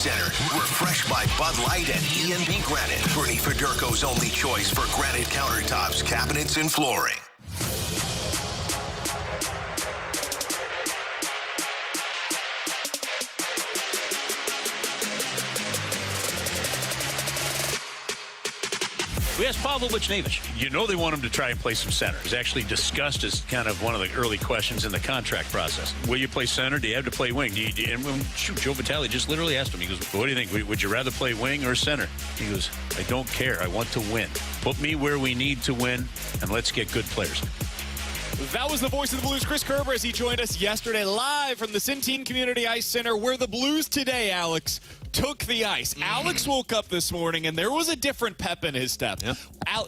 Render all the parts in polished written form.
Center, refreshed by Bud Light and E&B Granite. Bernie Federko's only choice for granite countertops, cabinets, and flooring. We asked Pavel Buchnevich. You know they want him to try and play some center. It's actually discussed as kind of one of the early questions in the contract process. Will you play center? Do you have to play wing? Shoot, Joey Vitale just literally asked him. He goes, what do you think? Would you rather play wing or center? He goes, I don't care. I want to win. Put me where we need to win, and let's get good players. That was the voice of the Blues, Chris Kerber, as he joined us yesterday live from the Centene Community Ice Center, where the Blues today, Alex, took the ice. Alex woke up this morning, and there was a different pep in his step. Yeah.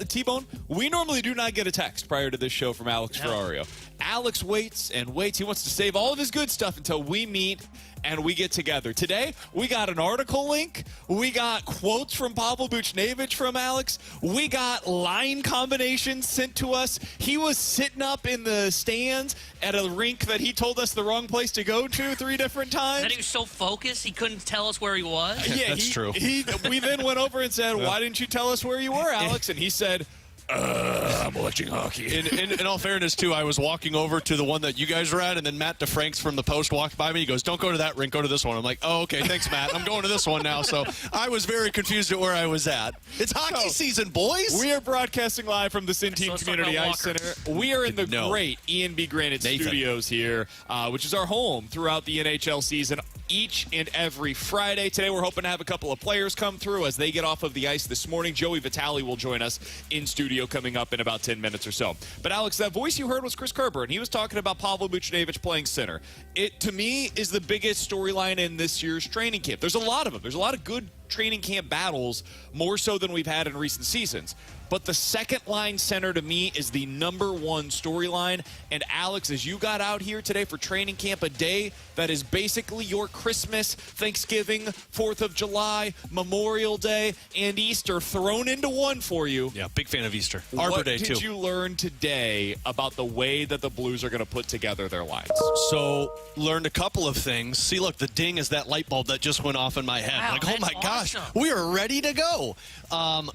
T-Bone, we normally do not get a text prior to this show from Alex Ferrario. Alex waits and waits. He wants to save all of his good stuff until we meet and we get together. Today, we got an article link. We got quotes from Pavel Buchnevich from Alex. We got line combinations sent to us. He was sitting up in the stands at a rink that he told us the wrong place to go to 3 different times. And he was so focused, he couldn't tell us where he was. Yeah, that's true. We then went over and said, why didn't you tell us where you were, Alex? And he said, I'm watching hockey. In all fairness, too, I was walking over to the one that you guys were at, and then Matt DeFranks from the Post walked by me. He goes, don't go to that rink, go to this one. I'm like, oh, okay, thanks, Matt. I'm going to this one now. So I was very confused at where I was at. It's hockey season, boys. We are broadcasting live from the Centene Community Ice Center. We are in the great E&B Granite Studios here, which is our home throughout the NHL season each and every Friday. Today we're hoping to have a couple of players come through as they get off of the ice this morning. Joey Vitale will join us in studio coming up in about 10 minutes or so. But Alex, that voice you heard was Chris Kerber, and he was talking about Pavel Buchnevich playing center. It, to me, is the biggest storyline in this year's training camp. There's a lot of them. There's a lot of good training camp battles, more so than we've had in recent seasons. But the second-line center, to me, is the #1 storyline. And, Alex, as you got out here today for training camp, a day that is basically your Christmas, Thanksgiving, 4th of July, Memorial Day, and Easter thrown into one for you. Yeah, big fan of Easter. Arbor Day, too. What did you learn today about the way that the Blues are going to put together their lines? So, learned a couple of things. See, look, the ding is that light bulb that just went off in my head. Wow, like, oh, my gosh, awesome. we are ready to go.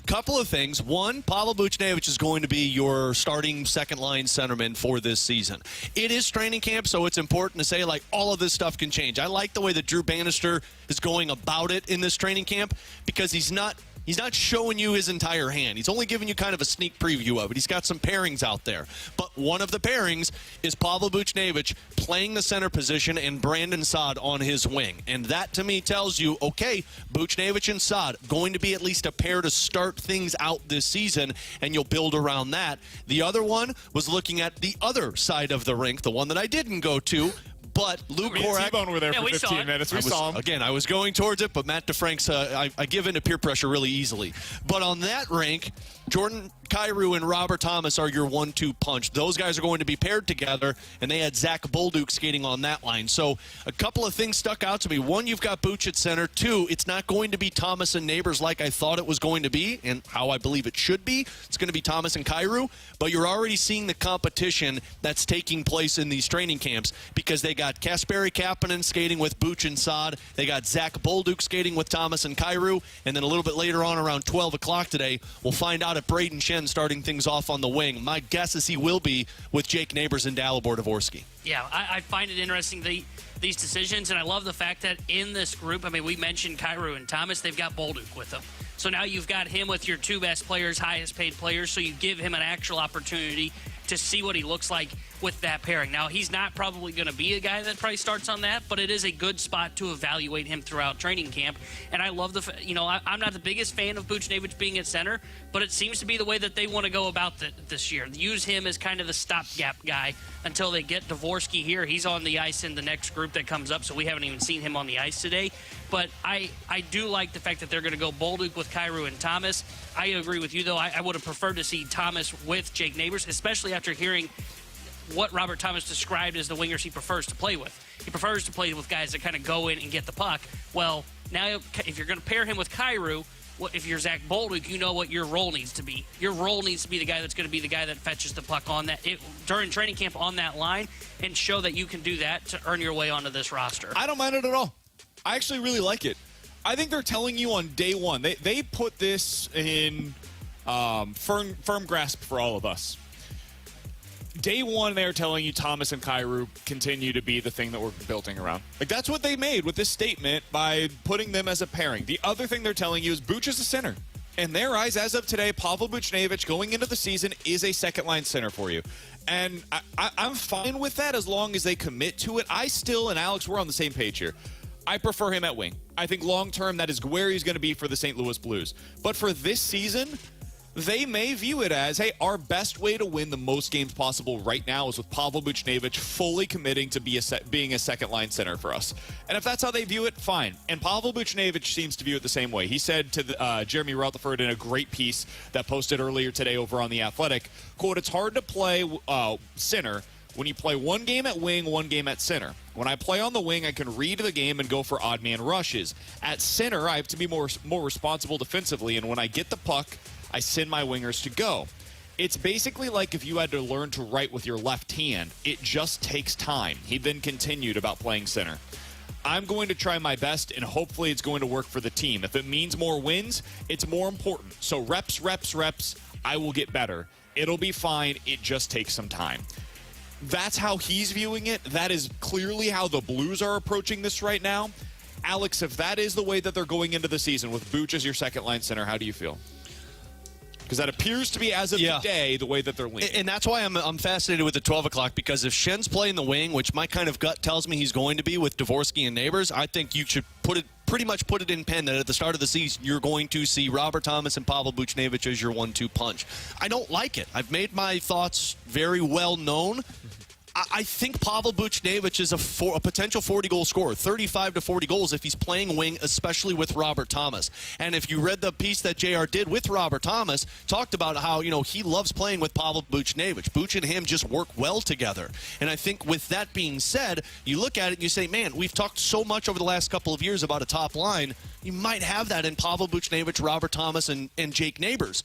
Couple of things. One, Pavel Buchnevich is going to be your starting second-line centerman for this season. It is training camp, so it's important to say, like, all of this stuff can change. I like the way that Drew Bannister is going about it in this training camp because he's not showing you his entire hand. He's only giving you kind of a sneak preview of it. He's got some pairings out there. But one of the pairings is Pavel Buchnevich playing the center position and Brandon Saad on his wing. And that, to me, tells you, okay, Buchnevich and Saad going to be at least a pair to start things out this season, and you'll build around that. The other one was looking at the other side of the rink, the one that I didn't go to, but Luke Korak. T-Bone were there for 15 minutes. We saw him. Again, I was going towards it, but Matt DeFranks, I give in to peer pressure really easily. But on that rink, Jordan Kyrou and Robert Thomas are your 1-2 punch. Those guys are going to be paired together, and they had Zach Bolduc skating on that line. So a couple of things stuck out to me. One, you've got Buch at center. Two, it's not going to be Thomas and Neighbors like I thought it was going to be and how I believe it should be. It's going to be Thomas and Kyrou, but you're already seeing the competition that's taking place in these training camps because they got Kasperi Kapanen skating with Buch and Saad. They got Zach Bolduc skating with Thomas and Kyrou, and then a little bit later on around 12 o'clock today, we'll find out if Braden Schenn starting things off on the wing. My guess is he will be with Jake Neighbors and Dalibor Dvorsky. Yeah, I find it interesting, these decisions, and I love the fact that in this group, I mean, we mentioned Kyrou and Thomas, they've got Bolduc with them. So now you've got him with your 2 best players, highest paid players, so you give him an actual opportunity to see what he looks like with that pairing. Now, he's not probably going to be a guy that probably starts on that, but it is a good spot to evaluate him throughout training camp. And I love I'm not the biggest fan of Buchnevich being at center, but it seems to be the way that they want to go about this year. Use him as kind of the stopgap guy until they get Dvorsky here. He's on the ice in the next group that comes up, so we haven't even seen him on the ice today. But I do like the fact that they're going to go Bolduc with Kyrou and Thomas. I agree with you, though. I would have preferred to see Thomas with Jake Neighbors, especially after hearing what Robert Thomas described as the wingers he prefers to play with. He prefers to play with guys that kind of go in and get the puck. Well, now if you're going to pair him with Kyrou, if you're Zach Bolduc, you know what your role needs to be. Your role needs to be the guy that's going to be the guy that fetches the puck on that during training camp on that line and show that you can do that to earn your way onto this roster. I don't mind it at all. I actually really like it. I think they're telling you on day one. They put this in firm grasp for all of us. Day one, they're telling you Thomas and Kyrou continue to be the thing that we're building around. Like, that's what they made with this statement by putting them as a pairing. The other thing they're telling you is Buch is a center. In their eyes, as of today, Pavel Buchnevich going into the season is a second-line center for you. And I'm fine with that as long as they commit to it. I still, and Alex, we're on the same page here. I prefer him at wing. I think long-term that is where he's going to be for the St. Louis Blues. But for this season, they may view it as, hey, our best way to win the most games possible right now is with Pavel Buchnevich fully committing to being a second-line center for us. And if that's how they view it, fine. And Pavel Buchnevich seems to view it the same way. He said to Jeremy Rutherford in a great piece that posted earlier today over on The Athletic, quote, it's hard to play center when you play one game at wing, one game at center. When I play on the wing, I can read the game and go for odd man rushes. At center, I have to be more responsible defensively, and when I get the puck, I send my wingers to go. It's basically like if you had to learn to write with your left hand. It just takes time. He then continued about playing center. I'm going to try my best, and hopefully it's going to work for the team. If it means more wins, it's more important. So reps, I will get better. It'll be fine. It just takes some time. That's how he's viewing it. That is clearly how the Blues are approaching this right now. Alex, if that is the way that they're going into the season with Buch as your second-line center, how do you feel? Because that appears to be, as of today, the way that they're leaning. And that's why I'm fascinated with the 12 o'clock, because if Schenn's playing the wing, which my kind of gut tells me he's going to be with Dvorsky and Neighbors, I think you should pretty much put it in pen that at the start of the season, you're going to see Robert Thomas and Pavel Buchnevich as your 1-2 punch. I don't like it. I've made my thoughts very well known. I think Pavel Buchnevich is a potential 40-goal scorer, 35 to 40 goals if he's playing wing, especially with Robert Thomas. And if you read the piece that JR did with Robert Thomas, talked about how, he loves playing with Pavel Buchnevich. Buch and him just work well together. And I think with that being said, you look at it and you say, man, we've talked so much over the last couple of years about a top line. You might have that in Pavel Buchnevich, Robert Thomas, and Jake Neighbors.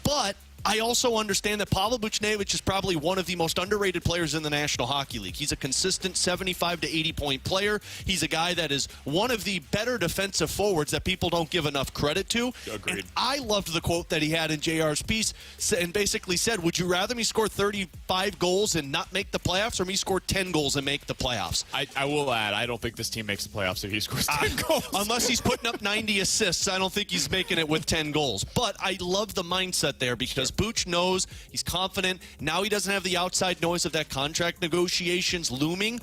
But I also understand that Pavel Buchnevich is probably one of the most underrated players in the National Hockey League. He's a consistent 75 to 80-point player. He's a guy that is one of the better defensive forwards that people don't give enough credit to. Agreed. And I loved the quote that he had in JR's piece and basically said, would you rather me score 35 goals and not make the playoffs or me score 10 goals and make the playoffs? I will add, I don't think this team makes the playoffs if he scores 10 goals. Unless he's putting up 90 assists, I don't think he's making it with 10 goals. But I love the mindset there because Buch knows, he's confident. Now he doesn't have the outside noise of that contract negotiations looming.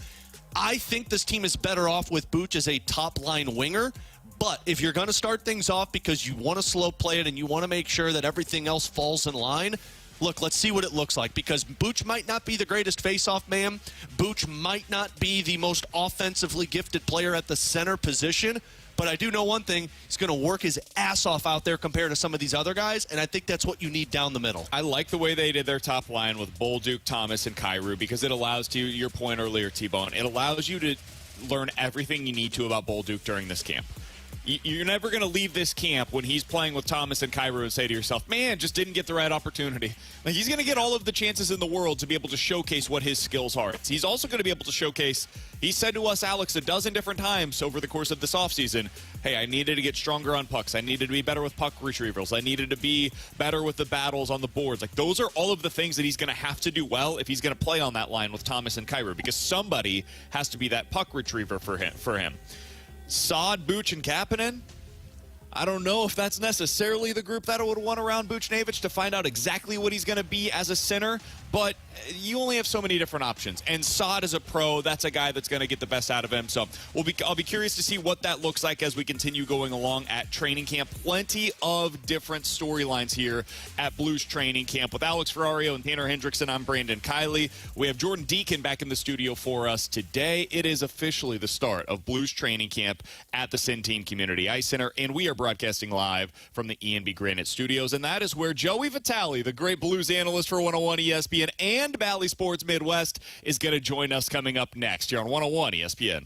I think this team is better off with Buch as a top-line winger. But if you're going to start things off because you want to slow play it and you want to make sure that everything else falls in line, look, let's see what it looks like, because Buch might not be the greatest face-off man. Buch might not be the most offensively gifted player at the center position. But I do know one thing, he's going to work his ass off out there compared to some of these other guys, and I think that's what you need down the middle. I like the way they did their top line with Bolduc, Thomas, and Kyrou, because it allows, to your point earlier, T-Bone, it allows you to learn everything you need to about Bolduc during this camp. You're never going to leave this camp when he's playing with Thomas and Kyrou and say to yourself, man, just didn't get the right opportunity. Like, he's going to get all of the chances in the world to be able to showcase what his skills are. He's also going to be able to showcase, he said to us, Alex, a dozen different times over the course of this offseason, hey, I needed to get stronger on pucks. I needed to be better with puck retrievals. I needed to be better with the battles on the boards. Like, those are all of the things that he's going to have to do well if he's going to play on that line with Thomas and Kyrou, because somebody has to be that puck retriever for him. Saad, Buch, and Kapanen, I don't know if that's necessarily the group that would want around Buchnevich to find out exactly what he's going to be as a center, but you only have so many different options. And Saad is a pro. That's a guy that's going to get the best out of him. So I'll be curious to see what that looks like as we continue going along at training camp. Plenty of different storylines here at Blues training camp. With Alex Ferrario and Tanner Hendrickson, I'm Brandon Kiley. We have Jordan Deacon back in the studio for us today. It is officially the start of Blues training camp at the Centene Community Ice Center, and we are broadcasting live from the ENB Granite Studios, and that is where Joey Vitale, the great Blues analyst for 101 ESPN and Bally Sports Midwest, is going to join us coming up next here on 101 ESPN.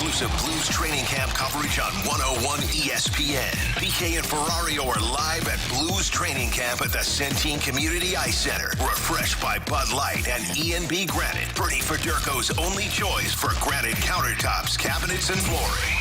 exclusive Blues training camp coverage on 101 ESPN. BK and Ferrario are live at Blues training camp at the Centene Community Ice Center. Refreshed by Bud Light and E&B Granite. Bernie Federko's only choice for granite countertops, cabinets, and flooring.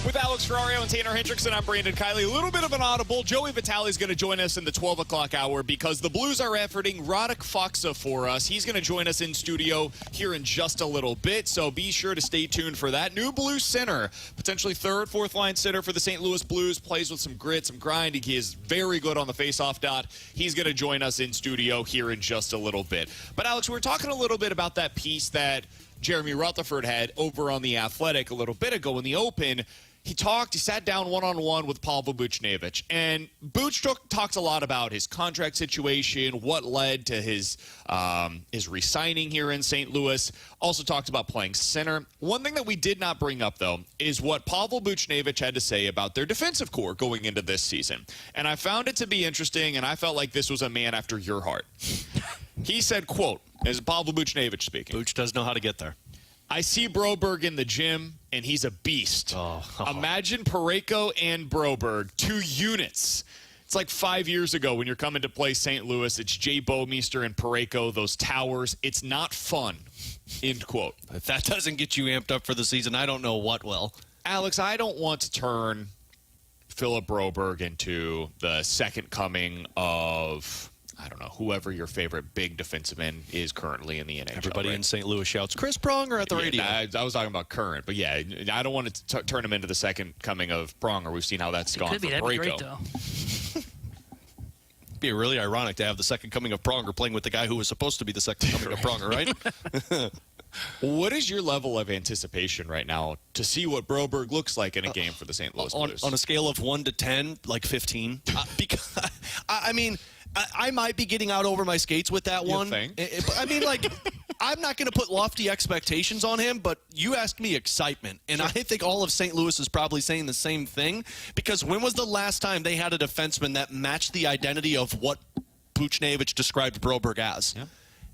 With Alex Ferrario and Tanner Hendrickson, I'm Brandon Kiley. A little bit of an audible. Joey Vitale is going to join us in the 12 o'clock hour because the Blues are efforting Radek Faksa for us. He's going to join us in studio here in just a little bit, so be sure to stay tuned for that. New Blues center, potentially third, fourth line center for the St. Louis Blues, plays with some grit, some grind. He is very good on the faceoff dot. He's going to join us in studio here in just a little bit. But Alex, we were talking a little bit about that piece that Jeremy Rutherford had over on The Athletic a little bit ago in the Open. He sat down one-on-one with Pavel Buchnevich, and Buch talks a lot about his contract situation, what led to his re-signing here in St. Louis. Also talked about playing center. One thing that we did not bring up, though, is what Pavel Buchnevich had to say about their defensive core going into this season. And I found it to be interesting, and I felt like this was a man after your heart. He said, quote, as Pavel Buchnevich speaking. Buch does know how to get there. I see Broberg in the gym, and he's a beast. Imagine Parayko and Broberg, 2 units. It's like 5 years ago when you're coming to play St. Louis. It's Jay Bouwmeester and Parayko, those towers. It's not fun, end quote. If that doesn't get you amped up for the season, I don't know what will. Alex, I don't want to turn Philip Broberg into the second coming of, I don't know, whoever your favorite big defensive end is currently in the NHL. Everybody in St. Louis shouts, Chris Pronger at the radio. I was talking about current, but yeah, I don't want to turn him into the second coming of Pronger. We've seen how that's gone for That'd be great, though. It'd be really ironic to have the second coming of Pronger playing with the guy who was supposed to be the second coming of Pronger, right? What is your level of anticipation right now to see what Broberg looks like in a game for the St. Louis Blues? On a scale of 1 to 10, like 15. Because I mean, I might be getting out over my skates with that one. I mean, like, I'm not going to put lofty expectations on him, but you asked me excitement. And I think all of St. Louis is probably saying the same thing. Because when was the last time they had a defenseman that matched the identity of what Buchnevich described Broberg as? Yeah.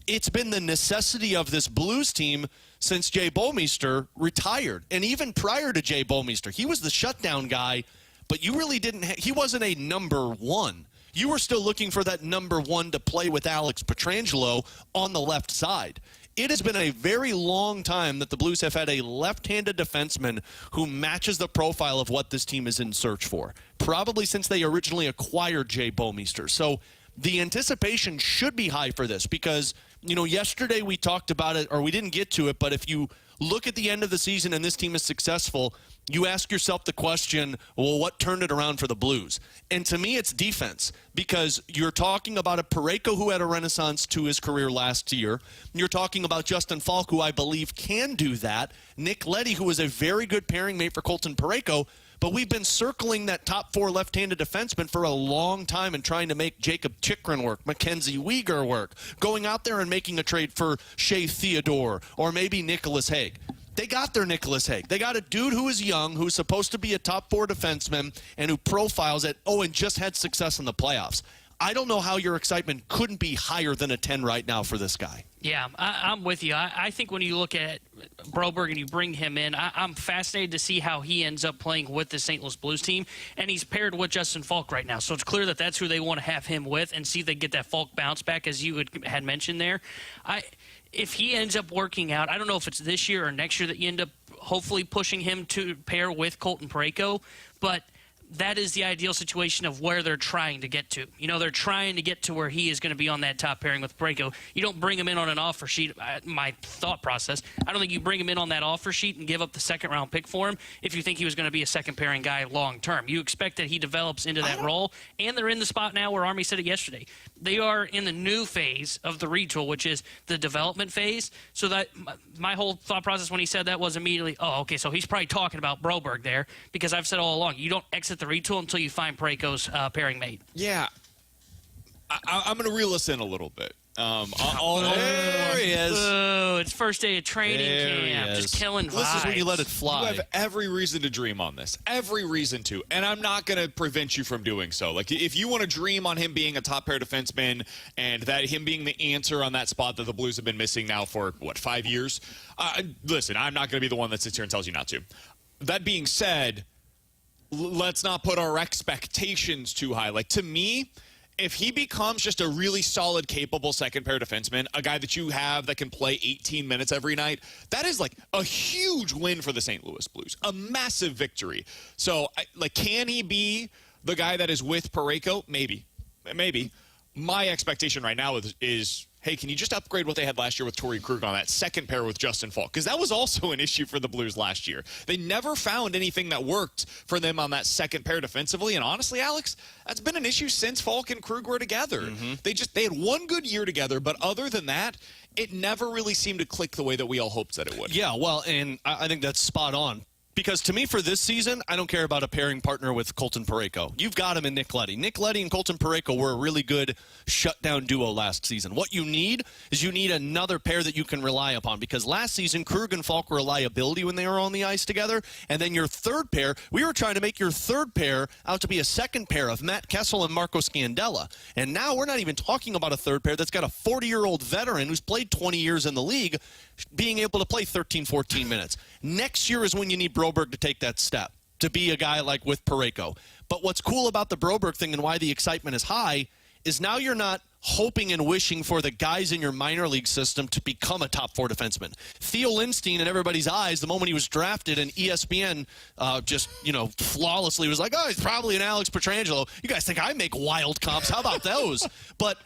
It's been the necessity of this Blues team since Jay Bouwmeester retired. And even prior to Jay Bouwmeester, he was the shutdown guy, but you really didn't he wasn't a number one. You were still looking for that number one to play with Alex Pietrangelo on the left side. It has been a very long time that the Blues have had a left-handed defenseman who matches the profile of what this team is in search for, probably since they originally acquired Jay Bouwmeester. So the anticipation should be high for this because, you know, yesterday we talked about it, or we didn't get to it, but if you look at the end of the season and this team is successful, you ask yourself the question, well, what turned it around for the Blues? And to me, it's defense, because you're talking about a Parayko who had a renaissance to his career last year. You're talking about Justin Falk, who I believe can do that. Nick Leddy, who was a very good pairing mate for Colton Parayko. But we've been circling that top 4 left-handed defenseman for a long time and trying to make Jacob Chikrin work, Mackenzie Weegar work, going out there and making a trade for Shea Theodore or maybe Nicholas Hague. They got their Nicholas Hague. They got a dude who is young, who's supposed to be a top 4 defenseman, and who profiles it, and just had success in the playoffs. I don't know how your excitement couldn't be higher than a 10 right now for this guy. Yeah, I'm with you. I think when you look at Broberg and you bring him in, I'm fascinated to see how he ends up playing with the St. Louis Blues team. And he's paired with Justin Falk right now. So it's clear that that's who they want to have him with and see if they get that Falk bounce back, as you had mentioned there. If he ends up working out, I don't know if it's this year or next year that you end up hopefully pushing him to pair with Colton Parayko, but that is the ideal situation of where they're trying to get to. You know, they're trying to get to where he is going to be on that top pairing with Parayko. You don't bring him in on an offer sheet. My thought process, I don't think you bring him in on that offer sheet and give up the second-round pick for him if you think he was going to be a second-pairing guy long-term. You expect that he develops into that role, and they're in the spot now where Army said it yesterday. They are in the new phase of the retool, which is the development phase. So that my whole thought process when he said that was immediately, oh, okay, so he's probably talking about Broberg there, because I've said all along, you don't exit the retool until you find Parayko's pairing mate. Yeah. I'm going to reel us in a little bit. There he is. Oh, it's first day of training camp. Just killing vibes. This is when you let it fly. You have every reason to dream on this. Every reason to. And I'm not going to prevent you from doing so. Like, if you want to dream on him being a top pair defenseman and that him being the answer on that spot that the Blues have been missing now for, 5 years? Listen, I'm not going to be the one that sits here and tells you not to. That being said, let's not put our expectations too high. Like, to me, if he becomes just a really solid, capable second-pair defenseman, a guy that you have that can play 18 minutes every night, that is like a huge win for the St. Louis Blues, a massive victory. So, can he be the guy that is with Parayko? Maybe. My expectation right now is hey, can you just upgrade what they had last year with Torrey Krug on that second pair with Justin Falk? Because that was also an issue for the Blues last year. They never found anything that worked for them on that second pair defensively. And honestly, Alex, that's been an issue since Falk and Krug were together. Mm-hmm. They had one good year together, but other than that, it never really seemed to click the way that we all hoped that it would. Yeah, well, and I think that's spot on. Because to me, for this season, I don't care about a pairing partner with Colton Parayko. You've got him in Nick Leddy. Nick Leddy and Colton Parayko were a really good shutdown duo last season. What you need is another pair that you can rely upon. Because last season, Krug and Falk were a liability when they were on the ice together. And then your third pair, we were trying to make your third pair out to be a second pair of Matt Kessel and Marco Scandella. And now we're not even talking about a third pair that's got a 40-year-old veteran who's played 20 years in the league being able to play 13, 14 minutes. Next year is when you need Broberg to take that step, to be a guy like with Parayko. But what's cool about the Broberg thing and why the excitement is high is now you're not hoping and wishing for the guys in your minor league system to become a top four defenseman. Theo Lindstein, in everybody's eyes, the moment he was drafted, and ESPN flawlessly was like, oh, he's probably an Alex Pietrangelo. You guys think I make wild comps? How about those? But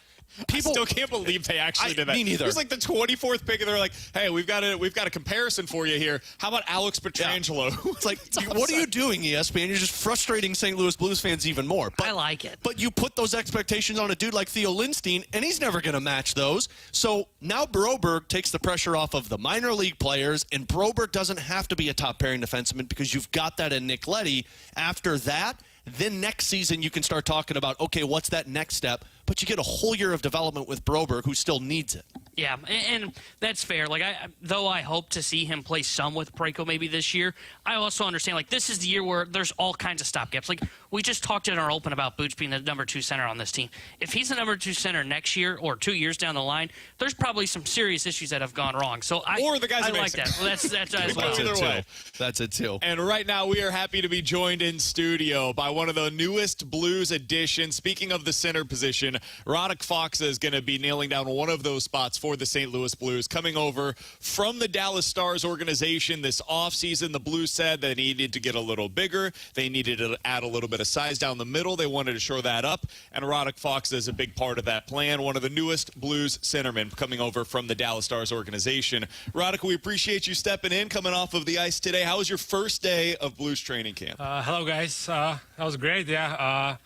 people I still can't believe they actually did that. Me neither. It was like the 24th pick, and they're like, "Hey, we've got a comparison for you here. How about Alex Pietrangelo?" Yeah. It's like, what are you doing, ESPN? You're just frustrating St. Louis Blues fans even more. But, I like it. But you put those expectations on a dude like Theo Lindstein, and he's never going to match those. So now Broberg takes the pressure off of the minor league players, and Broberg doesn't have to be a top pairing defenseman because you've got that in Nick Leddy. After that, then next season you can start talking about, okay, what's that next step? But you get a whole year of development with Broberg, who still needs it. Yeah, and that's fair. Like, though I hope to see him play some with Parayko maybe this year, I also understand, like, this is the year where there's all kinds of stopgaps. Like, we just talked in our open about Boots being the number 2 center on this team. If he's the number 2 center next year or 2 years down the line, there's probably some serious issues that have gone wrong. So or the guys I like that. Well, that's as well. Either way. That's it, too. And right now, we are happy to be joined in studio by one of the newest Blues additions. Speaking of the center position, Radek Faksa is going to be nailing down one of those spots for the St. Louis Blues. Coming over from the Dallas Stars organization this offseason, the Blues said they needed to get a little bigger. They needed to add a little bit of size down the middle. They wanted to shore that up, and Radek Faksa is a big part of that plan. One of the newest Blues centermen coming over from the Dallas Stars organization. Radek, we appreciate you stepping in, coming off of the ice today. How was your first day of Blues training camp? Hello, guys. That was great, yeah.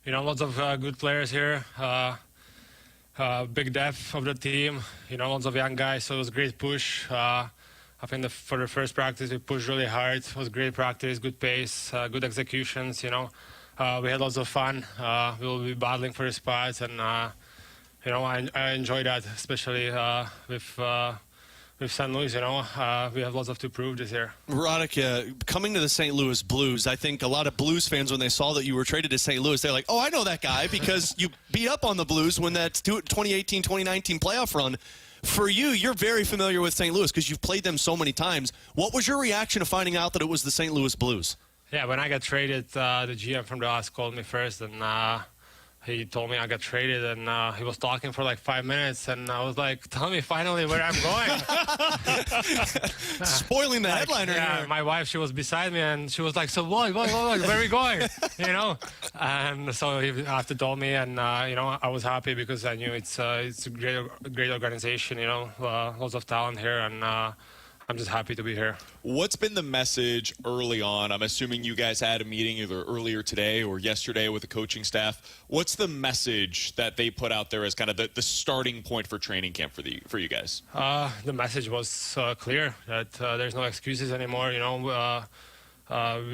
Lots of good players here. Big depth of the team, lots of young guys, so it was a great push. I think for the first practice, we pushed really hard. It was great practice, good pace, good executions, we had lots of fun. We will be battling for the spots, and, I enjoy that, especially with St. Louis, we have lots of to prove this year. Radek, coming to the St. Louis Blues, I think a lot of Blues fans, when they saw that you were traded to St. Louis, they're like, oh, I know that guy, because you beat up on the Blues when that 2018-2019 playoff run. For you, you're very familiar with St. Louis because you've played them so many times. What was your reaction to finding out that it was the St. Louis Blues? Yeah, when I got traded, the GM from Dallas called me first, and he told me I got traded, and he was talking for like 5 minutes, and I was like, tell me finally where I'm going. Spoiling the headliner. Yeah, here. My wife, she was beside me, and she was like, so what, where are we going? And so he after told me, and I was happy because I knew it's a great organization, lots of talent here, and I'm just happy to be here. What's been the message early on? I'm assuming you guys had a meeting either earlier today or yesterday with the coaching staff. What's the message that they put out there as kind of the starting point for training camp for you guys? The message was clear that there's no excuses anymore. We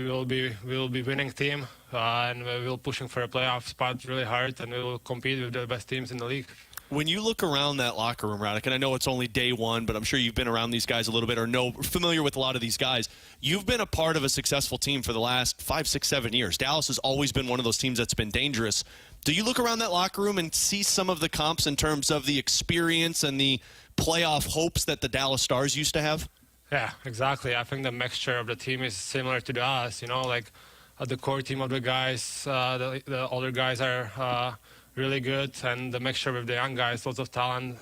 will be winning team, and we will pushing for a playoff spot really hard, and we will compete with the best teams in the league. When you look around that locker room, Radek, and I know it's only day one, but I'm sure you've been around these guys a little bit or familiar with a lot of these guys. You've been a part of a successful team for the last 5, 6, 7 years. Dallas has always been one of those teams that's been dangerous. Do you look around that locker room and see some of the comps in terms of the experience and the playoff hopes that the Dallas Stars used to have? Yeah, exactly. I think the mixture of the team is similar to Dallas. Like the core team of the guys, the older guys are really good, and the mixture with the young guys, lots of talent.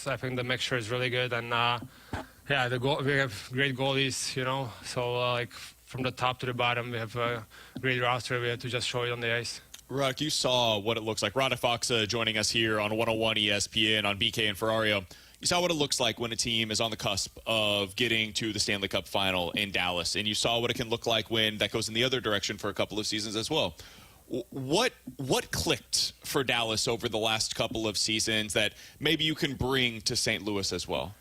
I think the mixture is really good, and we have great goalies. So like from the top to the bottom, we have a great roster. We have to just show it on the ice. Radek, you saw what it looks like. Radek Faksa joining us here on 101 ESPN on BK and Ferrario. You saw what it looks like when a team is on the cusp of getting to the Stanley Cup final in Dallas, and you saw what it can look like when that goes in the other direction for a couple of seasons as well. What clicked for Dallas over the last couple of seasons that maybe you can bring to St. Louis as well?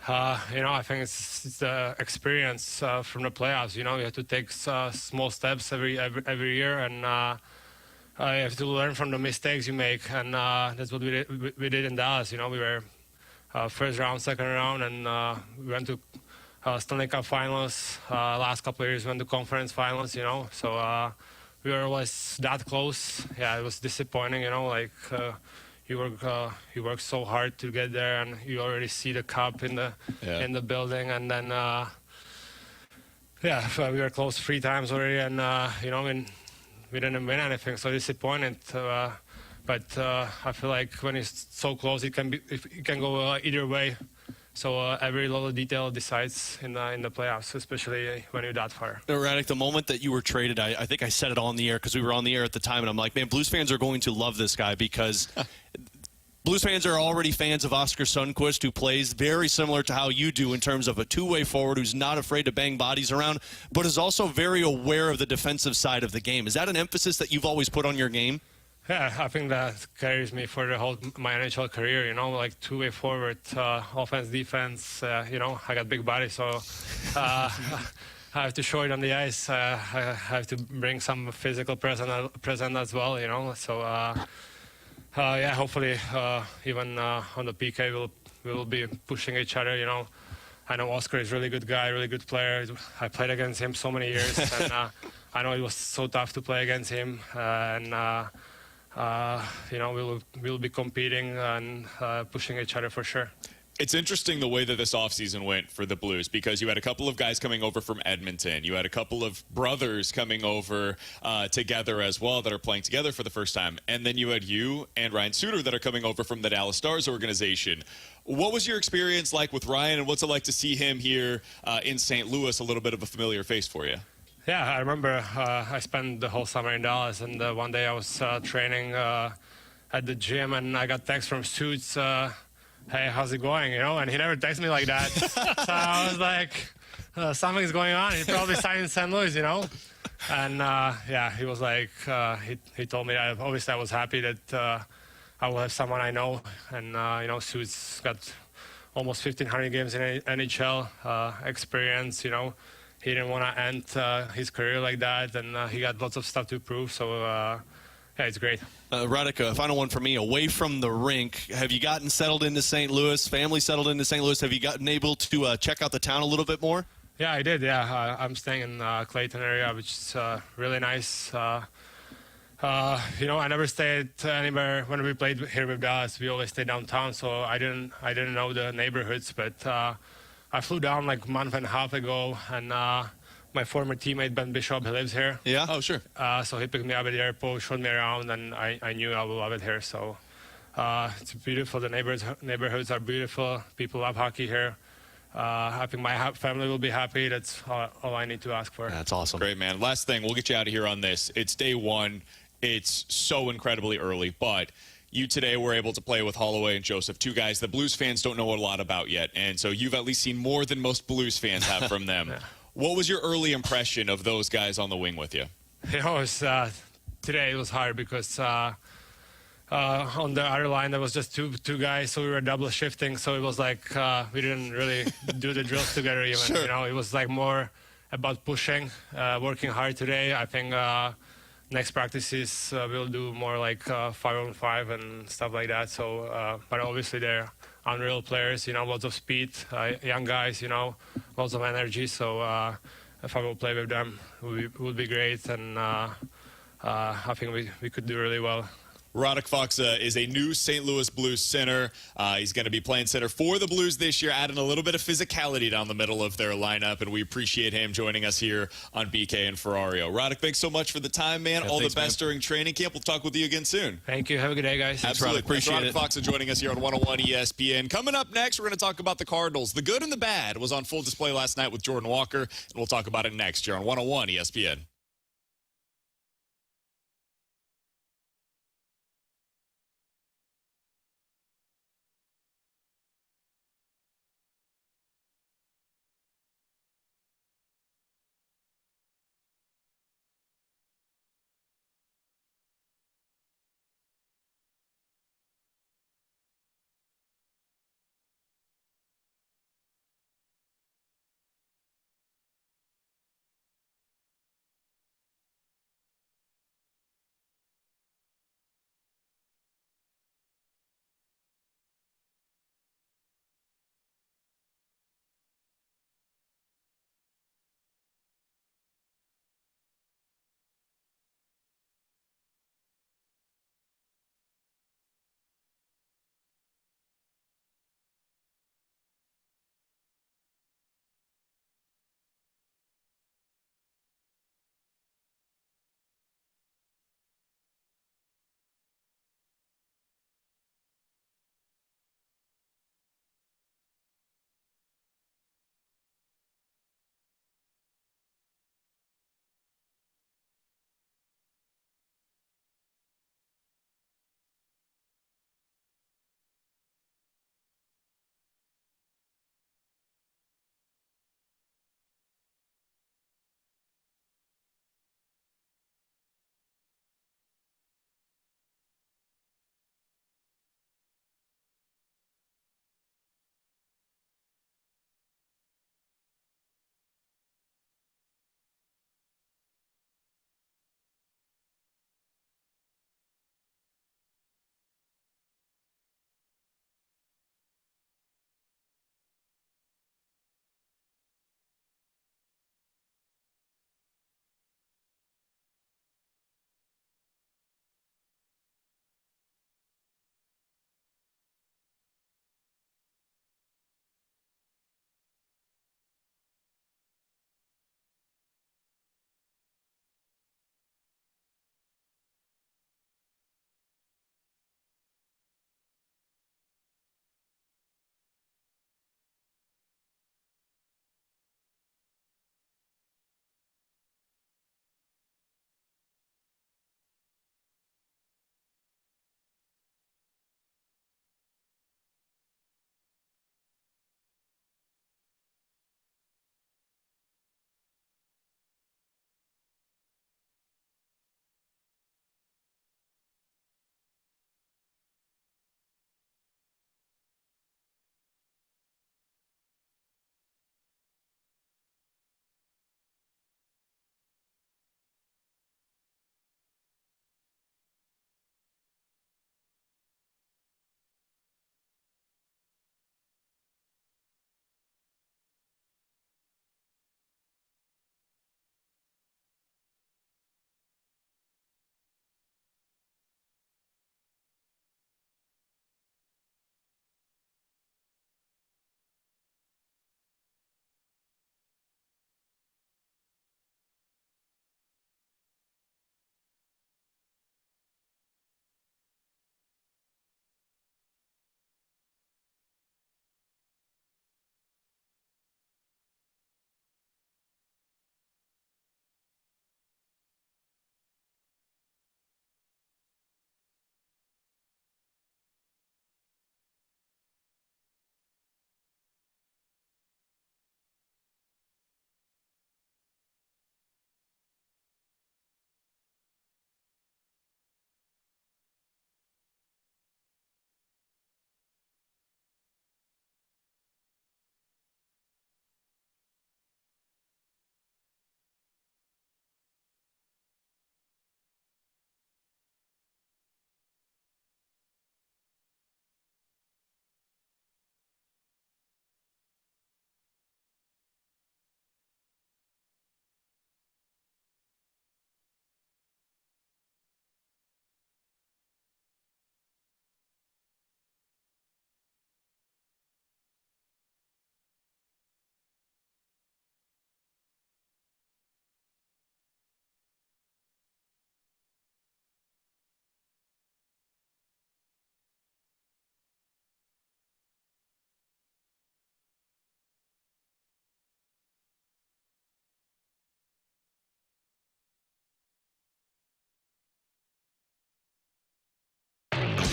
I think it's the experience from the playoffs. You have to take small steps every year, and you have to learn from the mistakes you make, and that's what we did in Dallas. We were first round, second round, and we went to Stanley Cup finals. Last couple of years, we went to conference finals. So we were always that close. Yeah, it was disappointing. You work so hard to get there, and you already see the cup in the building, and then we were close 3 times already, and we didn't win anything. So disappointed. But I feel like when it's so close, it can go either way. So every little detail decides in the playoffs, especially when you're that far. Radek, the moment that you were traded, I think I said it on the air because we were on the air at the time, and I'm like, man, Blues fans are going to love this guy because Blues fans are already fans of Oscar Sundqvist, who plays very similar to how you do in terms of a two-way forward who's not afraid to bang bodies around, but is also very aware of the defensive side of the game. Is that an emphasis that you've always put on your game? Yeah, I think that carries me for my NHL career, like two-way forward, offense, defense, I got big body, so I have to show it on the ice. I have to bring some physical presence as well, so hopefully even on the PK we'll be pushing each other, I know Oscar is a really good guy, really good player. I played against him so many years, and I know it was so tough to play against him, and we'll be competing and pushing each other for sure. It's interesting the way that this offseason went for the Blues because you had a couple of guys coming over from Edmonton. You had a couple of brothers coming over together as well that are playing together for the first time. And then you had you and Ryan Suter that are coming over from the Dallas Stars organization. What was your experience like with Ryan, and what's it like to see him here in St. Louis, a little bit of a familiar face for you? Yeah, I remember I spent the whole summer in Dallas, and one day I was training at the gym, and I got text from Suits, hey, how's it going, and he never texted me like that. So I was like, something's going on. He probably signed in St. Louis, and he was like, he told me that obviously I was happy that I will have someone I know, and Suits got almost 1,500 games in NHL experience, He didn't want to end his career like that, and he got lots of stuff to prove. So, it's great. Radek, a final one for me. Away from the rink, have you gotten settled into St. Louis? Family settled into St. Louis? Have you gotten able to check out the town a little bit more? Yeah, I did. Yeah, I'm staying in Clayton area, which is really nice. I never stayed anywhere when we played here with Dallas. We always stayed downtown, so I didn't know the neighborhoods, but. I flew down like a month and a half ago, and my former teammate Ben Bishop, he lives here. Yeah? Oh, sure. So he picked me up at the airport, showed me around, and I knew I would love it here. So it's beautiful. The neighborhoods are beautiful. People love hockey here. I think my family will be happy. That's all I need to ask for. That's awesome. Great, man. Last thing, we'll get you out of here on this. It's day one. It's so incredibly early, but you today were able to play with Holloway and Joseph, 2 guys that Blues fans don't know a lot about yet, and so you've at least seen more than most Blues fans have from them. Yeah. What was your early impression of those guys on the wing with you? Today it was hard because on the other line there was just two guys, so we were double shifting, so it was like we didn't really do the drills together even. Sure. It was like more about pushing, working hard today. I think next practices we'll do more like 5-on-5 and stuff like that. So, but obviously they're unreal players, lots of speed, young guys, lots of energy. So if I will play with them, it would be great, and I think we could do really well. Radek Faksa is a new St. Louis Blues center. He's going to be playing center for the Blues this year, adding a little bit of physicality down the middle of their lineup, and we appreciate him joining us here on BK and Ferrario. Radek, thanks so much for the time, man. All the best during training camp. We'll talk with you again soon. Thank you. Have a good day, guys. Absolutely. Appreciate Radek Faksa joining us here on 101 ESPN. Coming up next, we're going to talk about the Cardinals. The good and the bad was on full display last night with Jordan Walker, and we'll talk about it next here on 101 ESPN.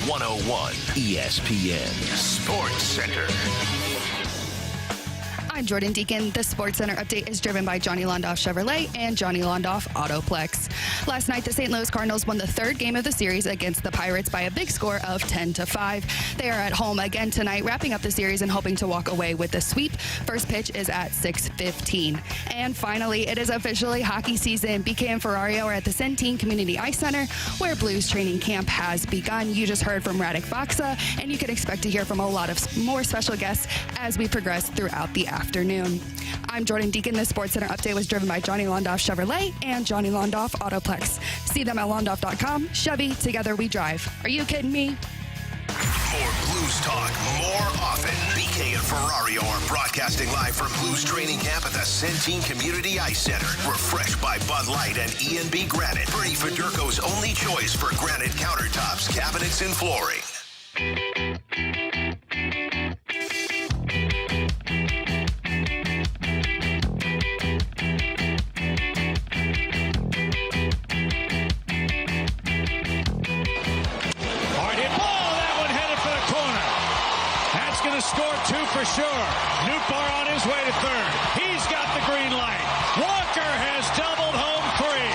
101 ESPN Sports Center. I'm Jordan Deacon. The Sports Center update is driven by Johnny Londoff Chevrolet and Johnny Londoff Autoplex. Last night, the St. Louis Cardinals won the third game of the series against the Pirates by a big score of 10-5. They are at home again tonight, wrapping up the series and hoping to walk away with a sweep. First pitch is at 6:15. And finally, it is officially hockey season. BK and Ferrario are at the Centene Community Ice Center, where Blues training camp has begun. You just heard from Radek Faksa, and you can expect to hear from a lot of more special guests as we progress throughout the afternoon. I'm Jordan Deacon. The Sports Center update was driven by Johnny Londoff Chevrolet and Johnny Londoff Autoplex. See them at londoff.com. Chevy, together we drive. Are you kidding me? More Blues talk, more often. BK and Ferrario are broadcasting live from Blues training camp at the Centene Community Ice Center. Refreshed by Bud Light and E&B Granite. Bernie Federko's only choice for granite countertops, cabinets, and flooring. Score two for sure. Newbar on his way to third. He's got the green light. Walker has doubled home free.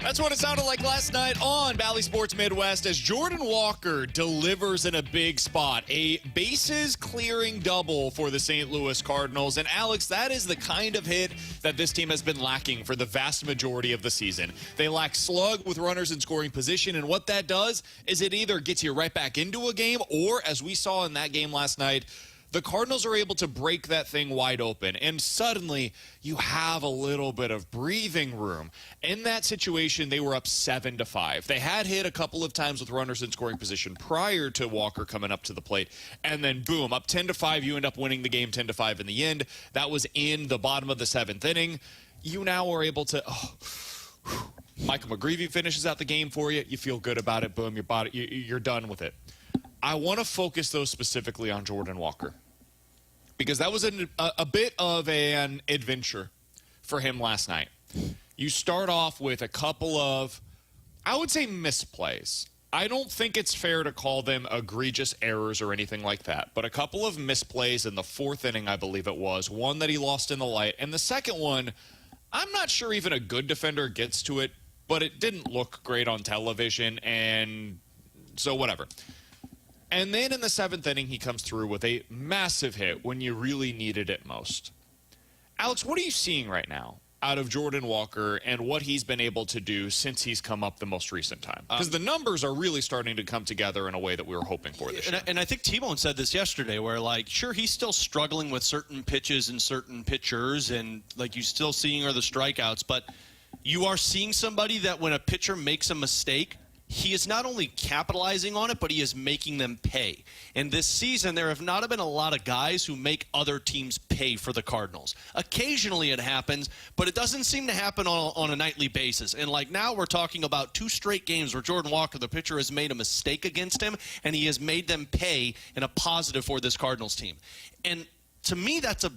That's what it sounded like last night on Bally Sports Midwest as Jordan Walker delivers in a big spot. A bases clearing double for the St. Louis Cardinals. And Alex, that is the kind of hit that this team has been lacking for the vast majority of the season. They lack slug with runners in scoring position, and what that does is it either gets you right back into a game, or as we saw in that game last night, the Cardinals are able to break that thing wide open, and suddenly you have a little bit of breathing room. In that situation, they were up 7-5. They had hit a couple of times with runners in scoring position prior to Walker coming up to the plate, and then boom, up 10-5. You end up winning the game 10-5 in the end. That was in the bottom of the seventh inning. You now are able to. Michael McGreevy finishes out the game for you. You feel good about it. Boom, you're done with it. I want to focus, though, specifically on Jordan Walker, because that was a bit of an adventure for him last night. You start off with a couple of, I would say, misplays. I don't think it's fair to call them egregious errors or anything like that, but a couple of misplays in the fourth inning, I believe it was. One that he lost in the light, and the second one, I'm not sure even a good defender gets to it, but it didn't look great on television, and so whatever. And then in the seventh inning, he comes through with a massive hit when you really needed it most. Alex, what are you seeing right now out of Jordan Walker and what he's been able to do since he's come up the most recent time? Because the numbers are really starting to come together in a way that we were hoping for this year. And I think T-Bone said this yesterday, where, like, sure, he's still struggling with certain pitches and certain pitchers, and, like, you still seeing are the strikeouts, but you are seeing somebody that when a pitcher makes a mistake, he is not only capitalizing on it, but he is making them pay. And this season, there have not been a lot of guys who make other teams pay for the Cardinals. Occasionally it happens, but it doesn't seem to happen on a nightly basis. And like now we're talking about 2 straight games where Jordan Walker, the pitcher, has made a mistake against him, and he has made them pay in a positive for this Cardinals team. And to me, that's a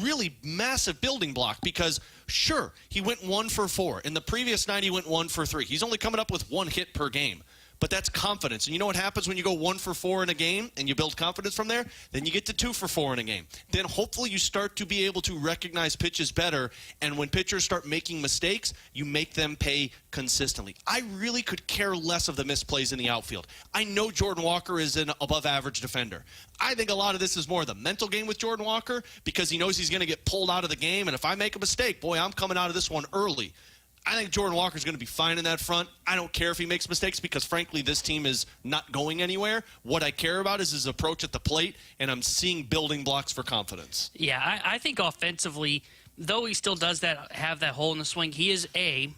really massive building block, because sure, he went 1 for 4. In the previous night, he went 1 for 3. He's only coming up with 1 hit per game. But that's confidence. And you know what happens when you go 1 for 4 in a game and you build confidence from there? Then you get to 2 for 4 in a game. Then hopefully you start to be able to recognize pitches better. And when pitchers start making mistakes, you make them pay consistently. I really could care less of the misplays in the outfield. I know Jordan Walker is an above-average defender. I think a lot of this is more the mental game with Jordan Walker, because he knows he's going to get pulled out of the game. And if I make a mistake, boy, I'm coming out of this one early. I think Jordan Walker's going to be fine in that front. I don't care if he makes mistakes, because, frankly, this team is not going anywhere. What I care about is his approach at the plate, and I'm seeing building blocks for confidence. Yeah, I think offensively, though he still does have that hole in the swing, he is,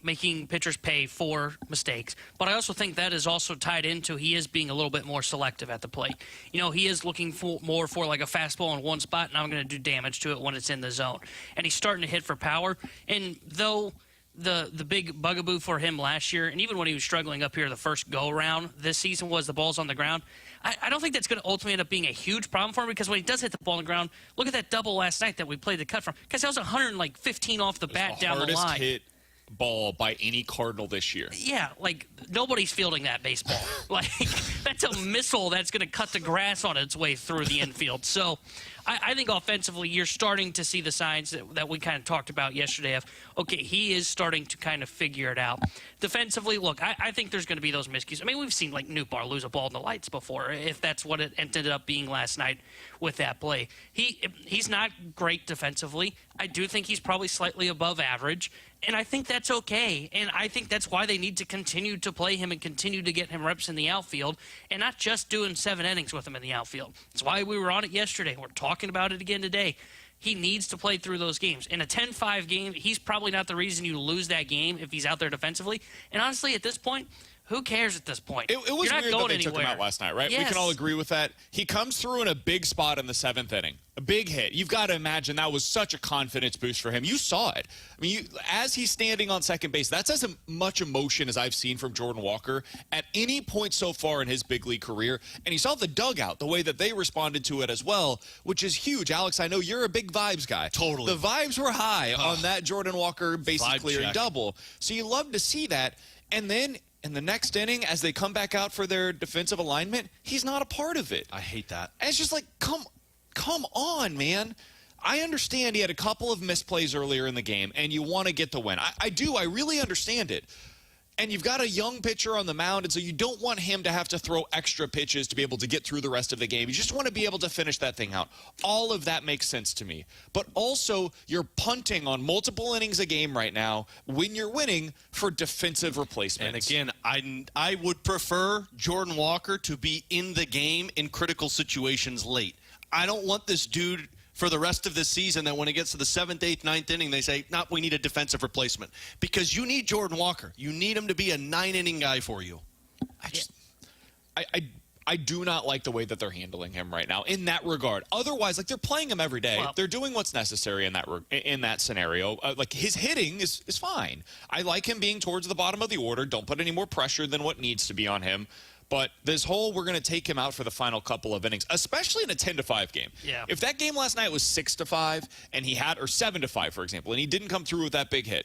making pitchers pay for mistakes. But I also think that is also tied into he is being a little bit more selective at the plate. You know, he is looking more for like a fastball in one spot, and I'm going to do damage to it when it's in the zone. And he's starting to hit for power. And though the big bugaboo for him last year, and even when he was struggling up here the first go-around this season, was the balls on the ground, I don't think that's going to ultimately end up being a huge problem for him, because when he does hit the ball on the ground, look at that double last night that we played the cut from. Because that was 115 off the bat down the line. Hit ball by any Cardinal this year. Yeah, like nobody's fielding that baseball. Like that's a missile that's going to cut the grass on its way through the infield. So I think offensively you're starting to see the signs that we kind of talked about yesterday of, okay, he is starting to kind of figure it out. Defensively, look, I think there's going to be those miscues. I mean, we've seen like Newbar lose a ball in the lights before, if that's what it ended up being last night with that play. He's not great defensively. I do think he's probably slightly above average, and I think that's okay. And I think that's why they need to continue to play him and continue to get him reps in the outfield and not just doing 7 innings with him in the outfield. That's why we were on it yesterday. We're talking about it again today. He needs to play through those games. In a 10-5 game, he's probably not the reason you lose that game if he's out there defensively. And honestly, at this point, who cares at this point? It was You're not weird going that they anywhere. took him out last night, right? Yes. We can all agree with that. He comes through in a big spot in the 7th inning. A big hit. You've got to imagine that was such a confidence boost for him. You saw it. I mean, as he's standing on second base, that's as much emotion as I've seen from Jordan Walker at any point so far in his big league career. And you saw the dugout, the way that they responded to it as well, which is huge. Alex, I know you're a big vibes guy. Totally. The vibes were high on that Jordan Walker bases clearing check. double. So you love to see that. And then in the next inning, as they come back out for their defensive alignment, he's not a part of it. I hate that. And it's just like, come on, man. I understand he had a couple of misplays earlier in the game, and you want to get the win. I do. I really understand it. And you've got a young pitcher on the mound, and so you don't want him to have to throw extra pitches to be able to get through the rest of the game. You just want to be able to finish that thing out. All of that makes sense to me. But also, you're punting on multiple innings a game right now when you're winning for defensive replacements. And again, I would prefer Jordan Walker to be in the game in critical situations late. I don't want this dude for the rest of this season that when it gets to the 7th, 8th, 9th inning, they say, no, we need a defensive replacement. Because you need Jordan Walker. You need him to be a 9-inning guy for you. I do not like the way that they're handling him right now in that regard. Otherwise, like, they're playing him every day. Well, they're doing what's necessary in that scenario. Like, his hitting is fine. I like him being towards the bottom of the order. Don't put any more pressure than what needs to be on him. But this whole, we're going to take him out for the final couple of innings, especially in a 10-5 game. Yeah. If that game last night was 6-5 and he had, or 7-5, for example, and he didn't come through with that big hit,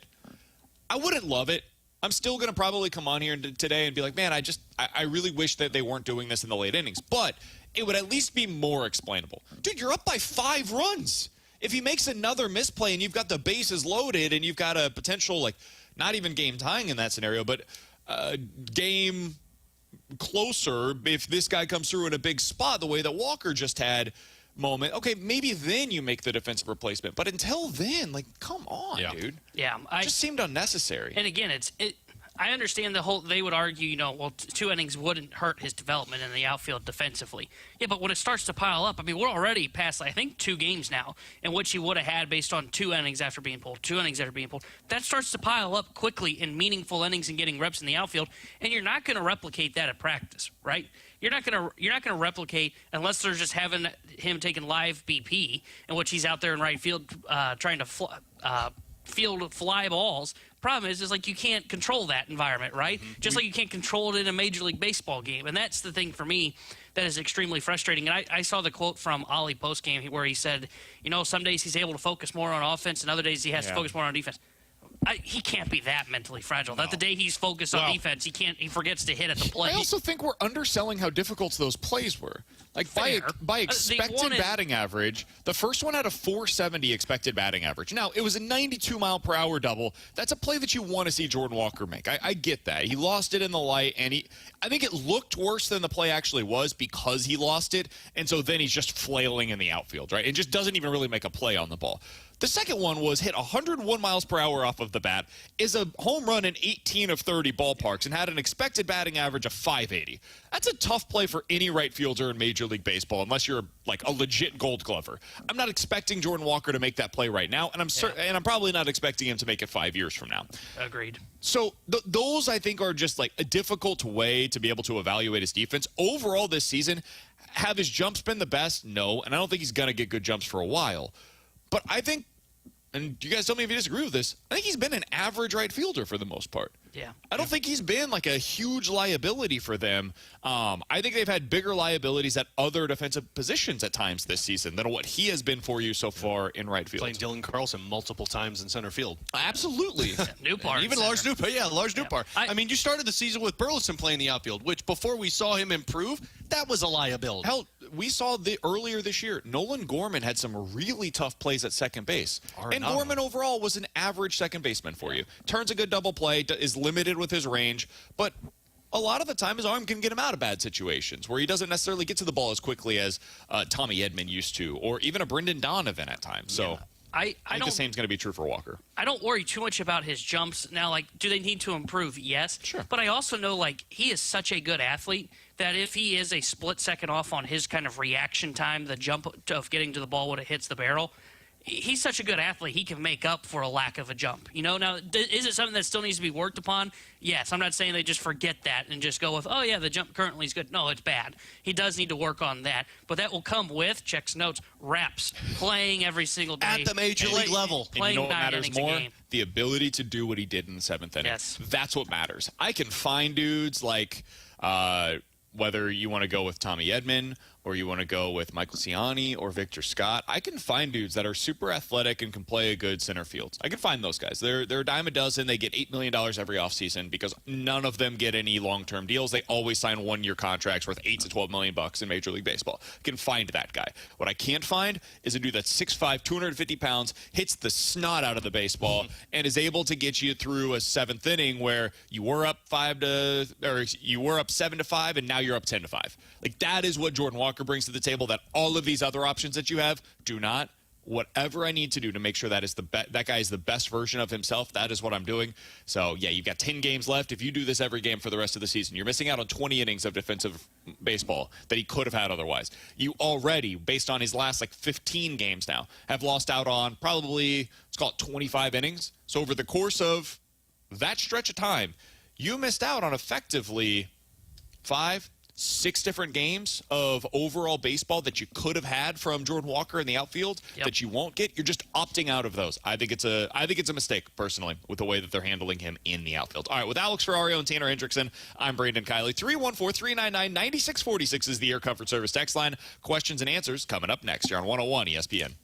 I wouldn't love it. I'm still going to probably come on here today and be like, man, I really wish that they weren't doing this in the late innings. But it would at least be more explainable. Dude, you're up by 5 runs. If he makes another misplay and you've got the bases loaded and you've got a potential, like, not even game tying in that scenario, but game closer, if this guy comes through in a big spot the way that Walker just had moment, okay, maybe then you make the defensive replacement. But until then, like, come on, dude. Yeah. It just seemed unnecessary. And again, I understand they would argue, well, 2 innings wouldn't hurt his development in the outfield defensively. Yeah, but when it starts to pile up, I mean, we're already past, I think, 2 games now in which he would have had based on 2 innings after being pulled, 2 innings after being pulled. That starts to pile up quickly in meaningful innings and getting reps in the outfield, and you're not going to replicate that at practice, right? You're not going to replicate unless they're just having him taking live BP in which he's out there in right field trying to field fly balls. Problem is like you can't control that environment, right? Mm-hmm. Just like you can't control it in a Major League Baseball game. And that's the thing for me that is extremely frustrating. And I saw the quote from Ollie postgame where he said, some days he's able to focus more on offense and other days he has to focus more on defense. He can't be that mentally fragile. No. That the day he's focused on defense, he forgets to hit at the plate. I also think we're underselling how difficult those plays were. Like, by expected batting average, the first one had a 470 expected batting average. Now, it was a 92-mile-per-hour double. That's a play that you want to see Jordan Walker make. I get that. He lost it in the light, and I think it looked worse than the play actually was because he lost it, and so then he's just flailing in the outfield, right? It just doesn't even really make a play on the ball. The second one was hit 101 miles per hour off of the bat, is a home run in 18 of 30 ballparks, and had an expected batting average of 580. That's a tough play for any right fielder in Major League Baseball, unless you're like a legit Gold Glover. I'm not expecting Jordan Walker to make that play right now, and I'm probably not expecting him to make it 5 years from now. Agreed. So those, I think, are just like a difficult way to be able to evaluate his defense. Overall this season, have his jumps been the best? No, and I don't think he's going to get good jumps for a while. But I think and you guys tell me if you disagree with this, I think he's been an average right fielder for the most part. Yeah. I don't think he's been like a huge liability for them. I think they've had bigger liabilities at other defensive positions at times this season than what he has been for you so far in right field. Playing Dylan Carlson multiple times in center field. Absolutely. Newpart. Even Lars Newpart. Yeah, Lars Newpart. I mean, you started the season with Burleson playing the outfield, which before we saw him improve, that was a liability. Hell, we saw earlier this year, Nolan Gorman had some really tough plays at second base. And Gorman overall was an average second baseman for you. Turns a good double play, is limited with his range, but a lot of the time his arm can get him out of bad situations where he doesn't necessarily get to the ball as quickly as Tommy Edman used to, or even a Brendan Donovan at times. So I think the same's going to be true for Walker. I don't worry too much about his jumps. Now, like, do they need to improve? Yes. Sure. But I also know, like, he is such a good athlete that if he is a split second off on his kind of reaction time, the jump of getting to the ball when it hits the barrel, he's such a good athlete, he can make up for a lack of a jump. You know, now, is it something that still needs to be worked upon? Yes. I'm not saying they just forget that and just go with, oh, yeah, the jump currently is good. No, it's bad. He does need to work on that. But that will come with, checks notes, reps, playing every single day. At the major league level. And you know what matters more? The ability to do what he did in the seventh inning. Yes. That's what matters. I can find dudes like whether you want to go with Tommy Edman or you want to go with Michael Ciani or Victor Scott, I can find dudes that are super athletic and can play a good center field. I can find those guys. They're a dime a dozen. They get $8 million every offseason because none of them get any long-term deals. They always sign one-year contracts worth $8 to $12 million in Major League Baseball. I can find that guy. What I can't find is a dude that's 6'5", 250 pounds, hits the snot out of the baseball, and is able to get you through a seventh inning where you were up 7-5, and now you're up 10-5. Like, that is what Jordan Walker brings to the table that all of these other options that you have do not. Whatever I need to do to make sure that is that guy is the best version of himself, that is what I'm doing. So, yeah, you've got 10 games left. If you do this every game for the rest of the season, you're missing out on 20 innings of defensive baseball that he could have had otherwise. You already, based on his last, 15 games now, have lost out on probably, let's call it 25 innings. So over the course of that stretch of time, you missed out on effectively 5-6 different games of overall baseball that you could have had from Jordan Walker in the outfield that you won't get. You're just opting out of those. I think it's a mistake, personally, with the way that they're handling him in the outfield. All right, with Alex Ferrario and Tanner Hendrickson, I'm Brandon Kiley. 314-399-9646 is the Air Comfort Service text line. Questions and answers coming up next here on 101 ESPN.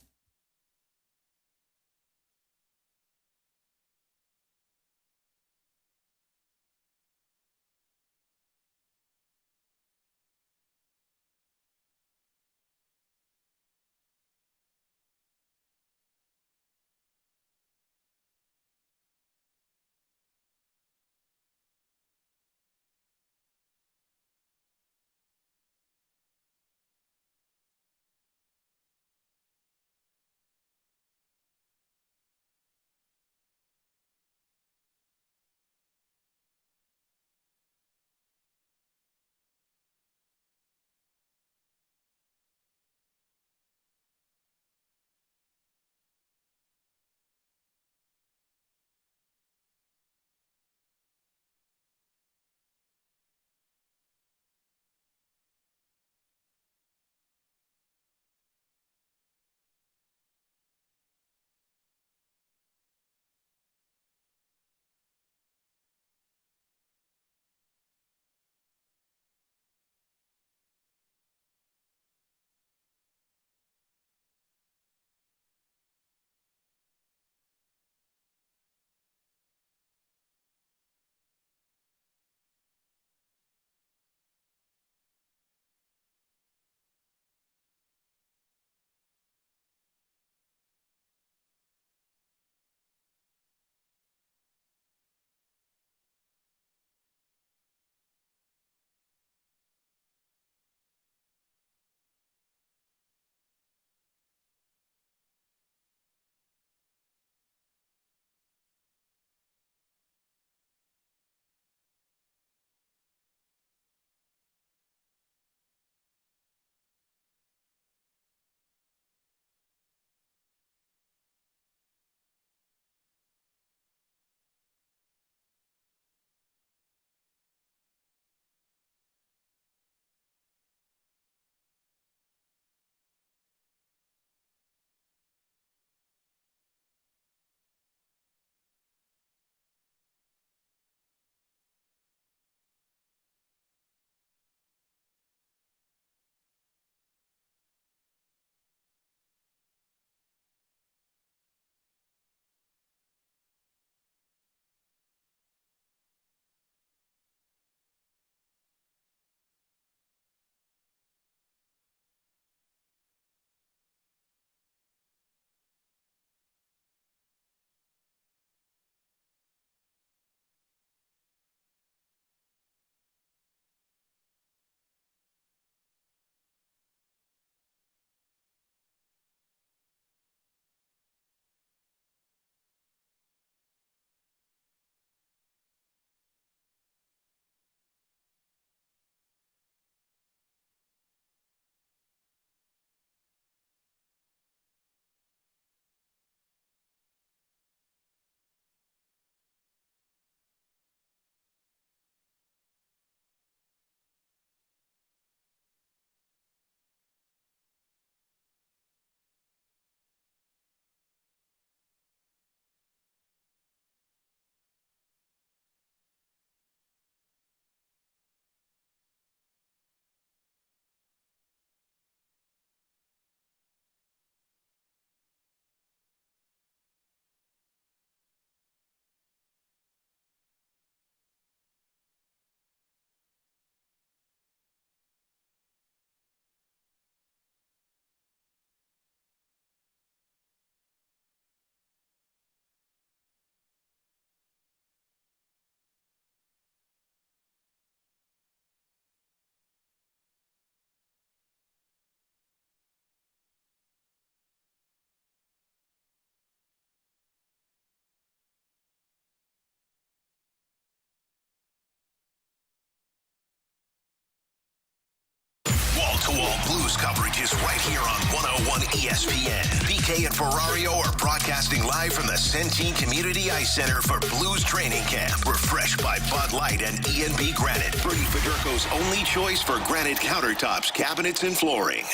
Blues coverage is right here on 101 ESPN. BK and Ferrario are broadcasting live from the Centene Community Ice Center for Blues training camp. Refreshed by Bud Light and E&B Granite. Bernie Federko's only choice for granite countertops, cabinets, and flooring.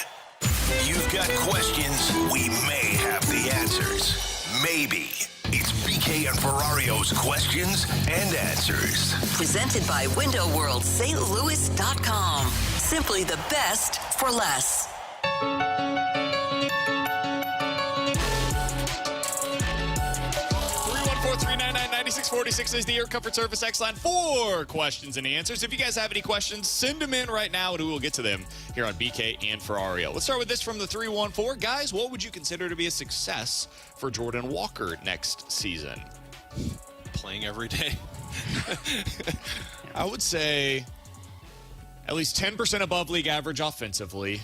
You've got questions, we may have the answers. Maybe. It's BK and Ferrario's Questions and Answers. Presented by Window World St. Louis.com. Simply the best for less. 314-399-9646 is the Air Comfort Service X line for questions and answers. If you guys have any questions, send them in right now, and we will get to them here on BK and Ferrario. Let's start with this from the 314. Guys, what would you consider to be a success for Jordan Walker next season? Playing every day. I would say at least 10% above league average offensively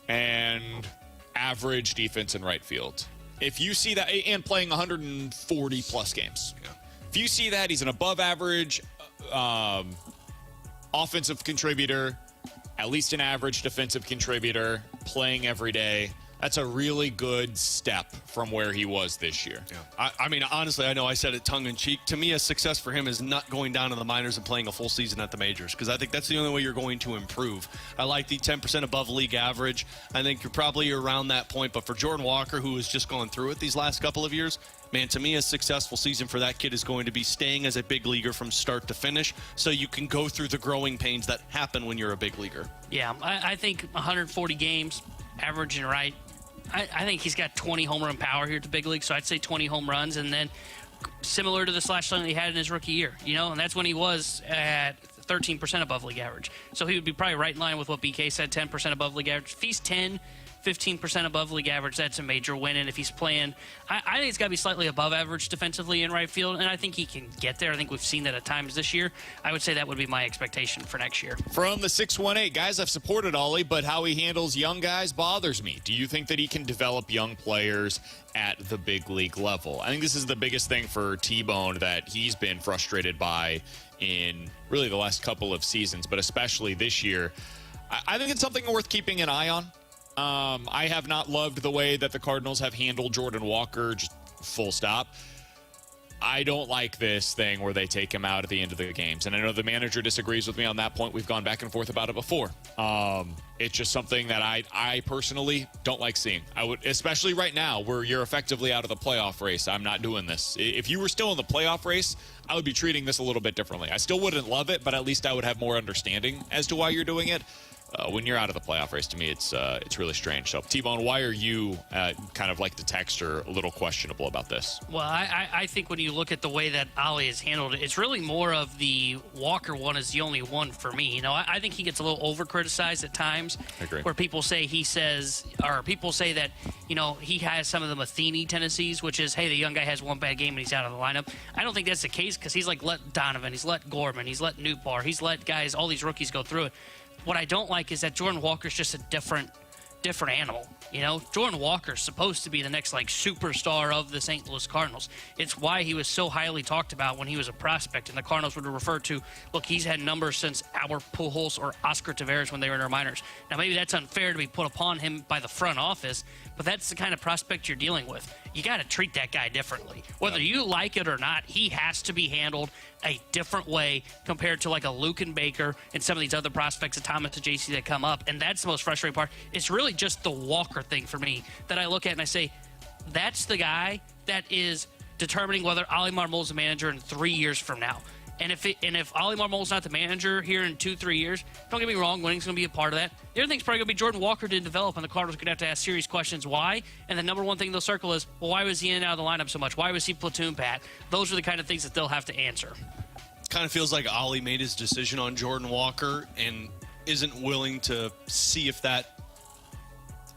and average defense in right field. If you see that, and playing 140 plus games. Yeah. If you see that, he's an above average offensive contributor, at least an average defensive contributor, playing every day. That's a really good step from where he was this year. Yeah. I mean, honestly, I know I said it tongue-in-cheek. To me, a success for him is not going down to the minors and playing a full season at the majors, because I think that's the only way you're going to improve. I like the 10% above league average. I think you're probably around that point. But for Jordan Walker, who has just gone through it these last couple of years, man, to me, a successful season for that kid is going to be staying as a big leaguer from start to finish, so you can go through the growing pains that happen when you're a big leaguer. Yeah, I think 140 games, averaging right. I think he's got 20 home run power here at the big league, so I'd say 20 home runs, and then similar to the slash line that he had in his rookie year, and that's when he was at 13% above league average. So he would be probably right in line with what BK said, 10% above league average. If he's 15% above league average, that's a major win. And if he's playing, I think it's got to be slightly above average defensively in right field, and I think he can get there. I think we've seen that at times this year. I would say that would be my expectation for next year. From the 618, guys, I've supported Ollie, but how he handles young guys bothers me. Do you think that he can develop young players at the big league level? I think this is the biggest thing for T-Bone that he's been frustrated by in really the last couple of seasons, but especially this year. I think it's something worth keeping an eye on. I have not loved the way that the Cardinals have handled Jordan Walker, just full stop. I don't like this thing where they take him out at the end of the games. And I know the manager disagrees with me on that point. We've gone back and forth about it before. It's just something that I personally don't like seeing. I would, especially right now where you're effectively out of the playoff race. I'm not doing this. If you were still in the playoff race, I would be treating this a little bit differently. I still wouldn't love it, but at least I would have more understanding as to why you're doing it. When you're out of the playoff race, to me, it's really strange. So, T-Bone, why are you kind of like the texter a little questionable about this? Well, I think when you look at the way that Ollie has handled it, it's really more of the Walker one is the only one for me. I think he gets a little over-criticized at times. I agree. Where people say people say that, he has some of the Matheny tendencies, which is, hey, the young guy has one bad game and he's out of the lineup. I don't think that's the case because he's let Donovan, he's let Gorman, he's let Newbar, he's let guys, all these rookies go through it. What I don't like is that Jordan Walker's just a different animal. Jordan Walker's supposed to be the next superstar of the St. Louis Cardinals. It's why he was so highly talked about when he was a prospect, and the Cardinals would refer to, look, he's had numbers since Albert Pujols or Oscar Taveras when they were in their minors. Now maybe that's unfair to be put upon him by the front office, but that's the kind of prospect you're dealing with. You got to treat that guy differently. Whether you like it or not, he has to be handled a different way compared to like a Luken Baker and some of these other prospects, of Thomas and JC that come up. And that's the most frustrating part. It's really just the Walker thing for me that I look at and I say, that's the guy that is determining whether Ollie Marmol's the manager in 3 years from now. And if Ollie Marmol's not the manager here in 2-3 years, don't get me wrong, winning's going to be a part of that. The other thing's probably going to be Jordan Walker to develop, and the Cardinals are going to have to ask serious questions. Why? And the number one thing they'll circle is, well, why was he in and out of the lineup so much? Why was he platoon pat? Those are the kind of things that they'll have to answer. Kind of feels like Ollie made his decision on Jordan Walker and isn't willing to see if that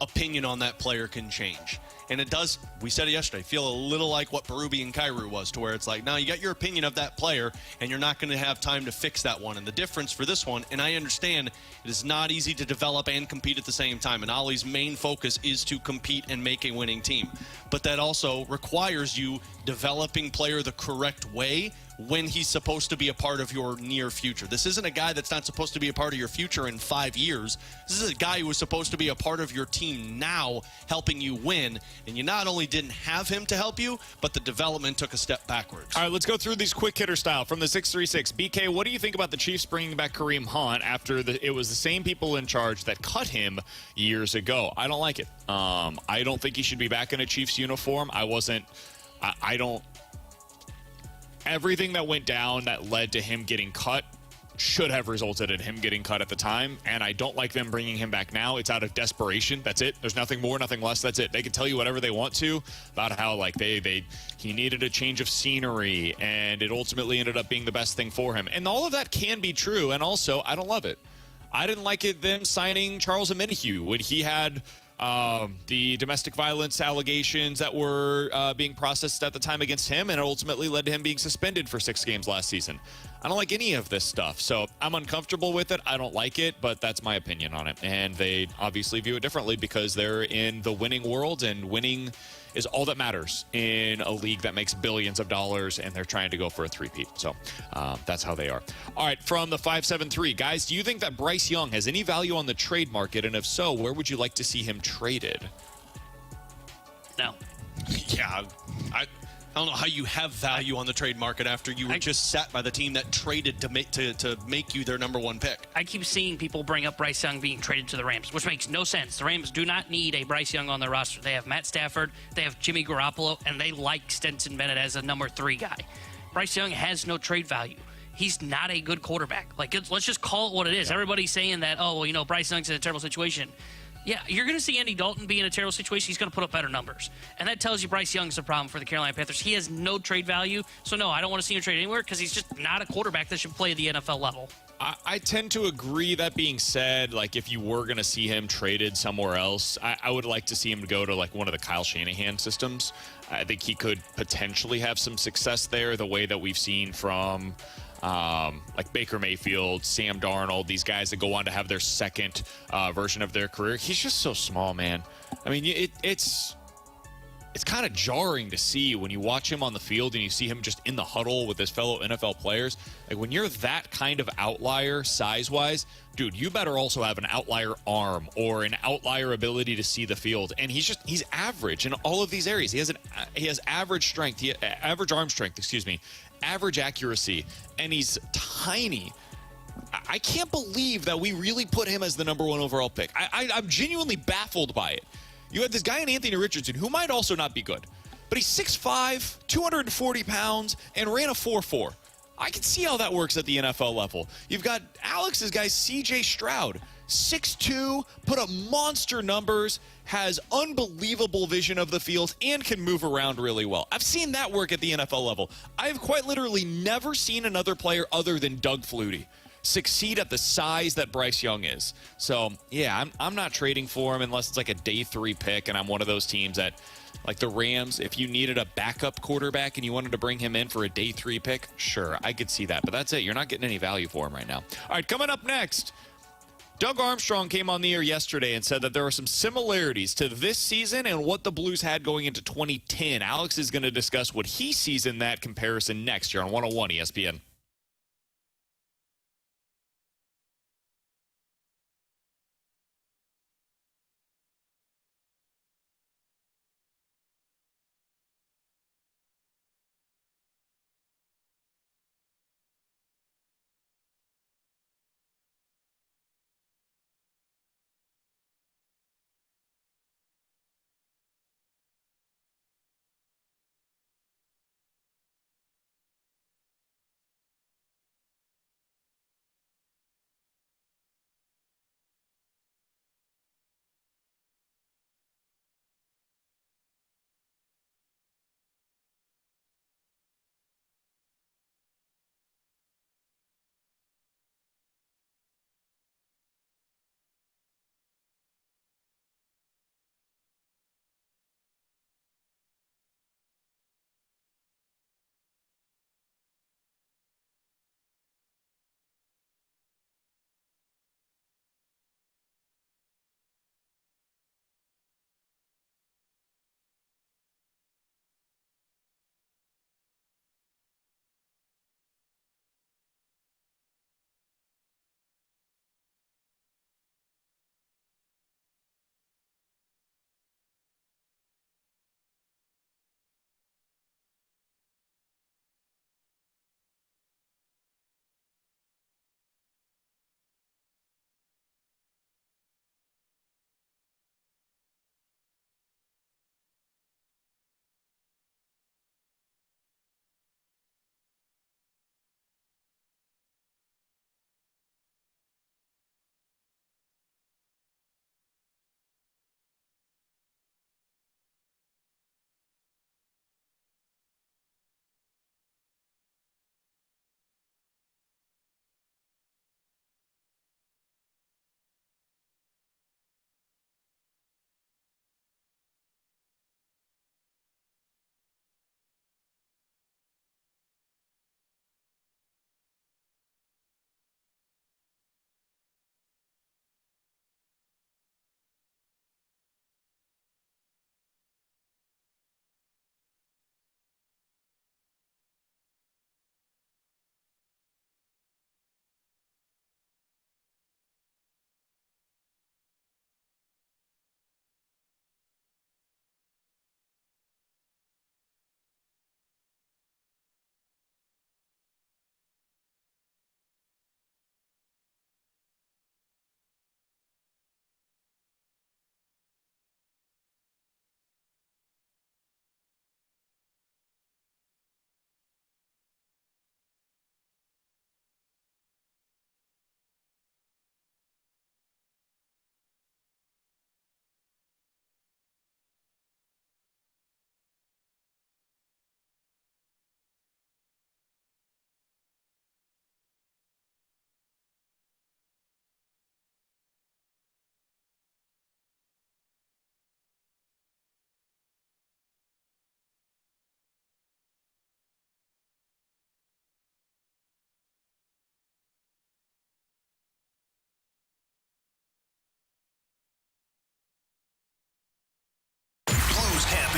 opinion on that player can change. And it does, we said it yesterday, feel a little like what Berube and Kyrou was, to where it's like, now you got your opinion of that player, and you're not going to have time to fix that one. And the difference for this one, and I understand it is not easy to develop and compete at the same time, and Ollie's main focus is to compete and make a winning team. But that also requires you developing player the correct way when he's supposed to be a part of your near future. This isn't a guy that's not supposed to be a part of your future in 5 years. This is a guy who was supposed to be a part of your team now, helping you win. And you not only didn't have him to help you, but the development took a step backwards. All right, let's go through these quick hitter style from the 636. BK, what do you think about the Chiefs bringing back Kareem Hunt after it was the same people in charge that cut him years ago? I don't like it. I don't think he should be back in a Chiefs uniform. Everything that went down that led to him getting cut should have resulted in him getting cut at the time, and I don't like them bringing him back now. It's out of desperation. That's it. There's nothing more, nothing less. That's it. They can tell you whatever they want to about how he needed a change of scenery, and it ultimately ended up being the best thing for him. And all of that can be true, and also I don't love it. I didn't like it them signing Charles Omenihu when he had the domestic violence allegations that were being processed at the time against him, and it ultimately led to him being suspended for 6 games last season. I don't like any of this stuff, so I'm uncomfortable with it. I don't like it, but that's my opinion on it. And they obviously view it differently because they're in the winning world, and winning is all that matters in a league that makes billions of dollars, and they're trying to go for a three-peat. So that's how they are. All right, from the 573, guys, do you think that Bryce Young has any value on the trade market? And if so, where would you like to see him traded? No. Yeah, I don't know how you have value on the trade market after you were just sat by the team that traded to make you their number 1 pick. I keep seeing people bring up Bryce Young being traded to the Rams, which makes no sense. The Rams do not need a Bryce Young on their roster. They have Matt Stafford, they have Jimmy Garoppolo, and they like Stetson Bennett as a number 3 guy. Bryce Young has no trade value. He's not a good quarterback. Let's just call it what it is. Yeah. Everybody's saying that, Bryce Young's in a terrible situation. Yeah, you're going to see Andy Dalton be in a terrible situation. He's going to put up better numbers. And that tells you Bryce Young's the problem for the Carolina Panthers. He has no trade value. So, no, I don't want to see him trade anywhere because he's just not a quarterback that should play at the NFL level. I tend to agree. That being said, if you were going to see him traded somewhere else, I would like to see him go to, one of the Kyle Shanahan systems. I think he could potentially have some success there, the way that we've seen from Baker Mayfield, Sam Darnold, these guys that go on to have their second version of their career. He's just so small, man. I mean, it's kind of jarring to see when you watch him on the field and you see him just in the huddle with his fellow NFL players. When you're that kind of outlier size-wise, dude, you better also have an outlier arm or an outlier ability to see the field. And he's average in all of these areas. He has average strength, average arm strength, average accuracy, and he's tiny. I can't believe that we really put him as the number 1 overall pick. I'm genuinely baffled by it. You had this guy in Anthony Richardson who might also not be good, but he's 6'5", 240 pounds, and ran a 4.4. I can see how that works at the NFL level. You've got Alex's guy, C.J. Stroud, 6'2", put up monster numbers, has unbelievable vision of the field, and can move around really well. I've seen that work at the NFL level. I've quite literally never seen another player other than Doug Flutie succeed at the size that Bryce Young is. So, yeah, I'm not trading for him unless it's a day 3 pick, and I'm one of those teams that, the Rams, if you needed a backup quarterback and you wanted to bring him in for a day 3 pick, sure, I could see that. But that's it. You're not getting any value for him right now. All right, coming up next, Doug Armstrong came on the air yesterday and said that there are some similarities to this season and what the Blues had going into 2010. Alex is going to discuss what he sees in that comparison next year on 101 ESPN.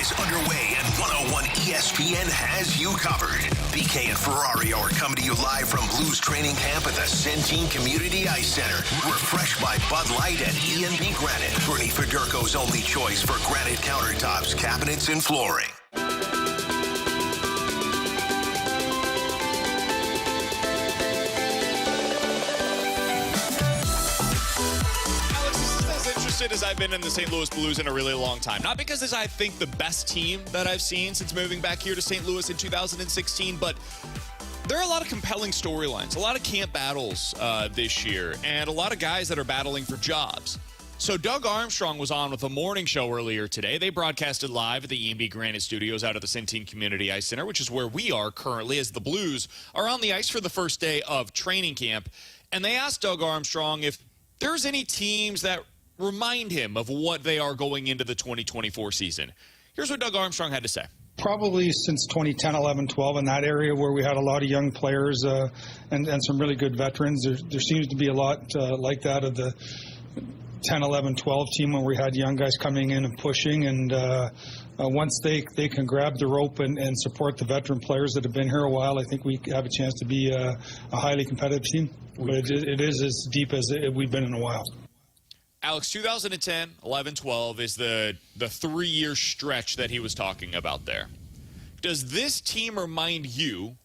is underway, and 101 ESPN has you covered. BK and Ferrario are coming to you live from Blues training camp at the Centene Community Ice Center. Refreshed by Bud Light and E&B Granite. Bernie Federko's only choice for granite countertops, cabinets, and flooring. As I've been in the St. Louis Blues in a really long time. Not because it's, I think, the best team that I've seen since moving back here to St. Louis in 2016, but there are a lot of compelling storylines, a lot of camp battles this year, and a lot of guys that are battling for jobs. So Doug Armstrong was on with a morning show earlier today. They broadcasted live at the E&B Granite Studios out at the Centene Community Ice Center, which is where we are currently as the Blues are on the ice for the first day of training camp. And they asked Doug Armstrong if there's any teams that remind him of what they are going into the 2024 season. Here's what Doug Armstrong had to say. Probably since 2010, 11, 12, in that area where we had a lot of young players and some really good veterans. There seems to be a lot like that of the 10, 11, 12 team when we had young guys coming in and pushing. And once they can grab the rope and support the veteran players that have been here a while, I think we have a chance to be a highly competitive team. But it is as deep as we've been in a while. Alex, 2010, 11, 12 is the 3-year stretch that he was talking about there. Does this team remind you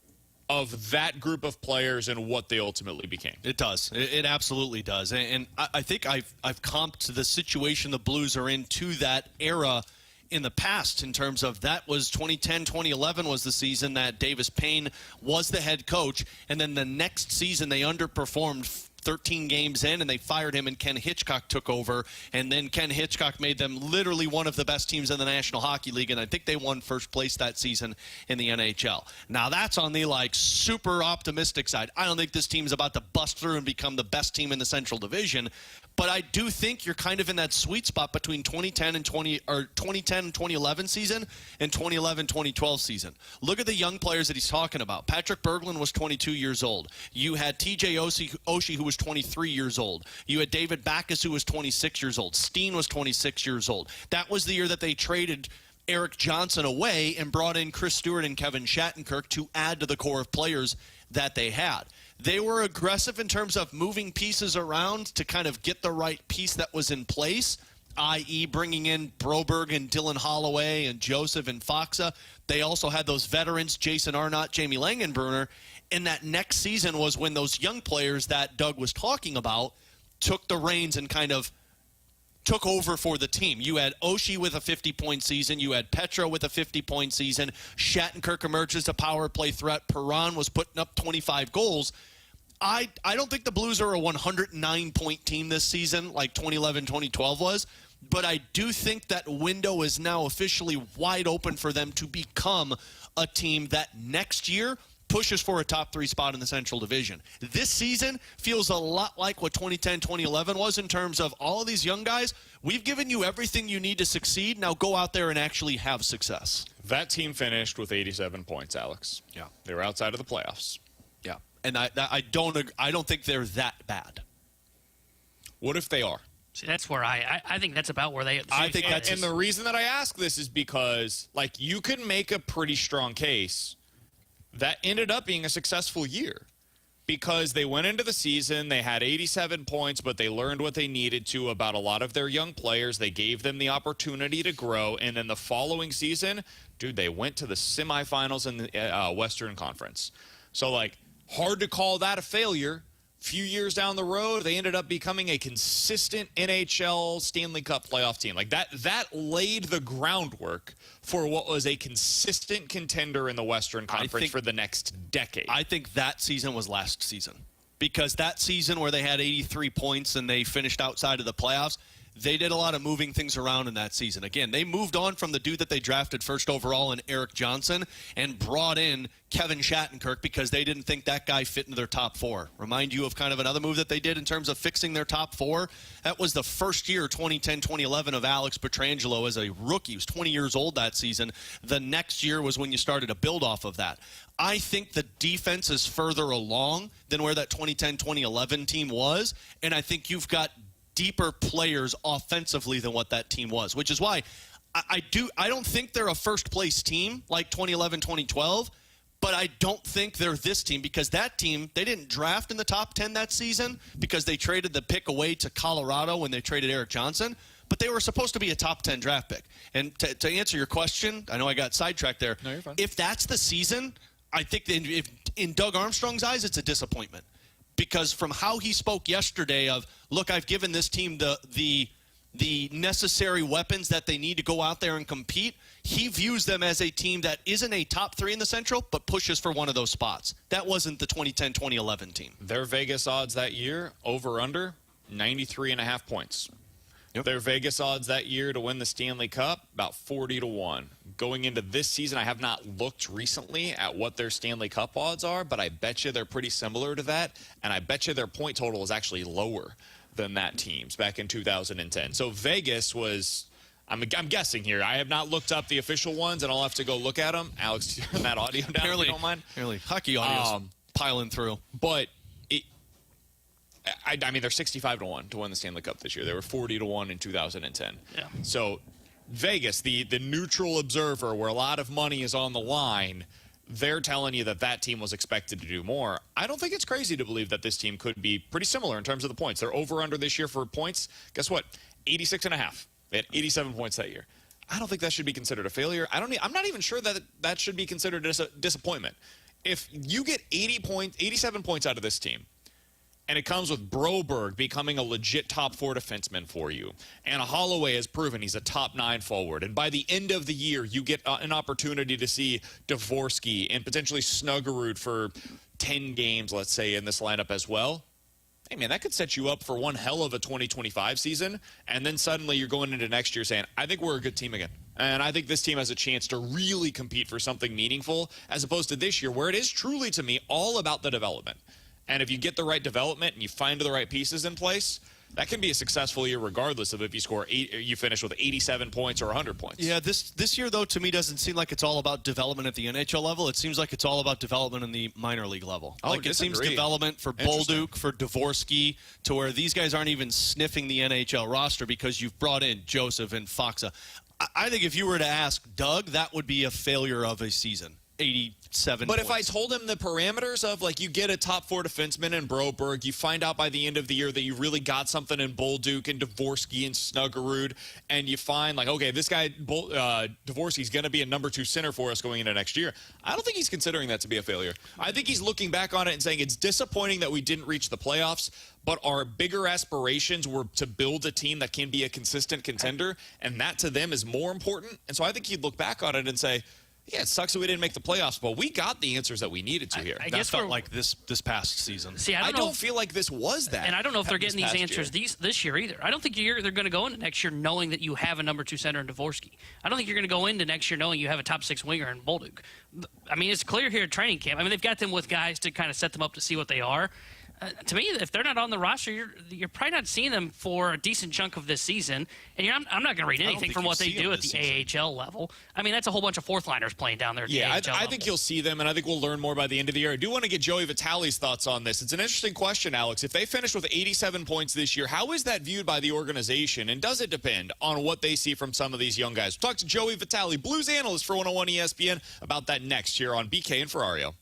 of that group of players and what they ultimately became? It does. It absolutely does. And I think I've comped the situation the Blues are in to that era in the past in terms of that was 2010, 2011 was the season that Davis Payne was the head coach. And then the next season they underperformed 13 games in, and they fired him, and Ken Hitchcock took over. And then Ken Hitchcock made them literally one of the best teams in the National Hockey League, and I think they won first place that season in the NHL. Now, that's on the, super optimistic side. I don't think this team's about to bust through and become the best team in the Central Division, but I do think you're kind of in that sweet spot between 2010 and 2011 season and 2011-2012 season. Look at the young players that he's talking about. Patrick Berglund was 22 years old. You had TJ Oshie, who was 23 years old. You had David Backes, who was 26 years old. Steen was 26 years old. That was the year that they traded Erik Johnson away and brought in Chris Stewart and Kevin Shattenkirk to add to the core of players that they had. They were aggressive in terms of moving pieces around to kind of get the right piece that was in place, i.e. bringing in Broberg and Dylan Holloway and Joseph and Faksa. They also had those veterans, Jason Arnott, Jamie Langenbrunner. And that next season was when those young players that Doug was talking about took the reins and kind of took over for the team. You had Oshie with a 50-point season. You had Petra with a 50-point season. Shattenkirk emerged as a power play threat. Perron was putting up 25 goals. I don't think the Blues are a 109-point team this season like 2011-2012 was, but I do think that window is now officially wide open for them to become a team that next year pushes for a top 3 spot in the Central Division. This season feels a lot like what 2010-2011 was in terms of all of these young guys. We've given you everything you need to succeed. Now go out there and actually have success. That team finished with 87 points, Alex. Yeah. They were outside of the playoffs. Yeah. And I don't think they're that bad. What if they are? See, that's where I think that's about where they. I think that's, and the reason that I ask this is because, you can make a pretty strong case that ended up being a successful year because they went into the season, they had 87 points, but they learned what they needed to about a lot of their young players. They gave them the opportunity to grow, and then the following season, dude, they went to the semifinals in the Western Conference. So, hard to call that a failure. Few years down the road, they ended up becoming a consistent NHL Stanley Cup playoff team. That laid the groundwork for what was a consistent contender in the Western Conference for the next decade. I think that season was last season because that season where they had 83 points and they finished outside of the playoffs, they did a lot of moving things around in that season. Again, they moved on from the dude that they drafted first overall in Erik Johnson and brought in Kevin Shattenkirk because they didn't think that guy fit into their top 4. Remind you of kind of another move that they did in terms of fixing their top 4? That was the first year, 2010-2011, of Alex Pietrangelo as a rookie. He was 20 years old that season. The next year was when you started to build off of that. I think the defense is further along than where that 2010-2011 team was, and I think you've got deeper players offensively than what that team was, which is why I don't think they're a first-place team like 2011, 2012, but I don't think they're this team because that team, they didn't draft in the top 10 that season because they traded the pick away to Colorado when they traded Eric Johnson, but they were supposed to be a top 10 draft pick. And to answer your question, I know I got sidetracked there. No, you're fine. If that's the season, I think if in Doug Armstrong's eyes, it's a disappointment. Because from how he spoke yesterday of, look, I've given this team the necessary weapons that they need to go out there and compete, he views them as a team that isn't a top 3 in the Central, but pushes for one of those spots. That wasn't the 2010-2011 team. Their Vegas odds that year, over-under, 93.5 points. Yep. Their Vegas odds that year to win the Stanley Cup, about 40-1. Going into this season, I have not looked recently at what their Stanley Cup odds are, but I bet you they're pretty similar to that, and I bet you their point total is actually lower than that team's back in 2010. So Vegas was, I'm guessing here. I have not looked up the official ones, and I'll have to go look at them. Alex, turn that audio down if you don't mind. Apparently, hockey audio's piling through. But I mean, they're 65-1 to win the Stanley Cup this year. They were 40-1 in 2010. Yeah. So Vegas, the neutral observer, where a lot of money is on the line, they're telling you that that team was expected to do more. I don't think it's crazy to believe that this team could be pretty similar in terms of the points. They're over-under this year for points. Guess what? 86.5. They had 87 points that year. I don't think that should be considered a failure. I'm not even sure that that should be considered a disappointment. If you get 87 points out of this team, and it comes with Broberg becoming a legit top 4 defenseman for you. And Holloway has proven he's a top 9 forward. And by the end of the year, you get an opportunity to see Dvorsky and potentially Snuggerud for 10 games, let's say, in this lineup as well. Hey, man, that could set you up for one hell of a 2025 season. And then suddenly you're going into next year saying, I think we're a good team again. And I think this team has a chance to really compete for something meaningful, as opposed to this year, where it is truly, to me, all about the development. And if you get the right development and you find the right pieces in place, that can be a successful year regardless of if you finish with 87 points or 100 points. Yeah, this year, though, to me doesn't seem like it's all about development at the NHL level. It seems like it's all about development in the minor league level. Like it seems development for Bolduc, for Dvorsky, to where these guys aren't even sniffing the NHL roster because you've brought in Joseph and Faksa. I think if you were to ask Doug, that would be a failure of a season. 87 But points. if I told him the parameters of, like, you get a top 4 defenseman in Broberg, you find out by the end of the year that you really got something in Bolduc and Dvorsky and Snuggerud, and you find, like, okay, this guy, Dvorsky's going to be a number 2 center for us going into next year, I don't think he's considering that to be a failure. I think he's looking back on it and saying it's disappointing that we didn't reach the playoffs, but our bigger aspirations were to build a team that can be a consistent contender, and that to them is more important. And so I think he'd look back on it and say, yeah, it sucks that we didn't make the playoffs, but we got the answers that we needed to here. I that guess felt like this past season. See, I don't feel like this was that. And I don't know if they're getting these answers this year either. I don't think they're going to go into next year knowing that you have a number 2 center in Dvorsky. I don't think you're going to go into next year knowing you have a top 6 winger in Bolduc. I mean, it's clear here at training camp. I mean, they've got them with guys to kind of set them up to see what they are. To me, if they're not on the roster, you're probably not seeing them for a decent chunk of this season. And I'm not going to read anything from what they do at the AHL level. I mean, that's a whole bunch of fourth-liners playing down there at the AHL level. I think you'll see them, and I think we'll learn more by the end of the year. I do want to get Joey Vitale's thoughts on this. It's an interesting question, Alex. If they finish with 87 points this year, how is that viewed by the organization, and does it depend on what they see from some of these young guys? We'll talk to Joey Vitale, Blues analyst for 101 ESPN, about that next here on BK and Ferrario.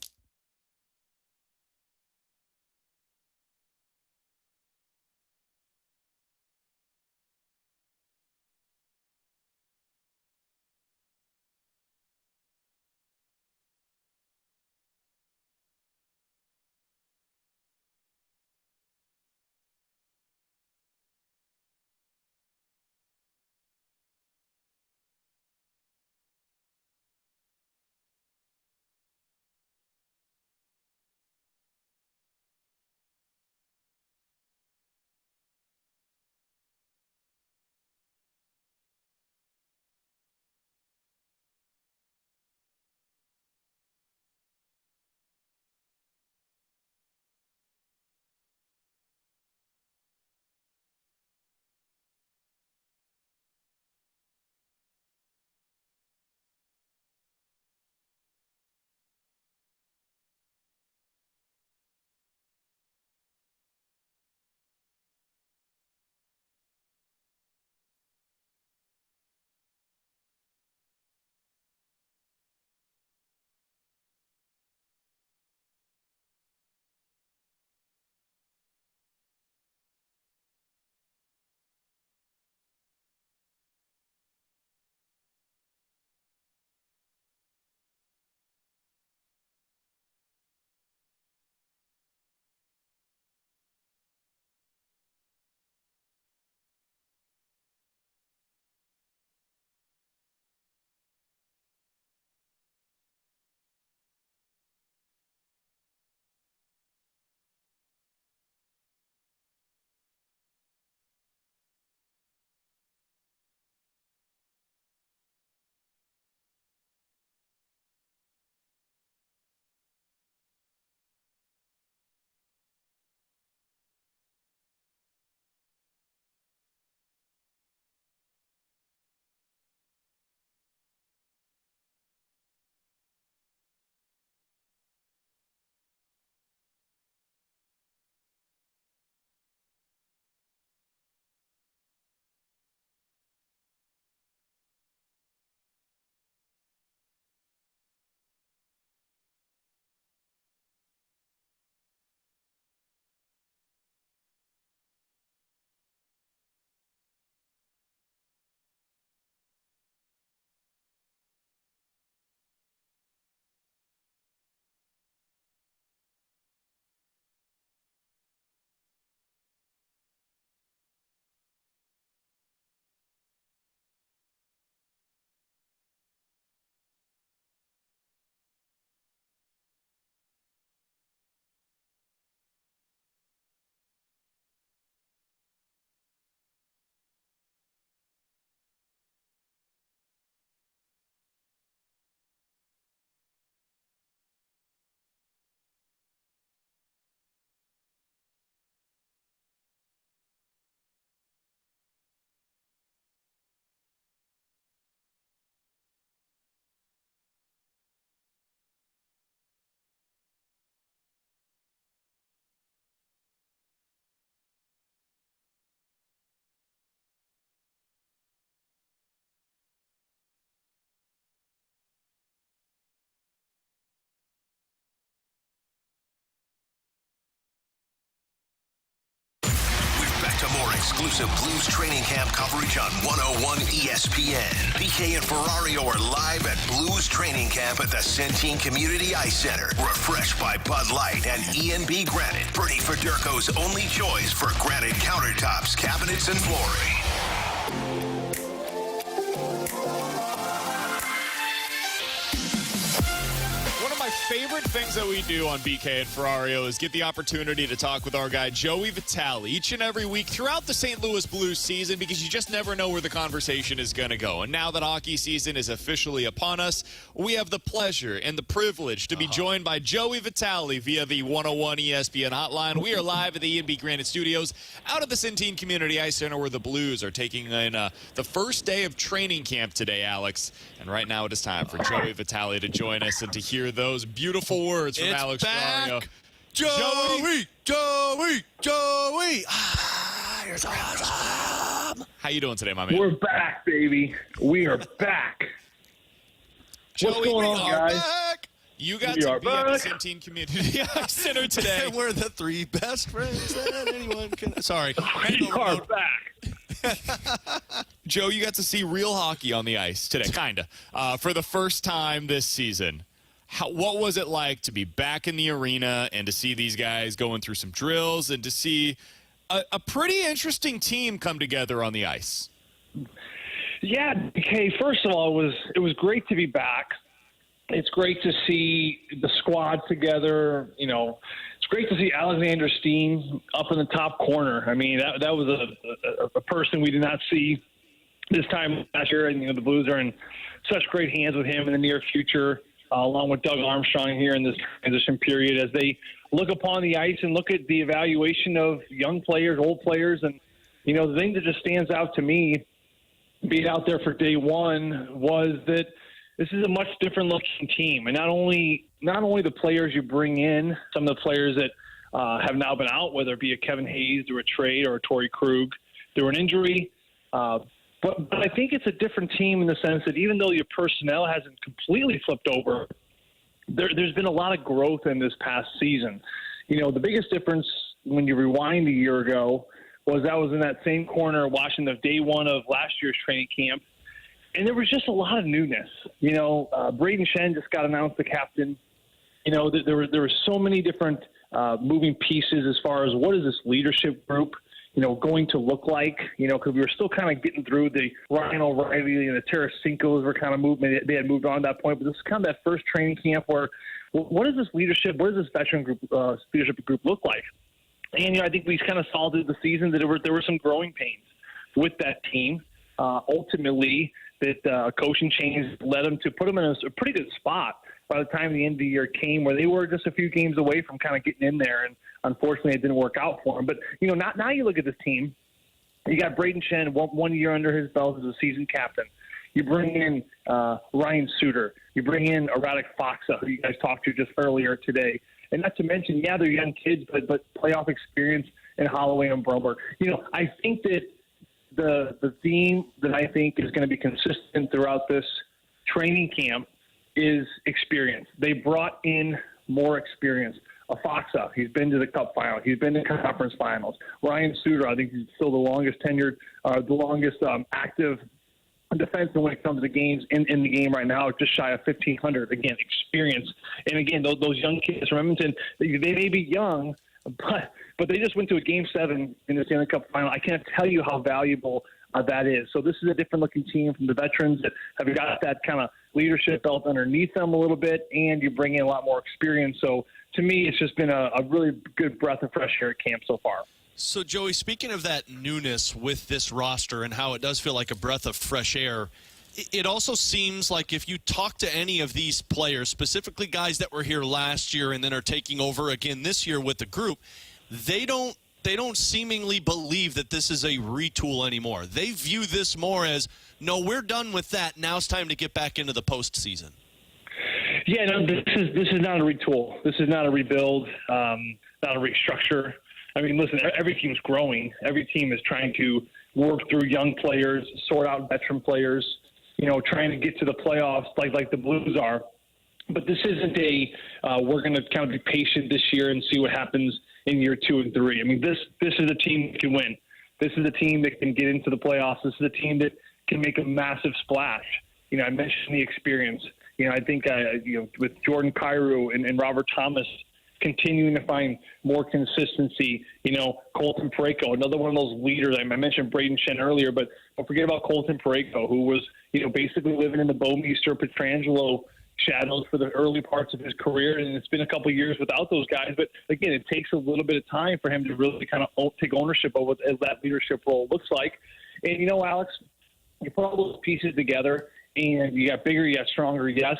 exclusive Blues training camp coverage on 101 ESPN. BK and Ferrario are live at Blues training camp at the Centene Community Ice Center. Refreshed by Bud Light and E&B Granite. Bernie Federko's only choice for granite countertops, cabinets, and flooring. Favorite things that we do on BK and Ferrario is get the opportunity to talk with our guy Joey Vitale each and every week throughout the St. Louis Blues season, because you just never know where the conversation is going to go. And now that hockey season is officially upon us, we have the pleasure and the privilege to be joined by Joey Vitale via the 101 ESPN hotline. We are live at the E&B Granite Studios out of the Centene Community Ice Center, where the Blues are taking in the first day of training camp today, Alex. And right now it is time for Joey Vitale to join us and to hear those beautiful words from Alex Ferrario. Joey! You're so awesome. How you doing today, my man? We're back, baby. We are back. Joey, what's going on, guys? Back. You got to be at the Centene Community Ice Center today. We're the three best friends that anyone can. Sorry. We are back. Joe, you got to see real hockey on the ice today, kind of, for the first time this season. What was it like to be back in the arena and to see these guys going through some drills and to see a pretty interesting team come together on the ice? Yeah, okay, first of all, it was great to be back. It's great to see the squad together. You know, it's great to see Alexander Steen up in the top corner. I mean, that was a person we did not see this time last year. And, you know, the Blues are in such great hands with him in the near future, along with Doug Armstrong here in this transition period, as they look upon the ice and look at the evaluation of young players, old players. And, you know, the thing that just stands out to me being out there for day one was that this is a much different looking team. And not only the players you bring in, some of the players that have now been out, whether it be a Kevin Hayes through a trade or a Torrey Krug through an injury, but I think it's a different team in the sense that even though your personnel hasn't completely flipped over, there's been a lot of growth in this past season. You know, the biggest difference when you rewind a year ago was that was in that same corner watching the day one of last year's training camp, and there was just a lot of newness. You know, Braden Schenn just got announced the captain. You know, there were so many different moving pieces as far as what is this leadership group, you know, going to look like, you know, because we were still kind of getting through the Ryan O'Reilly and the Tarasenko's were kind of moving. They had moved on at that point, but this is kind of that first training camp where, what is this leadership, what does this veteran group, leadership group look like? And, you know, I think we kind of saw through the season that there were some growing pains with that team. Ultimately, that coaching changes led them to put them in a pretty good spot by the time the end of the year came, where they were just a few games away from kind of getting in there. And unfortunately, it didn't work out for them. But, you know, now you look at this team, you got Braden Schenn, one year under his belt as a season captain. You bring in Ryan Suter. You bring in Radek Faksa, who you guys talked to just earlier today. And not to mention, yeah, they're young kids, but playoff experience in Holloway and Broberg. You know, I think that the theme that I think is going to be consistent throughout this training camp is experience. They brought in more experience. Faksa, he's been to the Cup final. He's been to conference finals. Ryan Suter, I think he's still the longest tenured, the longest active defenseman when it comes to games in the game right now, just shy of 1,500. Again, experience. And again, those young kids from Edmonton, they may be young, but they just went to a Game 7 in the Stanley Cup final. I can't tell you how valuable that is. So this is a different-looking team from the veterans that have got that kind of leadership belt underneath them a little bit, and you bring in a lot more experience. So to me, it's just been a really good breath of fresh air at camp so far. So, Joey, speaking of that newness with this roster and how it does feel like a breath of fresh air, it also seems like if you talk to any of these players, specifically guys that were here last year and then are taking over again this year with the group, they don't seemingly believe that this is a retool anymore. They view this more as, no, we're done with that. Now it's time to get back into the postseason. Yeah, no, this is not a retool. This is not a rebuild, not a restructure. I mean, listen, every team's growing. Every team is trying to work through young players, sort out veteran players, you know, trying to get to the playoffs like the Blues are. But this isn't we're going to kind of be patient this year and see what happens in year 2 and 3. I mean, this is a team that can win this is a team that can get into the playoffs. This is a team that can make a massive splash. I mentioned the experience. I think with Jordan Kyrou and Robert Thomas continuing to find more consistency. Colton Parayko, another one of those leaders. I mentioned Braden Schenn earlier, but don't forget about Colton Parayko, who was, basically living in the Bowmeister Petrangelo shadows for the early parts of his career, and it's been a couple of years without those guys. But again, it takes a little bit of time for him to really kind of take ownership of what that leadership role looks like. And Alex, you put all those pieces together, and you got bigger, you got stronger. Yes,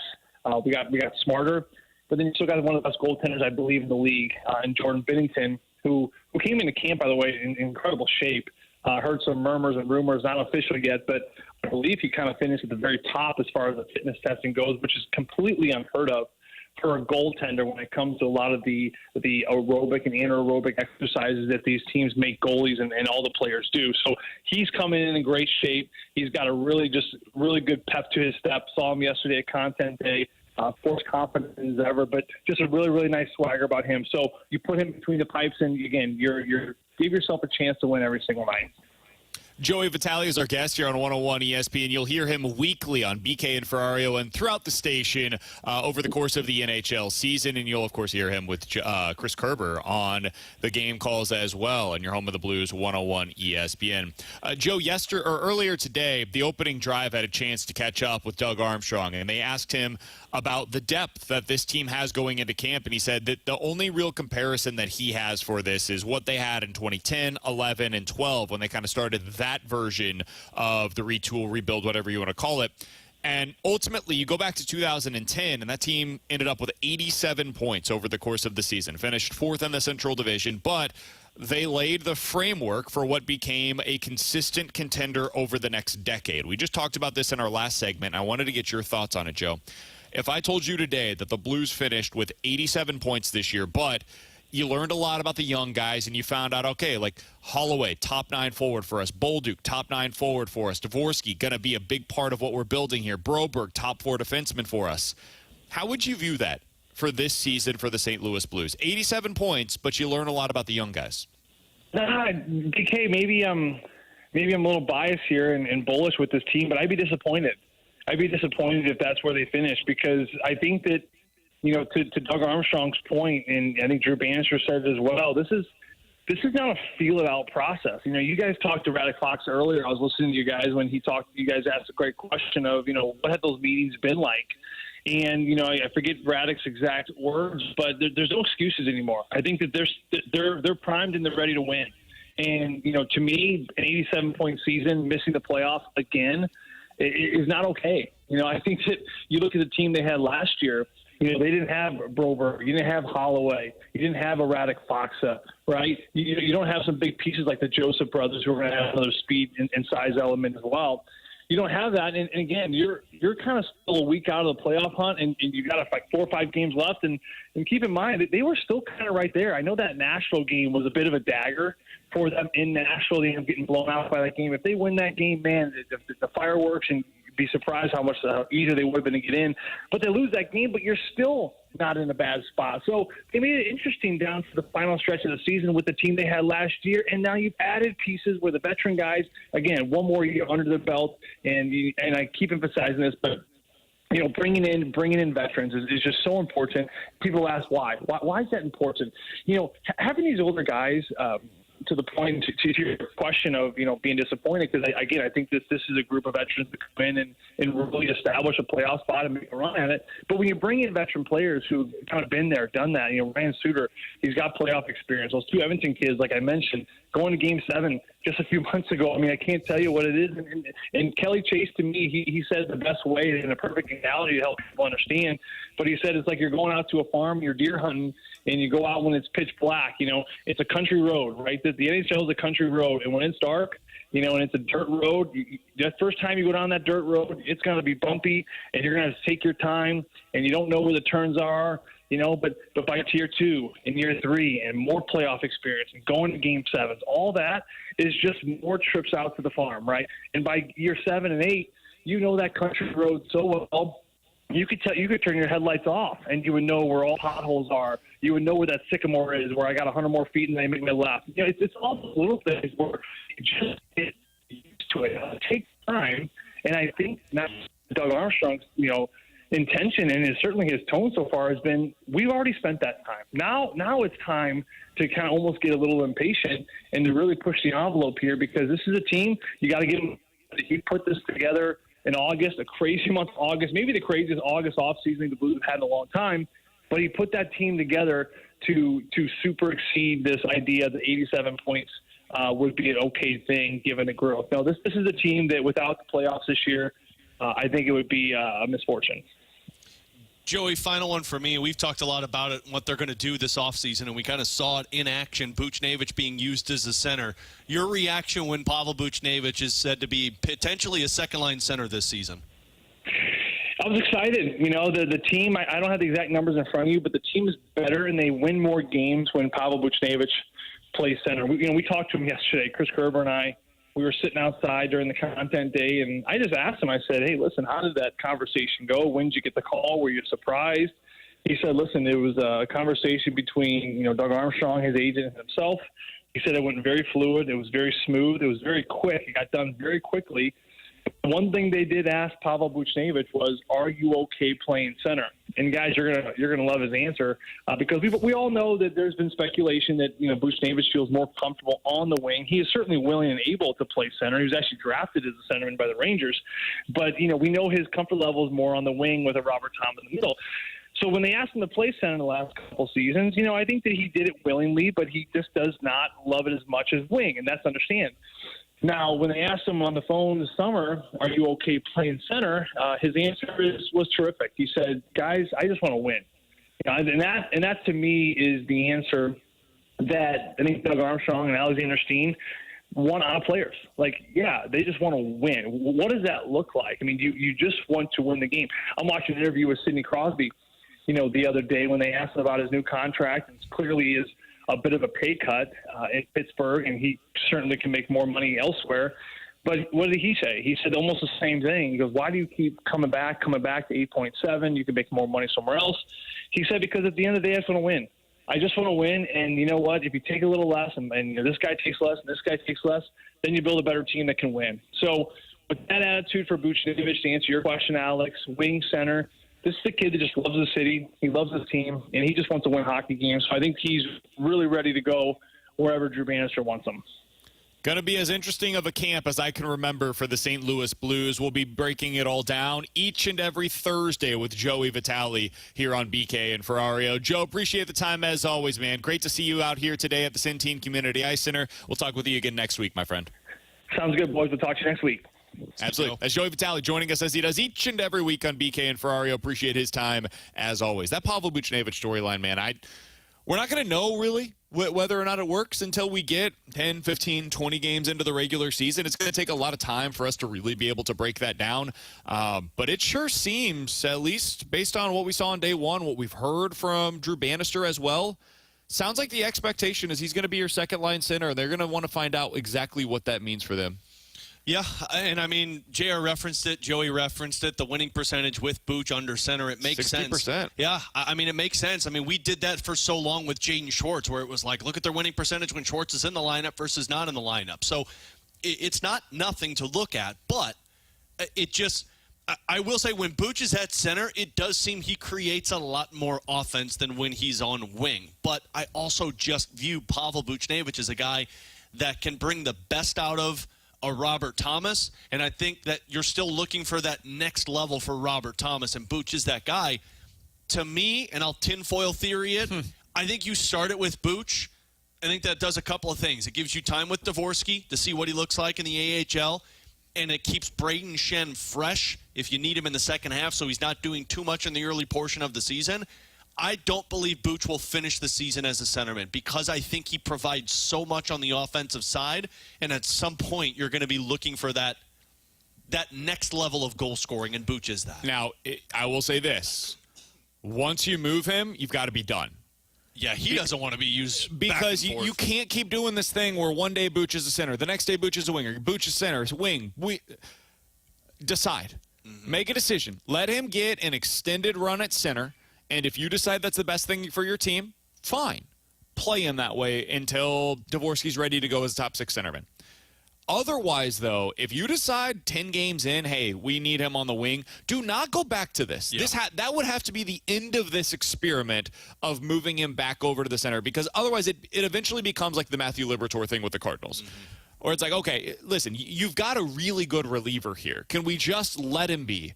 we got smarter, but then you still got one of the best goaltenders, I believe, in the league, in Jordan Binnington, who came into camp, by the way, in incredible shape. Heard some murmurs and rumors, not official yet, but I believe he kind of finished at the very top as far as the fitness testing goes, which is completely unheard of for a goaltender when it comes to a lot of the aerobic and anaerobic exercises that these teams make goalies and all the players do. So he's coming in great shape. He's got a really good pep to his step. Saw him yesterday at Content Day. Force confidence as ever, but just a really, really nice swagger about him. So you put him between the pipes, and again, you're give yourself a chance to win every single night. Joey Vitale is our guest here on 101 ESPN. You'll hear him weekly on BK and Ferrario and throughout the station over the course of the NHL season. And you'll, of course, hear him with Chris Kerber on the game calls as well. And your home of the Blues, 101 ESPN. Joe, earlier today, the opening drive had a chance to catch up with Doug Armstrong, and they asked him about the depth that this team has going into camp. And he said that the only real comparison that he has for this is what they had in 2010, 11, and 12 when they kind of started that version of the retool, rebuild, whatever you want to call it. And ultimately, you go back to 2010, and that team ended up with 87 points over the course of the season, finished fourth in the Central Division, but they laid the framework for what became a consistent contender over the next decade. We just talked about this in our last segment. I wanted to get your thoughts on it, Joe. If I told you today that the Blues finished with 87 points this year, but you learned a lot about the young guys, and you found out, okay, like Holloway, top 9 forward for us. Bolduc, top 9 forward for us. Dvorsky, going to be a big part of what we're building here. Broberg, top 4 defenseman for us. How would you view that for this season for the St. Louis Blues? 87 points, but you learn a lot about the young guys. DK, maybe I'm a little biased here and bullish with this team, but I'd be disappointed. I'd be disappointed if that's where they finish, because I think that, to Doug Armstrong's point, and I think Drew Bannister said it as well, this is not a feel-it-out process. You guys talked to Radek Faksa earlier. I was listening to you guys when you guys asked a great question of, what had those meetings been like? And, I forget Radek's exact words, but there's no excuses anymore. I think that they're primed and they're ready to win. And, to me, an 87-point season, missing the playoffs again, is not okay. I think that you look at the team they had last year, they didn't have Broberg, you didn't have Holloway, you didn't have a Radek Faksa, right? You don't have some big pieces like the Joseph brothers who are going to have another speed and size element as well. You don't have that, and again, you're kind of still a week out of the playoff hunt, and you got like 4 or 5 games left, and keep in mind that they were still kind of right there. I know that Nashville game was a bit of a dagger for them in Nashville. They ended up getting blown out by that game. If they win that game, man, the fireworks, and you'd be surprised how much easier they would have been to get in. But they lose that game, but you're still not in a bad spot. So they made it interesting down to the final stretch of the season with the team they had last year, and now you've added pieces where the veteran guys, again, one more year under their belt, and I keep emphasizing this, but bringing in veterans is just so important. People ask why. Why is that important? Having these older guys, to the point to your question of being disappointed, because I think this is a group of veterans that come in and really establish a playoff spot and make a run at it. But when you bring in veteran players who've kind of been there, done that, Ryan Suter, he's got playoff experience. Those 2 Edmonton kids, like I mentioned, going to Game 7 just a few months ago. I mean, I can't tell you what it is. And Kelly Chase, to me, he said the best way in a perfect analogy to help people understand. But he said it's like you're going out to a farm, you're deer hunting, and you go out when it's pitch black. It's a country road, right? The NHL is a country road, and when it's dark, and it's a dirt road, the first time you go down that dirt road, it's going to be bumpy, and you're going to take your time, and you don't know where the turns are. But by year 2 and year 3 and more playoff experience and going to Game 7s, all that is just more trips out to the farm, right? And by year 7 and 8, that country road so well, you could turn your headlights off, and you would know where all potholes are. You would know where that sycamore is, where I got 100 more feet and I make my left. It's all those little things where you just get used to it. It takes time, and I think that's Doug Armstrong's, intention, and certainly his tone so far has been, we've already spent that time. Now it's time to kind of almost get a little impatient and to really push the envelope here, because this is a team you got to give him. He put this together in August, a crazy month of August, maybe the craziest August offseason the Blues have had in a long time, but he put that team together to super exceed this idea that 87 points would be an okay thing given the growth. Now, this is a team that without the playoffs this year, I think it would be a misfortune. Joey, final one for me. We've talked a lot about it, what they're going to do this offseason, and we kind of saw it in action, Buchnevich being used as a center. Your reaction when Pavel Buchnevich is said to be potentially a second-line center this season? I was excited. The team, I don't have the exact numbers in front of you, but the team is better, and they win more games when Pavel Buchnevich plays center. We talked to him yesterday, Chris Kerber and I. We were sitting outside during the content day, and I just asked him, I said, hey, listen, how did that conversation go? When did you get the call? Were you surprised? He said, listen, it was a conversation between, Doug Armstrong, his agent, and himself. He said it went very fluid. It was very smooth. It was very quick. It got done very quickly. One thing they did ask Pavel Buchnevich was, are you okay playing center? And guys, you're gonna love his answer because we all know that there's been speculation that Buchnevich feels more comfortable on the wing. He is certainly willing and able to play center. He was actually drafted as a centerman by the Rangers, but we know his comfort level is more on the wing with a Robert Thomas in the middle. So when they asked him to play center in the last couple seasons, I think that he did it willingly, but he just does not love it as much as wing, and that's understand. Now, when they asked him on the phone this summer, are you okay playing center? His answer was terrific. He said, guys, I just want to win. And that to me is the answer that I think Doug Armstrong and Alexander Steen want out of players. They just want to win. What does that look like? I mean, you just want to win the game. I'm watching an interview with Sidney Crosby, the other day when they asked him about his new contract, and clearly is a bit of a pay cut in Pittsburgh, and he certainly can make more money elsewhere. But what did he say? He said almost the same thing. He goes, why do you keep coming back to 8.7? You can make more money somewhere else. He said, because at the end of the day, I just want to win. I just want to win, and you know what? If you take a little less, and this guy takes less, and this guy takes less, then you build a better team that can win. So with that attitude for Buchnevich, to answer your question, Alex, wing center, this is a kid that just loves the city. He loves his team, and he just wants to win hockey games. So I think he's really ready to go wherever Drew Bannister wants him. Going to be as interesting of a camp as I can remember for the St. Louis Blues. We'll be breaking it all down each and every Thursday with Joey Vitale here on BK and Ferrario. Joe, appreciate the time as always, man. Great to see you out here today at the Centene Community Ice Center. We'll talk with you again next week, my friend. Sounds good, boys. We'll talk to you next week. Absolutely. As Joey Vitale joining us as he does each and every week on BK and Ferrario. Appreciate his time as always. That Pavel Buchnevich storyline, man, we're not going to know really whether or not it works until we get 10, 15, 20 games into the regular season. It's going to take a lot of time for us to really be able to break that down. But it sure seems, at least based on what we saw on day one, what we've heard from Drew Bannister as well, sounds like the expectation is he's going to be your second-line center, and they're going to want to find out exactly what that means for them. Yeah, and I mean, JR referenced it, Joey referenced it, the winning percentage with Buch under center, it makes 60%. sense. Yeah, I mean, it makes sense. I mean, we did that for so long with Jaden Schwartz, where it was like, look at their winning percentage when Schwartz is in the lineup versus not in the lineup. So it's not nothing to look at, but it just, I will say when Buch is at center, it does seem he creates a lot more offense than when he's on wing. But I also just view Pavel Buchnevich as a guy that can bring the best out of a Robert Thomas, and I think that you're still looking for that next level for Robert Thomas, and Buch is that guy. To me, and I'll tinfoil theory it, I think you start it with Buch. I think that does a couple of things. It gives you time with Dvorsky to see what he looks like in the AHL, and it keeps Braden Schenn fresh if you need him in the second half so he's not doing too much in the early portion of the season. I don't believe Buch will finish the season as a centerman because I think he provides so much on the offensive side, and at some point you're going to be looking for that next level of goal scoring, and Buch is that. Now, I will say this. Once you move him, you've got to be done. Yeah, he doesn't want to be used because you can't keep doing this thing where one day Buch is a center, the next day Buch is a winger, Buch is center, wing. Decide. Make a decision. Let him get an extended run at center, and if you decide that's the best thing for your team, fine. Play him that way until Dvorsky's ready to go as top 6 centerman. Otherwise, though, if you decide 10 games in, hey, we need him on the wing, do not go back to this. Yeah. That would have to be the end of this experiment of moving him back over to the center, because otherwise it eventually becomes like the Matthew Liberatore thing with the Cardinals. Or it's like, okay, listen, you've got a really good reliever here. Can we just let him be?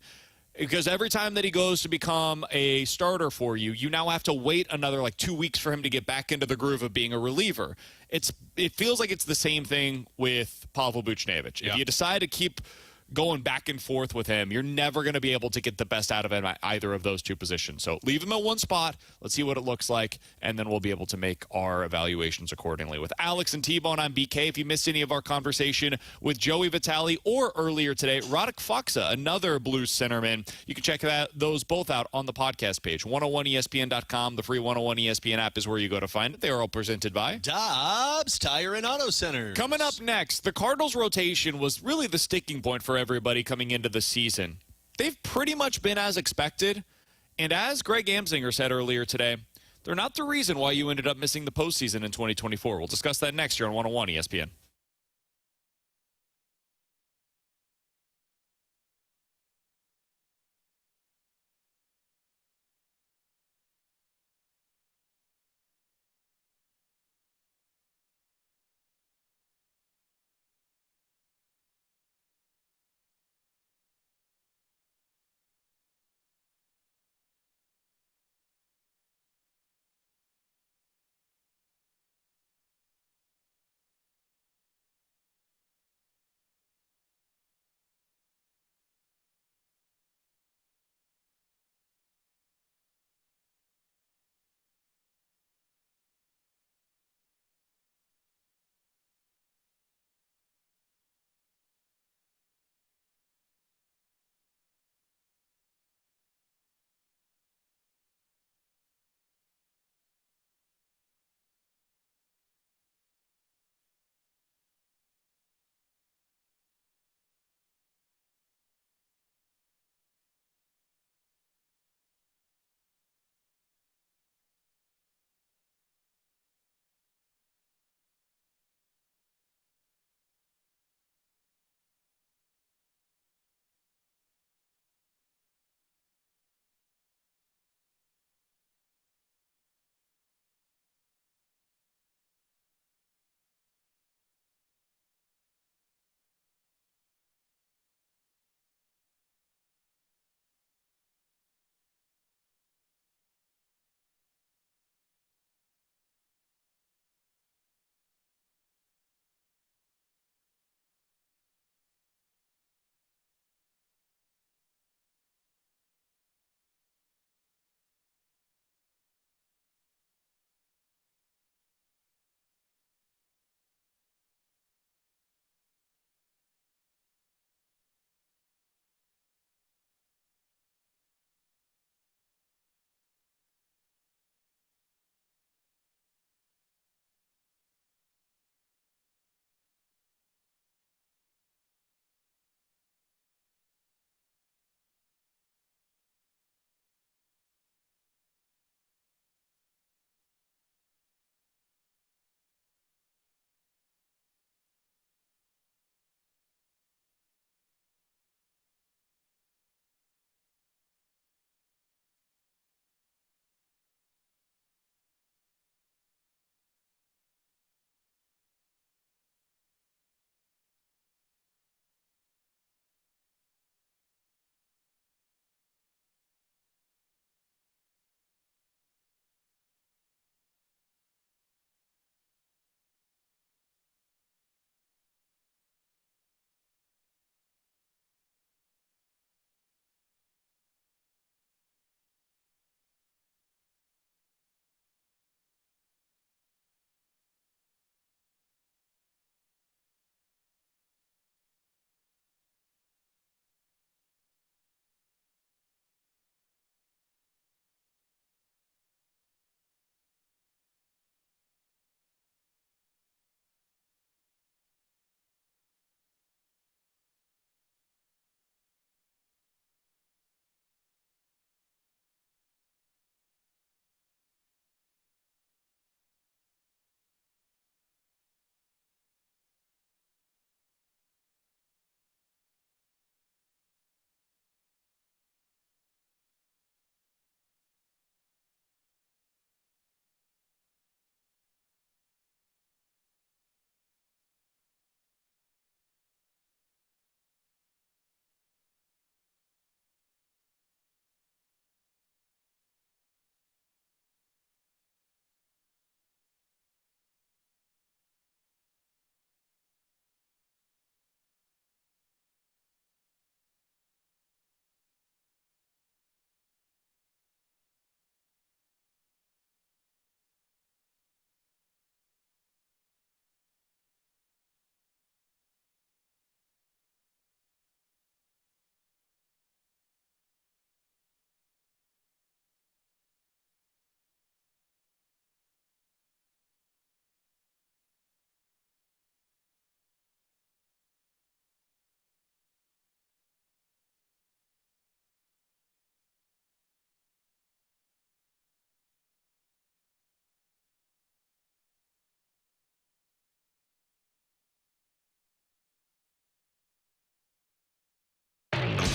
Because every time that he goes to become a starter for you, you now have to wait another 2 weeks for him to get back into the groove of being a reliever. It feels like it's the same thing with Pavel Buchnevich. Yeah. If you decide to keep going back and forth with him, you're never going to be able to get the best out of him at either of those two positions. So leave him at one spot. Let's see what it looks like, and then we'll be able to make our evaluations accordingly. With Alex and T-Bone, I'm BK. If you missed any of our conversation with Joey Vitale or earlier today, Radek Faksa, another Blues centerman, you can check those both out on the podcast page. 101ESPN.com. The free 101 ESPN app is where you go to find it. They are all presented by Dobbs Tire and Auto Center. Coming up next, the Cardinals rotation was really the sticking point for everybody coming into the season. They've pretty much been as expected, and as Greg Amsinger said earlier today, they're not the reason why you ended up missing the postseason in 2024. We'll discuss that next year on 101 ESPN.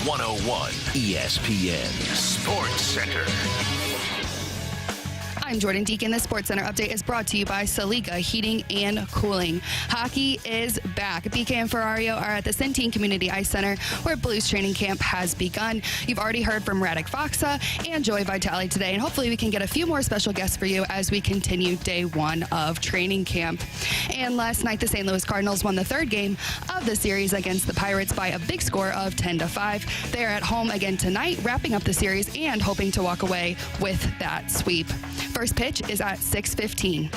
101 ESPN Sports Center. I'm Jordan Deacon. The Sports Center update is brought to you by Saliga Heating and Cooling. Hockey is back. BK and Ferrario are at the Centene Community Ice Center, where Blues training camp has begun. You've already heard from Radek, Faksa, and Joey Vitale today, and hopefully we can get a few more special guests for you as we continue day one of training camp. And last night, the St. Louis Cardinals won the third game of the series against the Pirates by a big score of 10-5. They're at home again tonight, wrapping up the series and hoping to walk away with that sweep. First pitch is at 6:15.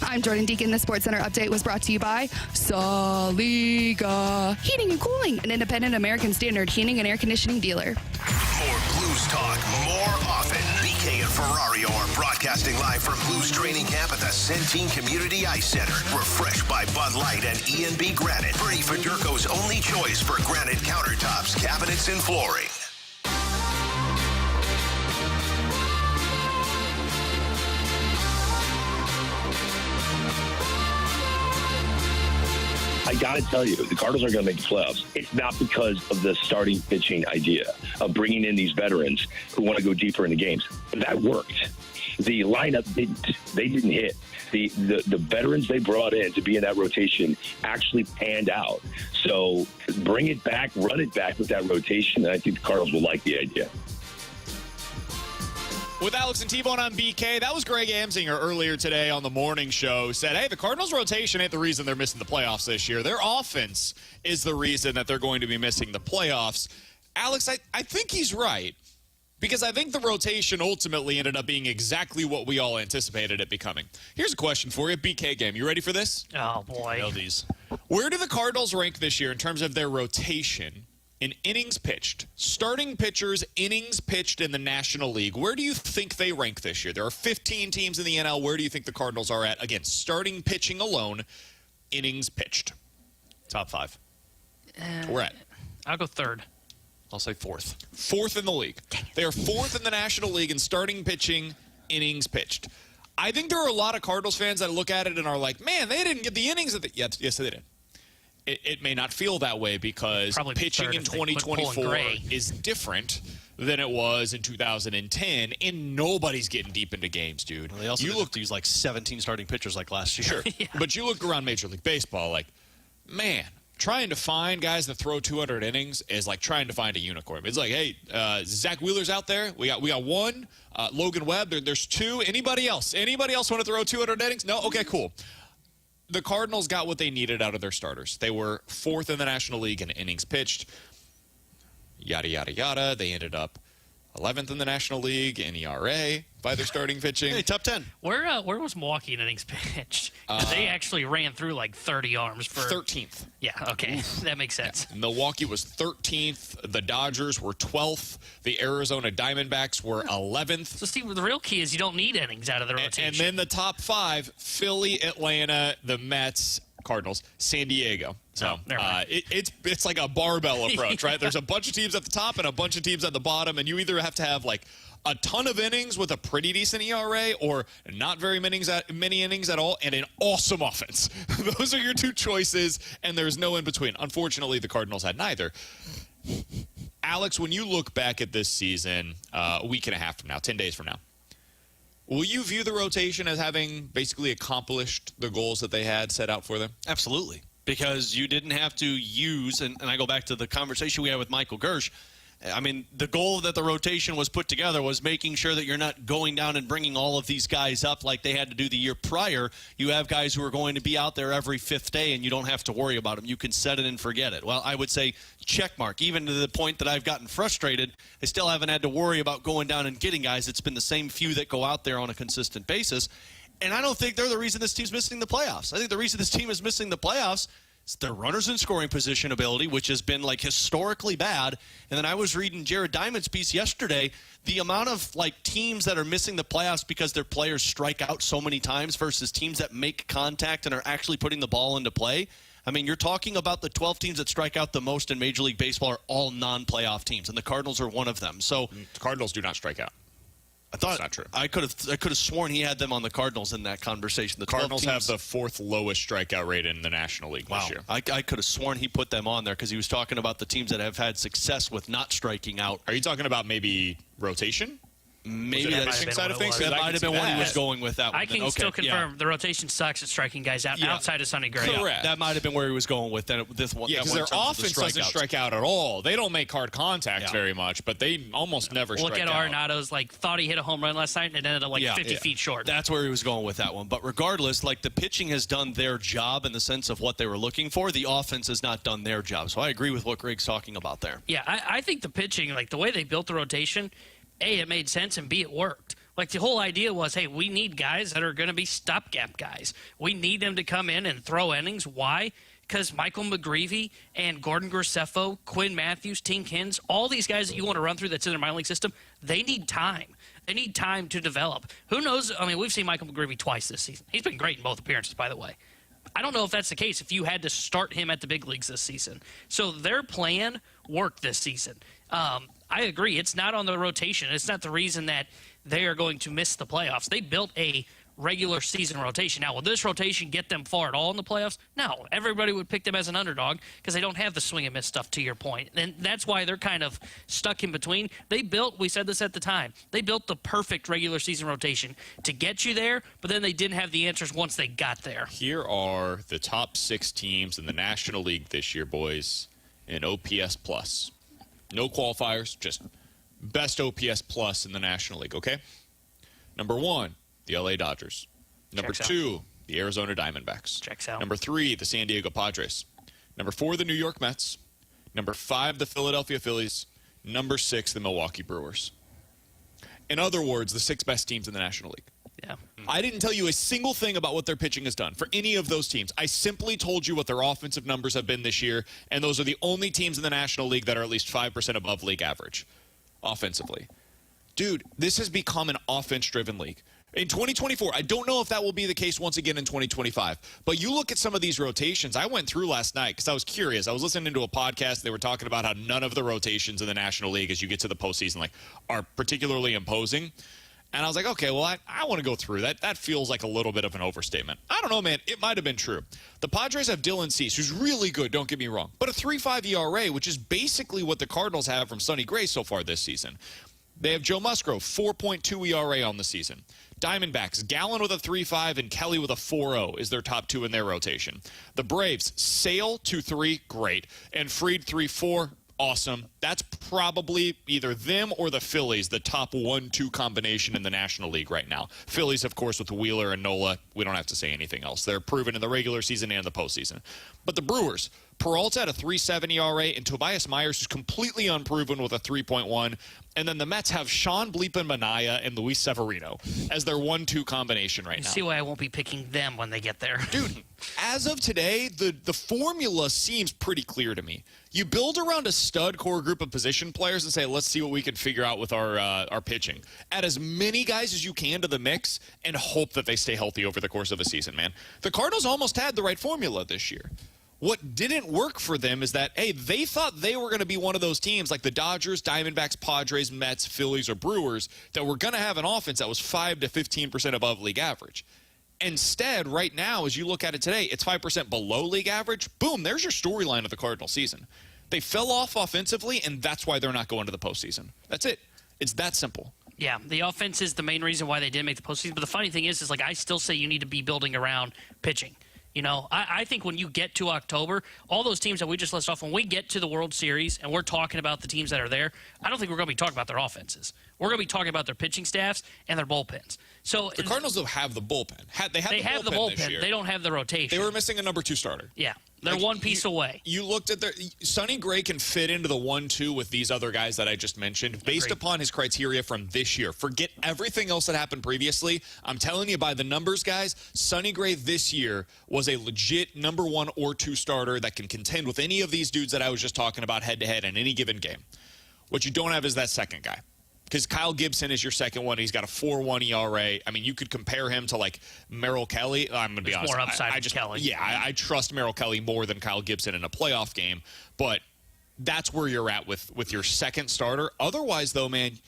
I'm Jordan Deacon. The Sports Center update was brought to you by Saliga Heating and Cooling, an independent American Standard heating and air conditioning dealer. More Blues talk, more often. BK and Ferrario are broadcasting live from Blues training camp at the Centene Community Ice Center. Refreshed by Bud Light and E&B Granite. Bernie Federko's only choice for granite countertops, cabinets, and flooring. I got to tell you, the Cardinals are going to make the playoffs. It's not because of the starting pitching idea of bringing in these veterans who want to go deeper into games. That worked. The lineup didn't. They didn't hit. The veterans they brought in to be in that rotation actually panned out. So bring it back, run it back with that rotation, and I think the Cardinals will like the idea. With Alex and T-Bone on BK, that was Greg Amsinger earlier today on the morning show. Said, hey, the Cardinals' rotation ain't the reason they're missing the playoffs this year. Their offense is the reason that they're going to be missing the playoffs. Alex, I think he's right, because I think the rotation ultimately ended up being exactly what we all anticipated it becoming. Here's a question for you, BK game. You ready for this? Oh, boy. Know these. Where do the Cardinals rank this year in terms of their rotation in innings pitched? Starting pitchers, innings pitched in the National League. Where do you think they rank this year? There are 15 teams in the NL. Where do you think the Cardinals are at? Again, starting pitching alone, innings pitched. Top five. We're at. I'll go third. I'll say fourth. Fourth in the league. They are fourth in the National League in starting pitching, innings pitched. I think there are a lot of Cardinals fans that look at it and are like, man, they didn't get the innings. Yes, they did. It may not feel that way because probably pitching in 2024 is different than it was in 2010, and nobody's getting deep into games, dude. Well, they also looked to use like 17 starting pitchers like last year. Sure, yeah. But you look around Major League Baseball, like, man, trying to find guys that throw 200 innings is like trying to find a unicorn. It's like, hey, Zach Wheeler's out there. We got one. Logan Webb, there's two. Anybody else? Anybody else want to throw 200 innings? No? Okay, cool. The Cardinals got what they needed out of their starters. They were fourth in the National League in innings pitched. Yada, yada, yada. They ended up 11th in the National League in ERA by their starting pitching. Hey, top 10. Where was Milwaukee in innings pitched? They actually ran through like 30 arms for 13th. Yeah, okay. That makes sense. Yeah. Milwaukee was 13th. The Dodgers were 12th. The Arizona Diamondbacks were 11th. So, Steve, the real key is you don't need innings out of the rotation. And then the top five, Philly, Atlanta, the Mets, Cardinals, San Diego. So it's like a barbell approach, right? There's a bunch of teams at the top and a bunch of teams at the bottom, and you either have to have like a ton of innings with a pretty decent ERA or not very many innings at all and an awesome offense. Those are your two choices, and there's no in between. Unfortunately, the Cardinals had neither. Alex, when you look back at this season a week and a half from now, 10 days from now, will you view the rotation as having basically accomplished the goals that they had set out for them? Absolutely. Because you didn't have to use, and I go back to the conversation we had with Michael Gersh, I mean, the goal that the rotation was put together was making sure that you're not going down and bringing all of these guys up like they had to do the year prior. You have guys who are going to be out there every fifth day, and you don't have to worry about them. You can set it and forget it. Well, I would say check mark. Even to the point that I've gotten frustrated, I still haven't had to worry about going down and getting guys. It's been the same few that go out there on a consistent basis. And I don't think they're the reason this team's missing the playoffs. I think the reason this team is missing the playoffs is their runners in scoring position ability, which has been like historically bad. And then I was reading Jared Diamond's piece yesterday. The amount of like teams that are missing the playoffs because their players strike out so many times versus teams that make contact and are actually putting the ball into play. I mean, you're talking about the 12 teams that strike out the most in Major League Baseball are all non-playoff teams, and the Cardinals are one of them. So the Cardinals do not strike out. I thought that's not true. I could have sworn he had them on the Cardinals in that conversation. The Cardinals have the 4th lowest strikeout rate in the National League this year. I could have sworn he put them on there because he was talking about the teams that have had success with not striking out. Are you talking about maybe rotation? Maybe that pitching side of things. That might have been what he was going with that one. I can still confirm the rotation sucks at striking guys out outside of Sonny Gray. Correct. That might have been where he was going with this one. Yeah, because their offense doesn't strike out at all. They don't make hard contact very much, but they almost never strike out. Look at Arenado's, thought he hit a home run last night, and it ended up 50 feet short. That's where he was going with that one. But regardless, the pitching has done their job in the sense of what they were looking for. The offense has not done their job. So I agree with what Greg's talking about there. Yeah, I think the pitching, the way they built the rotation, A, it made sense, and B, it worked. The whole idea was, hey, we need guys that are going to be stopgap guys. We need them to come in and throw innings. Why? Because Michael McGreevy and Gordon Graceffo, Quinn Matthews, Tink Hins, all these guys that you want to run through that's in their minor league system, they need time. They need time to develop. Who knows? I mean, we've seen Michael McGreevy twice this season. He's been great in both appearances, by the way. I don't know if that's the case if you had to start him at the big leagues this season. So their plan worked this season. I agree. It's not on the rotation. It's not the reason that they are going to miss the playoffs. They built a regular season rotation. Now, will this rotation get them far at all in the playoffs? No. Everybody would pick them as an underdog because they don't have the swing and miss stuff, to your point. And that's why they're kind of stuck in between. They built, we said this at the time, they built the perfect regular season rotation to get you there, but then they didn't have the answers once they got there. Here are the top 6 teams in the National League this year, boys, in OPS plus. No qualifiers, just best OPS plus in the National League, okay? Number 1, the LA Dodgers. Number 2, the Arizona Diamondbacks. Checks out. Number 3, the San Diego Padres. Number 4, the New York Mets. Number 5, the Philadelphia Phillies. Number 6, the Milwaukee Brewers. In other words, the 6 best teams in the National League. Yeah. I didn't tell you a single thing about what their pitching has done for any of those teams. I simply told you what their offensive numbers have been this year, and those are the only teams in the National League that are at least 5% above league average offensively. Dude, this has become an offense-driven league. In 2024, I don't know if that will be the case once again in 2025, but you look at some of these rotations. I went through last night because I was curious. I was listening to a podcast. They were talking about how none of the rotations in the National League as you get to the postseason are particularly imposing. And I was like, okay, well, I want to go through that. That feels like a little bit of an overstatement. I don't know, man. It might have been true. The Padres have Dylan Cease, who's really good, don't get me wrong, but a 3.5 ERA, which is basically what the Cardinals have from Sonny Gray so far this season. They have Joe Musgrove, 4.2 ERA on the season. Diamondbacks, Gallen with a 3.5 and Kelly with a 4.0 is their top 2 in their rotation. The Braves, Sale 2.3, great, and Fried 3.4. Awesome. That's probably either them or the Phillies, the top 1-2 combination in the National League right now. Phillies, of course, with Wheeler and Nola. We don't have to say anything else. They're proven in the regular season and the postseason. But the Brewers, Peralta at a 3.7 ERA and Tobias Myers, who's completely unproven with a 3.1. And then the Mets have Sean Bleepin Manaea and Luis Severino as their 1-2 combination right now. See why I won't be picking them when they get there. Dude, as of today, the formula seems pretty clear to me. You build around a stud core group of position players and say, let's see what we can figure out with our pitching. Add as many guys as you can to the mix and hope that they stay healthy over the course of a season, man. The Cardinals almost had the right formula this year. What didn't work for them is that, hey, they thought they were going to be one of those teams like the Dodgers, Diamondbacks, Padres, Mets, Phillies, or Brewers that were going to have an offense that was 5 to 15% above league average. Instead, right now, as you look at it today, it's 5% below league average. Boom, there's your storyline of the Cardinal season. They fell off offensively, and that's why they're not going to the postseason. That's it. It's that simple. Yeah, the offense is the main reason why they didn't make the postseason. But the funny thing is I still say you need to be building around pitching. You know, I think when you get to October, all those teams that we just listed off, when we get to the World Series and we're talking about the teams that are there, I don't think we're going to be talking about their offenses. We're going to be talking about their pitching staffs and their bullpens. So the Cardinals don't have the bullpen. They have the bullpen this year. They don't have the rotation. They were missing a number 2 starter. Yeah. They're one piece away. You looked at Sonny Gray can fit into the 1-2 with these other guys that I just mentioned based upon his criteria from this year. Forget everything else that happened previously. I'm telling you by the numbers, guys, Sonny Gray this year was a legit number 1 or 2 starter that can contend with any of these dudes that I was just talking about head-to-head in any given game. What you don't have is that second guy. Because Kyle Gibson is your second one. He's got a 4.1 ERA. I mean, you could compare him to, Merrill Kelly. I'm going to be honest. More upside than Kelly. Yeah, I trust Merrill Kelly more than Kyle Gibson in a playoff game. But that's where you're at with your second starter. Otherwise, though, man,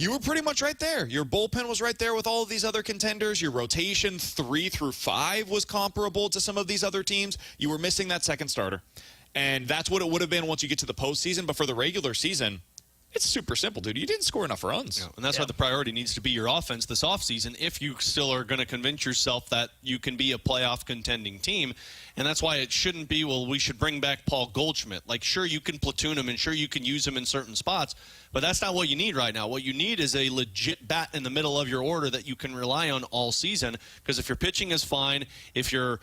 You were pretty much right there. Your bullpen was right there with all of these other contenders. Your rotation 3 through 5 was comparable to some of these other teams. You were missing that second starter. And that's what it would have been once you get to the postseason. But for the regular season, it's super simple, dude. You didn't score enough runs. Yeah, and that's why the priority needs to be your offense this offseason if you still are going to convince yourself that you can be a playoff contending team. And that's why it shouldn't be, well, we should bring back Paul Goldschmidt. Like, sure, you can platoon him and sure you can use him in certain spots, but that's not what you need right now. What you need is a legit bat in the middle of your order that you can rely on all season, because if your pitching is fine, if your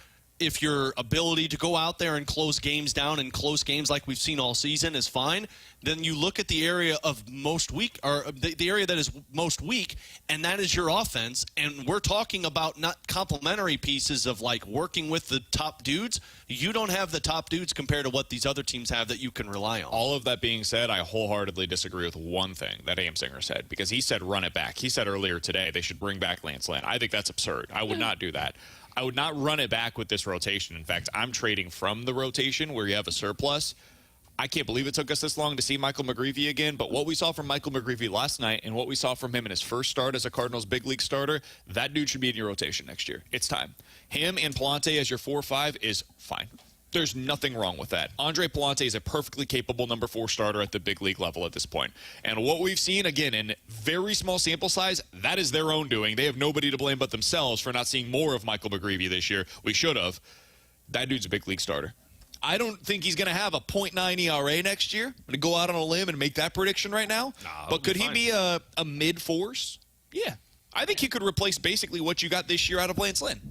ability to go out there and close games down and close games like we've seen all season is fine, then you look at the area of most weak, or the area that is most weak, and that is your offense. And we're talking about not complementary pieces of like working with the top dudes. You don't have the top dudes compared to what these other teams have that you can rely on. All of that being said, I wholeheartedly disagree with one thing that Singer said, because he said run it back. He said earlier today they should bring back Lance Lynn. I think that's absurd. I would not do that. I would not run it back with this rotation. In fact, I'm trading from the rotation where you have a surplus. I can't believe it took us this long to see Michael McGreevy again, but what we saw from Michael McGreevy last night and what we saw from him in his first start as a Cardinals big league starter, that dude should be in your rotation next year. It's time. Him and Palante as your 4-5 is fine. There's nothing wrong with that. Andre Palante is a perfectly capable number 4 starter at the big league level at this point. And what we've seen, again, in very small sample size, that is their own doing. They have nobody to blame but themselves for not seeing more of Michael McGreevy this year. We should have. That dude's a big league starter. I don't think he's going to have a .9 ERA next year. I'm going to go out on a limb and make that prediction right now. But could he be a mid-4s? Yeah. I think he could replace basically what you got this year out of Lance Lynn.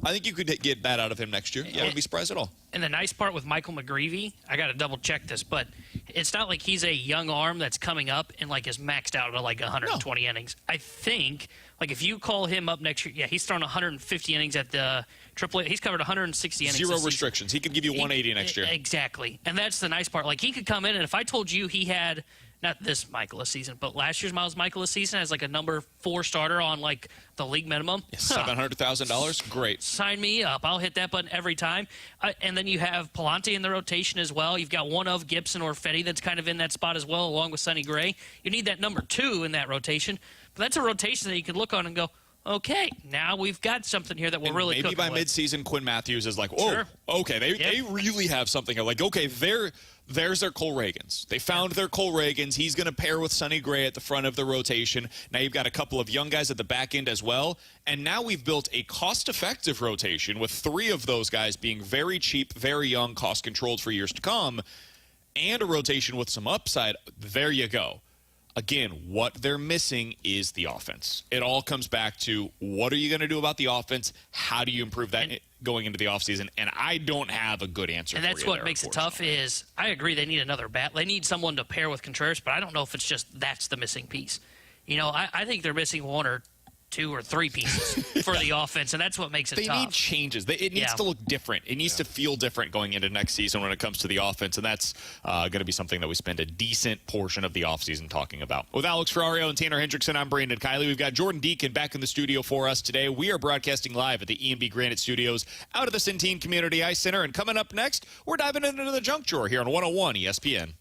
I think you could get that out of him next year. I wouldn't be surprised at all. And the nice part with Michael McGreevy, I got to double check this, but it's not like he's a young arm that's coming up and like is maxed out at like 120 innings. I think like if you call him up next year, he's throwing 150 innings at the AAA. He's covered 160 innings. Zero restrictions. He could give you 180 next year. Exactly. And that's the nice part. Like he could come in, and if I told you he had not this Michaelis season, but last year's Miles Michaelis season as like a number 4 starter on like the league minimum. $700,000. Great. Sign me up. I'll hit that button every time. And then you have Palante in the rotation as well. You've got one of Gibson or Fetty that's kind of in that spot as well, along with Sonny Gray. You need that number 2 in that rotation. But that's a rotation that you could look on and go, okay, now we've got something here that we're really maybe cooking by with. midseason, Quinn Matthews is like, oh, okay, they really have something. Like, okay, there's their Cole Reagans. They found their Cole Reagans. He's going to pair with Sonny Gray at the front of the rotation. Now you've got a couple of young guys at the back end as well. And now we've built a cost-effective rotation with 3 of those guys being very cheap, very young, cost-controlled for years to come, and a rotation with some upside. There you go. Again, what they're missing is the offense. It all comes back to what are you going to do about the offense? How do you improve that going into the offseason? And I don't have a good answer for you. And that's what makes it tough is I agree they need another bat. They need someone to pair with Contreras, but I don't know if it's just that's the missing piece. You know, I think they're missing 1 or 2 or 3 pieces for the offense, and that's what makes it tough. They need changes. It needs to look different. It needs to feel different going into next season when it comes to the offense, and that's going to be something that we spend a decent portion of the offseason talking about. With Alex Ferrario and Tanner Hendrickson, I'm Brandon Kiley. We've got Jordan Deacon back in the studio for us today. We are broadcasting live at the E&B Granite Studios out of the Centene Community Ice Center, and coming up next, we're diving into the junk drawer here on 101 ESPN.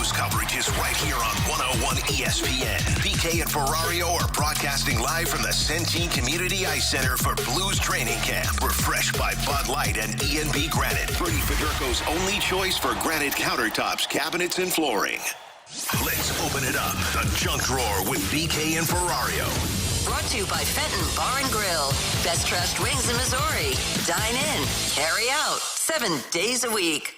Blues coverage is right here on 101 ESPN. BK and Ferrario are broadcasting live from the Centene Community Ice Center for Blues training camp. Refreshed by Bud Light and E&B Granite. Bernie Federko's only choice for granite countertops, cabinets, and flooring. Let's open it up. The Junk Drawer with BK and Ferrario. Brought to you by Fenton Bar and Grill. Best trashed wings in Missouri. Dine in, carry out, 7 days a week.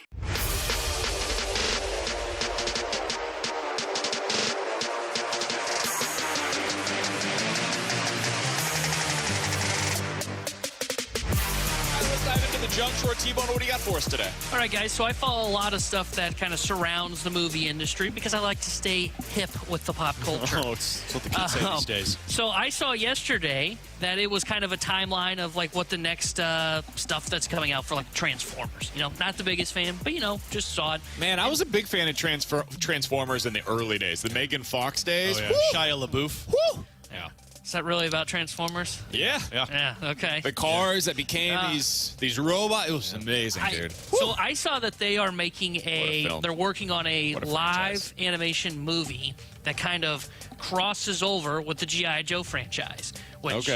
Junk Drawer. T-Bone, what do you got for us today? All right, guys, so I follow a lot of stuff that kind of surrounds the movie industry because I like to stay hip with the pop culture. Oh, it's what the kids say these days. So I saw yesterday that it was kind of a timeline of like what the next stuff that's coming out for like Transformers. You know, not the biggest fan, but you know, just saw it. Man, I was a big fan of Transformers in the early days, the Megan Fox days. Oh, yeah. Shia LaBeouf. Woo! Yeah. Is that really about Transformers? Yeah. Yeah, okay. The cars that became these robots. It was amazing, dude. So I saw that they are making they're working on a live animation movie that kind of crosses over with the G.I. Joe franchise, which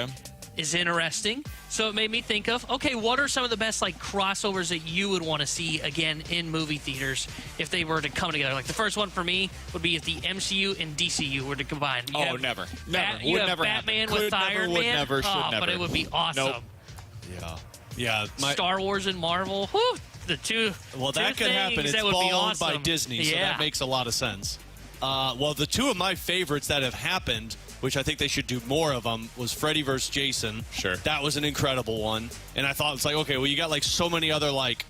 is interesting. So it made me think of, okay, what are some of the best like crossovers that you would want to see again in movie theaters if they were to come together? Like the first one for me would be if the MCU and DCU were to combine. Never. You Would have never Batman happen. with Iron Man. But it would be awesome. Nope. Yeah. Star Wars and Marvel. Whew, the two. Well, that could happen. It's that would be owned awesome. by Disney, so that makes a lot of sense. Well, the two of my favorites that have happened, which I think they should do more of them, was Freddy vs. Jason. Sure. That was an incredible one. And I thought, it's like, okay, well, you got like so many other like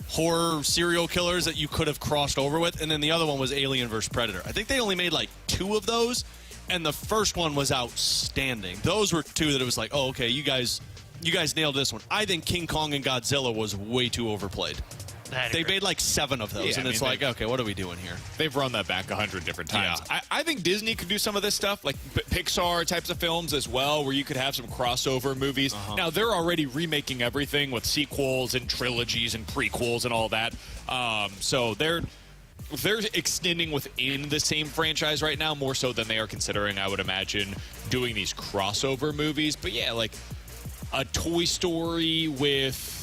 horror serial killers that you could have crossed over with. And then the other one was Alien vs. Predator. I think they only made like 2 of those. And the first one was outstanding. Those were 2 that it was like, oh, okay, you guys nailed this one. I think King Kong and Godzilla was way too overplayed. They made like 7 of those, and it's like, okay, what are we doing here? They've run that back 100 different times. Yeah. I think Disney could do some of this stuff, like Pixar types of films as well, where you could have some crossover movies. Now, they're already remaking everything with sequels and trilogies and prequels and all that. So they're extending within the same franchise right now, more so than they are considering, I would imagine, doing these crossover movies. But yeah, like a Toy Story with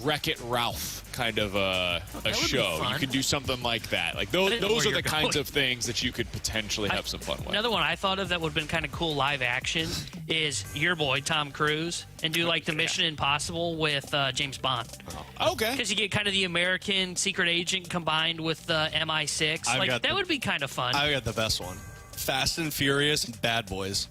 Wreck-It Ralph kind of a show. You could do something like that. Like those are the kinds of things that you could potentially have some fun with. Another one I thought of that would have been kind of cool live action is your boy Tom Cruise and do like the Mission Impossible with James Bond. Okay. Because you get kind of the American secret agent combined with the MI6. That would be kind of fun. I got the best one. Fast and Furious and Bad Boys.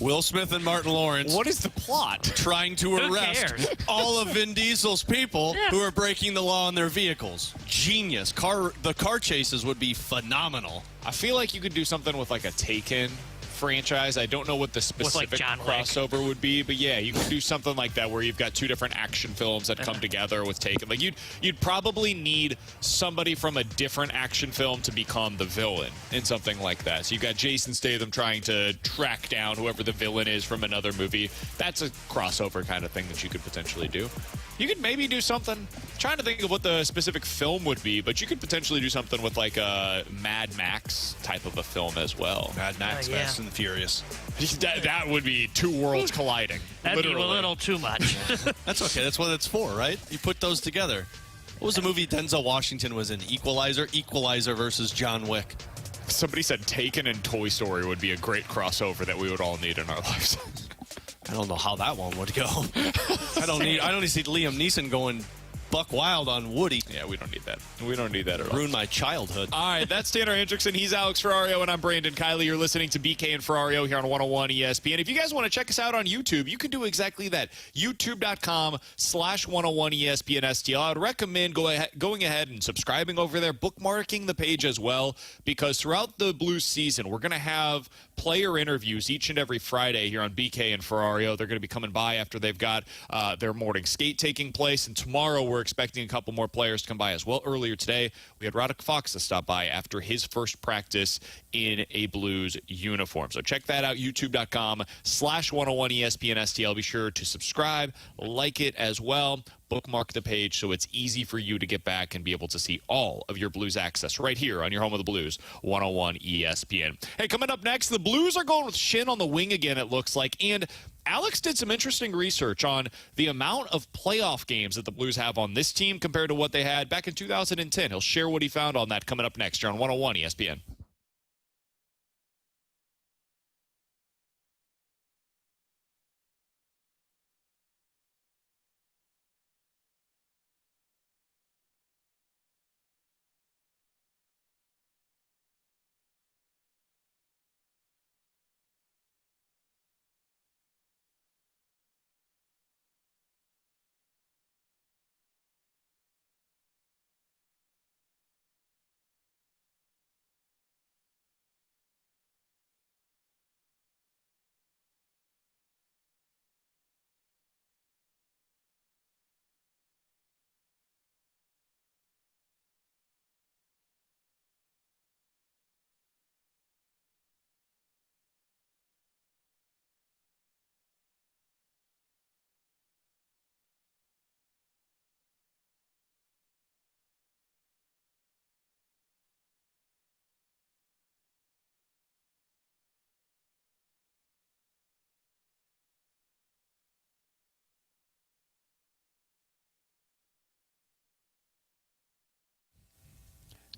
Will Smith and Martin Lawrence. What is the plot? Trying to arrest all of Vin Diesel's people who are breaking the law in their vehicles. Genius. The car chases would be phenomenal. I feel like you could do something with like a Taken franchise. I don't know what the specific crossover would be, but yeah, you could do something like that where you've got 2 different action films that come together with Taken. Like you'd probably need somebody from a different action film to become the villain in something like that. So you've got Jason Statham trying to track down whoever the villain is from another movie. That's a crossover kind of thing that you could potentially do. You could maybe do something, I'm trying to think of what the specific film would be, but you could potentially do something with like a Mad Max type of a film as well. Mad Max, Fast and Furious. That would be 2 worlds colliding. That'd be a little too much. That's okay. That's what it's for, right? You put those together. What was the movie Denzel Washington was in? Equalizer? Equalizer versus John Wick. Somebody said Taken and Toy Story would be a great crossover that we would all need in our lives. I don't know how that one would go. I don't need to see Liam Neeson going buck wild on Woody. Yeah, we don't need that. We don't need that at all. Ruin my childhood. All right, that's Tanner Hendrickson. He's Alex Ferrario, and I'm Brandon Kiley. You're listening to BK and Ferrario here on 101 ESPN. If you guys want to check us out on YouTube, you can do exactly that. YouTube.com/101 ESPN STL. I would recommend going ahead and subscribing over there, bookmarking the page as well, because throughout the Blues season, we're going to have player interviews each and every Friday here on BK and Ferrario. They're going to be coming by after they've got their morning skate taking place, and tomorrow we're expecting a couple more players to come by as well. Earlier today, we had Radek Faksa stop by after his first practice in a Blues uniform. So check that out, youtube.com/101ESPN STL. Be sure to subscribe, like it as well. Bookmark the page so it's easy for you to get back and be able to see all of your Blues access right here on your home of the Blues, 101 ESPN. Hey, coming up next, the Blues are going with Schenn on the wing again, it looks like. And Alex did some interesting research on the amount of playoff games that the Blues have on this team compared to what they had back in 2010. He'll share what he found on that coming up next here on 101 ESPN.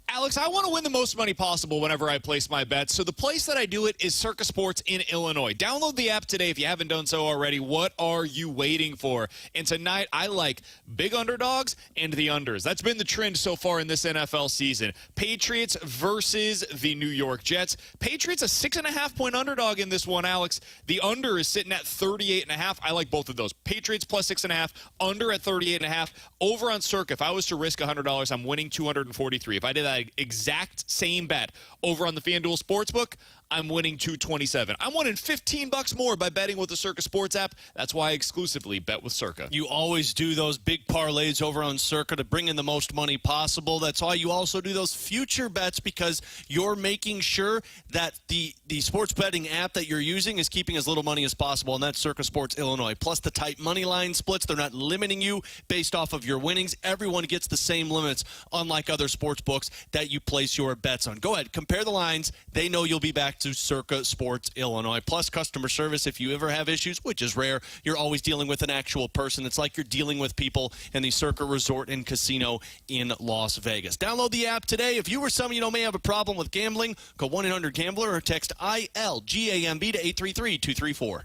Alex, I want to win the most money possible whenever I place my bets. So the place that I do it is Circa Sports in Illinois. Download the app today if you haven't done so already. What are you waiting for? And tonight, I like big underdogs and the unders. That's been the trend so far in this NFL season. Patriots versus the New York Jets. Patriots a 6.5-point underdog in this one, Alex. The under is sitting at 38.5. I like both of those. Patriots plus 6.5, under at 38.5. Over on Circa, if I was to risk $100, I'm winning $243. If I did that exact same bet over on the FanDuel Sportsbook, I'm winning $227. I'm winning $15 more by betting with the Circa Sports app. That's why I exclusively bet with Circa. You always do those big parlays over on Circa to bring in the most money possible. That's why you also do those future bets, because you're making sure that the sports betting app that you're using is keeping as little money as possible, and that's Circa Sports Illinois. Plus the tight money line splits. They're not limiting you based off of your winnings. Everyone gets the same limits, unlike other sports books that you place your bets on. Go ahead, compare the lines. They know you'll be back to Circa Sports Illinois. Plus customer service if you ever have issues, which is rare. You're always dealing with an actual person. It's like you're dealing with people in the Circa Resort and Casino in Las Vegas. Download the app today. If you or someone you know may have a problem with gambling, call 1-800-GAMBLER or text ILGAMB to 833-234.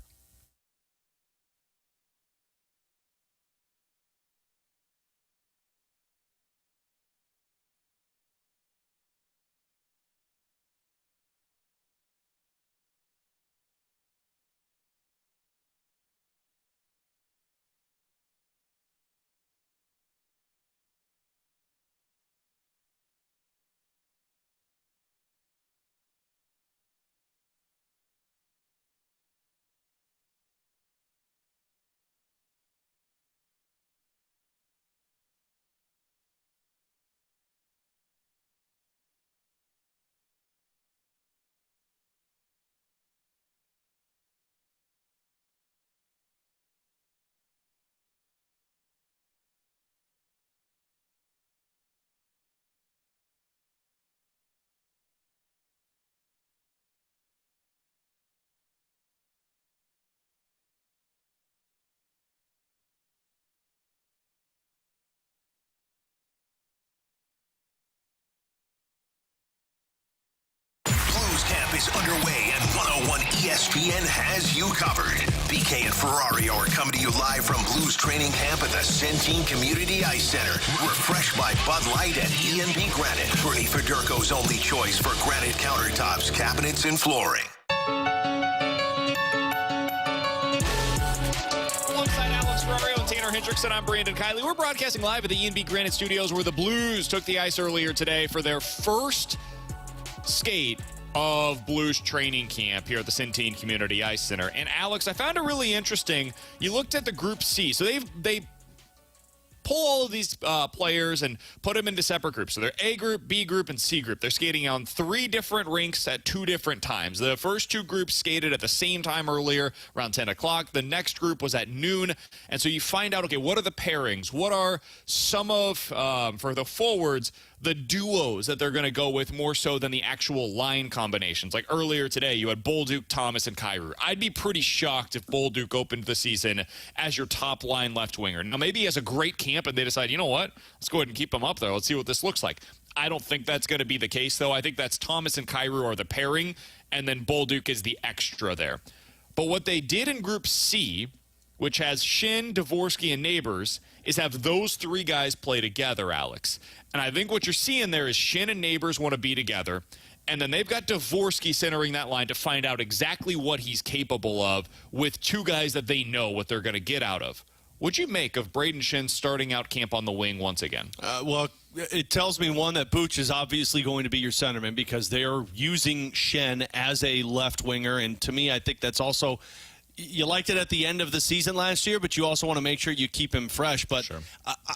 Camp is underway and 101 ESPN has you covered. BK and Ferrario are coming to you live from Blues training camp at the Centene Community Ice Center. Refreshed by Bud Light and E&B Granite. Bernie Federko's only choice for granite countertops, cabinets, and flooring. Alongside Alex Ferrario and Tanner Hendrickson, I'm Brandon Kiley. We're broadcasting live at the E&B Granite Studios, where the Blues took the ice earlier today for their first skate of Blues training camp here at the Centene Community Ice Center. And Alex, I found it really interesting. You looked at the Group C. So they pull all of these players and put them into separate groups. So they're A group, B group, and C group. They're skating on 3 different rinks at 2 different times. The first 2 groups skated at the same time earlier, around 10 o'clock. The next group was at noon. And so you find out, okay, what are the pairings? What are some of, for the forwards, the duos that they're going to go with more so than the actual line combinations? Like earlier today, you had Bolduc, Thomas, and Kyrou. I'd be pretty shocked if Bolduc opened the season as your top line left winger. Now, maybe he has a great camp and they decide, you know what, let's go ahead and keep him up there. Let's see what this looks like. I don't think that's going to be the case, though. I think that's Thomas and Kyrou are the pairing, and then Bolduc is the extra there. But what they did in Group C, which has Schenn, Dvorsky, and Neighbors, is have those 3 guys play together, Alex. And I think what you're seeing there is Schenn and Neighbors want to be together, and then they've got Dvorsky centering that line to find out exactly what he's capable of with 2 guys that they know what they're going to get out of. What'd you make of Brayden Schenn starting out camp on the wing once again? Well, it tells me, one, that Booch is obviously going to be your centerman because they're using Schenn as a left winger. And to me, I think that's also, you liked it at the end of the season last year, but you also want to make sure you keep him fresh. But sure.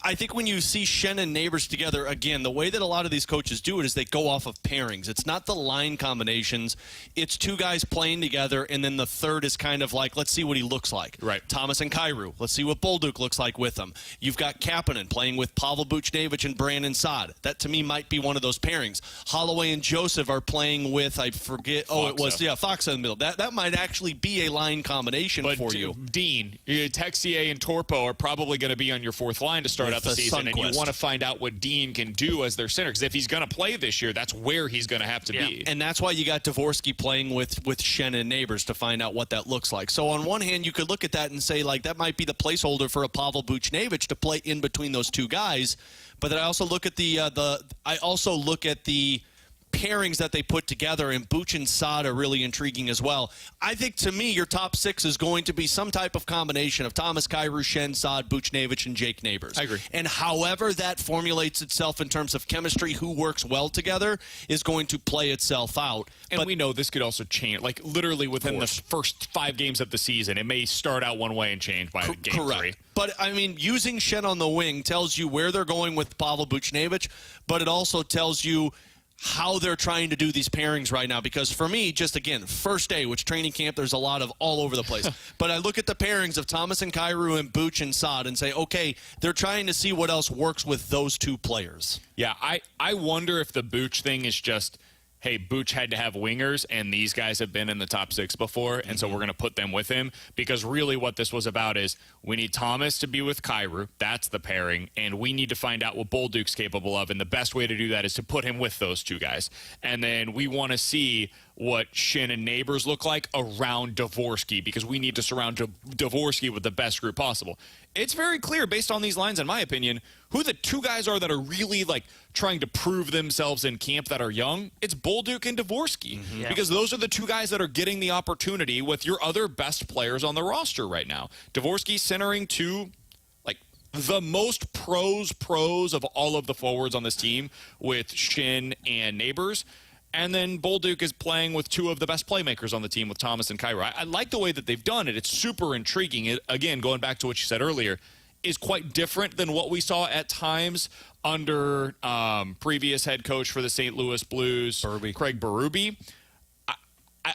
I think when you see Schenn and Neighbors together, again, the way that a lot of these coaches do it is they go off of pairings. It's not the line combinations. It's 2 guys playing together, and then the third is kind of like, let's see what he looks like. Right. Thomas and Kyrou. Let's see what Bolduc looks like with them. You've got Kapanen playing with Pavel Buchnevich and Brandon Saad. That, to me, might be one of those pairings. Holloway and Joseph are playing with, I forget, Faksa in the middle. That might actually be a line combination for you. Dean, Texier and Torpo are probably going to be on your 4th line to start out the season, and you want to find out what Dean can do as their center, because if he's going to play this year, that's where he's going to have to be. And that's why you got Dvorsky playing with Schenn and Neighbors to find out what that looks like. So on one hand, you could look at that and say, like, that might be the placeholder for a Pavel Buchnevich to play in between those 2 guys. But then I also look at the pairings that they put together, and Buch and Saad are really intriguing as well. I think, to me, your top 6 is going to be some type of combination of Thomas, Kyrou, Schenn, Saad, Buchnevich, and Jake Neighbors. I agree. And however that formulates itself in terms of chemistry, who works well together, is going to play itself out. And we know this could also change, like literally within the first 5 games of the season. It may start out one way and change by game 3. But, I mean, using Schenn on the wing tells you where they're going with Pavel Buchnevich, but it also tells you how they're trying to do these pairings right now. Because for me, just again, first day, which training camp, there's a lot of all over the place. But I look at the pairings of Thomas and Kyrou and Buch and Saad and say, okay, they're trying to see what else works with those 2 players. Yeah, I wonder if the Buch thing is just, hey, Buch had to have wingers, and these guys have been in the top 6 before, and so we're going to put them with him. Because really what this was about is we need Thomas to be with Kyrou. That's the pairing. And we need to find out what Bolduc's capable of, and the best way to do that is to put him with those 2 guys. And then we want to see what Schenn and Neighbors look like around Dvorsky, because we need to surround Dvorsky with the best group possible. It's very clear, based on these lines, in my opinion, who the 2 guys are that are really like trying to prove themselves in camp that are young. It's Bolduc and Dvorsky, because those are the 2 guys that are getting the opportunity with your other best players on the roster right now. Dvorsky centering 2, like the most pros of all of the forwards on this team with Schenn and Neighbors. And then Bolduc is playing with 2 of the best playmakers on the team with Thomas and Kyrou. I like the way that they've done it. It's super intriguing. It, again, going back to what you said earlier, is quite different than what we saw at times under previous head coach for the St. Louis Blues, Craig Berube.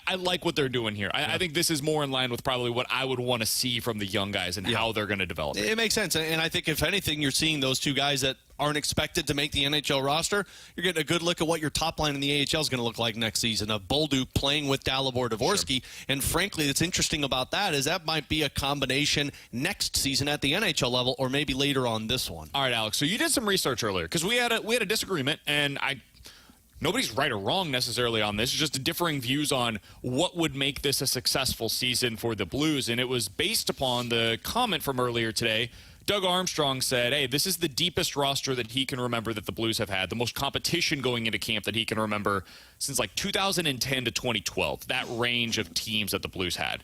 I like what they're doing here. I think this is more in line with probably what I would want to see from the young guys and how they're going to develop it. It makes sense. And I think, if anything, you're seeing those 2 guys that aren't expected to make the NHL roster. You're getting a good look at what your top line in the AHL is going to look like next season, of Bolduc playing with Dalibor Dvorsky. Sure. And frankly, what's interesting about that is that might be a combination next season at the NHL level, or maybe later on this one. All right, Alex. So you did some research earlier, because we had a disagreement, and nobody's right or wrong necessarily on this. It's just differing views on what would make this a successful season for the Blues. And it was based upon the comment from earlier today. Doug Armstrong said, hey, this is the deepest roster that he can remember that the Blues have had, the most competition going into camp that he can remember since like 2010 to 2012, that range of teams that the Blues had.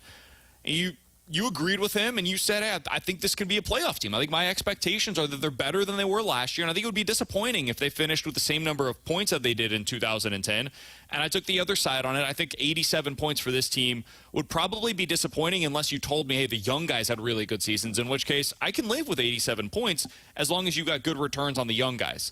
And you agreed with him, and you said, hey, I think this can be a playoff team. I think my expectations are that they're better than they were last year, and I think it would be disappointing if they finished with the same number of points that they did in 2010. And I took the other side on it. I think 87 points for this team would probably be disappointing unless you told me, hey, the young guys had really good seasons, in which case I can live with 87 points as long as you got good returns on the young guys.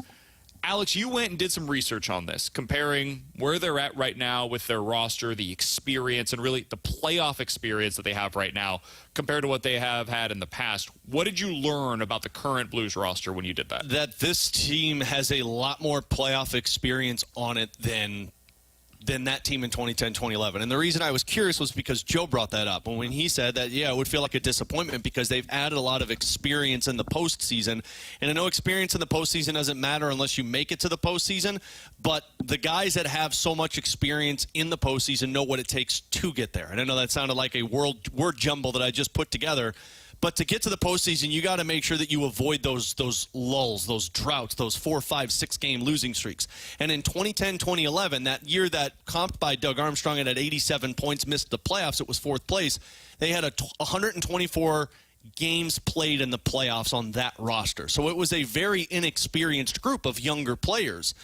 Alex, you went and did some research on this, comparing where they're at right now with their roster, the experience, and really the playoff experience that they have right now compared to what they have had in the past. What did you learn about the current Blues roster when you did that? That this team has a lot more playoff experience on it than that team in 2010-2011. And the reason I was curious was because Joe brought that up. And when he said that, yeah, it would feel like a disappointment because they've added a lot of experience in the postseason. And I know experience in the postseason doesn't matter unless you make it to the postseason. But the guys that have so much experience in the postseason know what it takes to get there. And I know that sounded like a word jumble that I just put together. But to get to the postseason, you got to make sure that you avoid those lulls, those droughts, those 4, 5, 6-game losing streaks. And in 2010-2011, that year that comped by Doug Armstrong and at 87 points missed the playoffs, it was fourth place. They had 124 games played in the playoffs on that roster. So it was a very inexperienced group of younger players.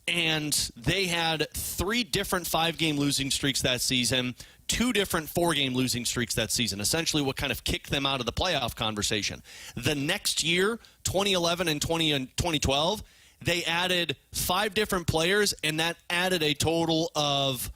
And they had 3 different 5-game losing streaks that season, 2 different 4-game losing streaks that season, essentially what kind of kicked them out of the playoff conversation. The next year, 2011 and 2012, they added 5 different players, and that added a total of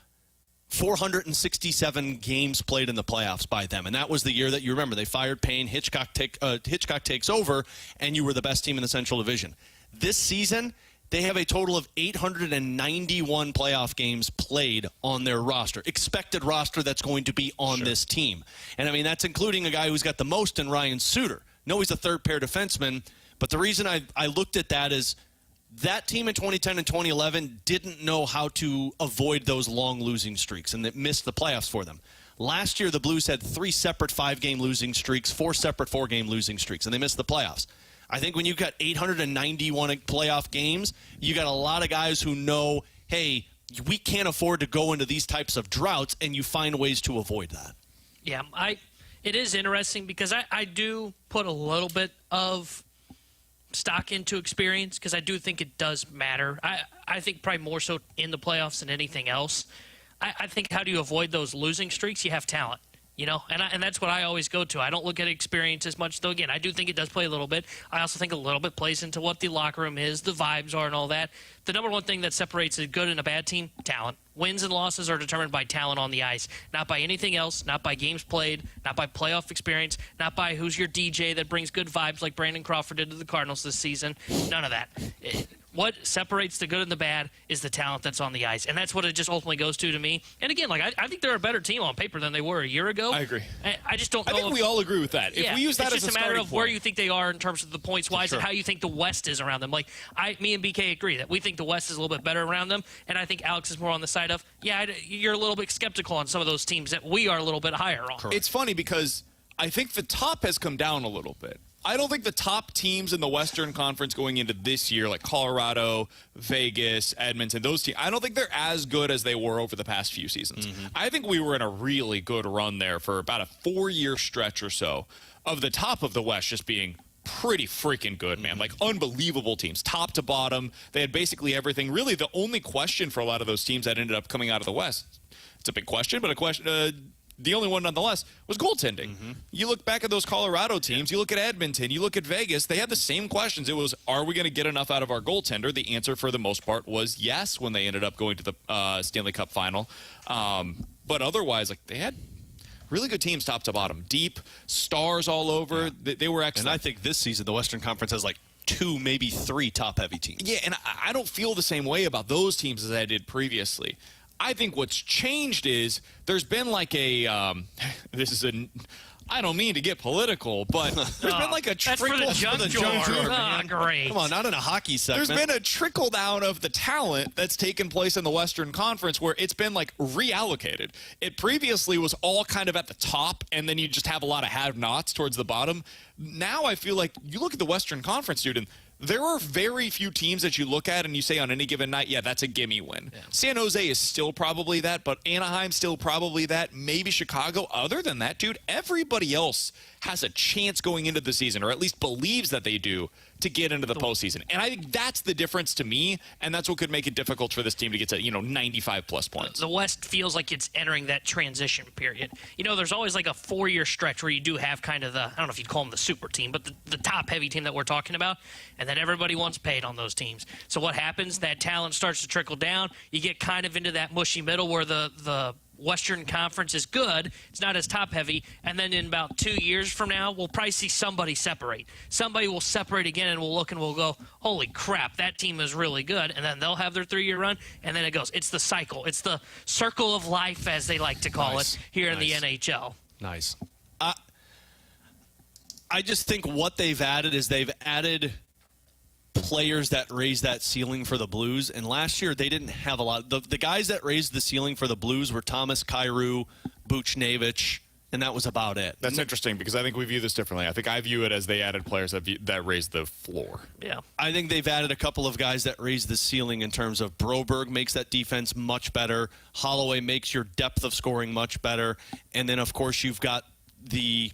467 games played in the playoffs by them. And that was the year that you remember. They fired Payne, Hitchcock takes over, and you were the best team in the Central Division. This season, they have a total of 891 playoff games played on their roster, expected roster that's going to be on this team. And, I mean, that's including a guy who's got the most in Ryan Suter. No, he's a third-pair defenseman, but the reason I looked at that is that team in 2010 and 2011 didn't know how to avoid those long losing streaks, and it missed the playoffs for them. Last year, the Blues had 3 separate 5-game losing streaks, 4 separate 4-game losing streaks, and they missed the playoffs. I think when you've got 891 playoff games, you got a lot of guys who know, hey, we can't afford to go into these types of droughts, and you find ways to avoid that. Yeah, it is interesting because I do put a little bit of stock into experience because I do think it does matter. I think probably more so in the playoffs than anything else. I think how do you avoid those losing streaks? You have talent. You know, and that's what I always go to. I don't look at experience as much, though, again, I do think it does play a little bit. I also think a little bit plays into what the locker room is, the vibes are and all that. The number one thing that separates a good and a bad team, talent. Wins and losses are determined by talent on the ice, not by anything else, not by games played, not by playoff experience, not by who's your DJ that brings good vibes like Brandon Crawford did to the Cardinals this season. None of that. What separates the good and the bad is the talent that's on the ice, and that's what it just ultimately goes to me. And again, like I think they're a better team on paper than they were a year ago. I agree. I just don't know. I think we all agree with that. If we use that as a starting point. It's just a matter of where you think they are in terms of the points-wise and how you think the West is around them. Like, me and BK agree that we think the West is a little bit better around them, and I think Alex is more on the side of, you're a little bit skeptical on some of those teams that we are a little bit higher on. Correct. It's funny because I think the top has come down a little bit. I don't think the top teams in the Western Conference going into this year, like Colorado, Vegas, Edmonton, those teams, I don't think they're as good as they were over the past few seasons. Mm-hmm. I think we were in a really good run there for about a 4-year stretch or so of the top of the West just being pretty freaking good, man. Like, unbelievable teams, top to bottom. They had basically everything. Really, the only question for a lot of those teams that ended up coming out of the West, it's a big question, but a question... the only one, nonetheless, was goaltending. Mm-hmm. You look back at those Colorado teams, you look at Edmonton, you look at Vegas, they had the same questions. It was, are we going to get enough out of our goaltender? The answer, for the most part, was yes when they ended up going to the Stanley Cup final. But otherwise, like, they had really good teams top to bottom. Deep, stars all over. Yeah. They were excellent. And I think this season, the Western Conference has, like, 2, maybe 3 top-heavy teams. Yeah, and I don't feel the same way about those teams as I did previously. I think what's changed is there's been like a I don't mean to get political, but there's been like a trickle. That's for the junk drawer. Great. Come on, not in a hockey segment. There's been a trickle down of the talent that's taken place in the Western Conference where it's been like reallocated. It previously was all kind of at the top, and then you just have a lot of have-nots towards the bottom. Now I feel like you look at the Western Conference, dude, and there are very few teams that you look at and you say on any given night, yeah, that's a gimme win. Yeah. San Jose is still probably that, but Anaheim's still probably that. Maybe Chicago. Other than that, dude, everybody else has a chance going into the season, or at least believes that they do, to get into the postseason. And I think that's the difference to me, and that's what could make it difficult for this team to get to, 95-plus points. The West feels like it's entering that transition period. There's always like a 4-year stretch where you do have kind of the, I don't know if you'd call them the super team, but the top-heavy team that we're talking about, and then everybody wants paid on those teams. So what happens? That talent starts to trickle down. You get kind of into that mushy middle where the Western Conference is good. It's not as top-heavy. And then in about 2 years from now, we'll probably see somebody separate. Somebody will separate again, and we'll look and we'll go, holy crap, that team is really good. And then they'll have their 3-year run, and then it goes. It's the cycle. It's the circle of life, as they like to call it here in the NHL. Nice. I just think what they've added is they've added players that raise that ceiling for the Blues, and last year they didn't have a lot. The guys that raised the ceiling for the Blues were Thomas, Kyrou, Buchnevich, and that was about it. That's interesting because I think we view this differently. I think I view it as they added players that raised the floor. Yeah. I think they've added a couple of guys that raise the ceiling in terms of Broberg makes that defense much better. Holloway makes your depth of scoring much better. And then, of course, you've got the...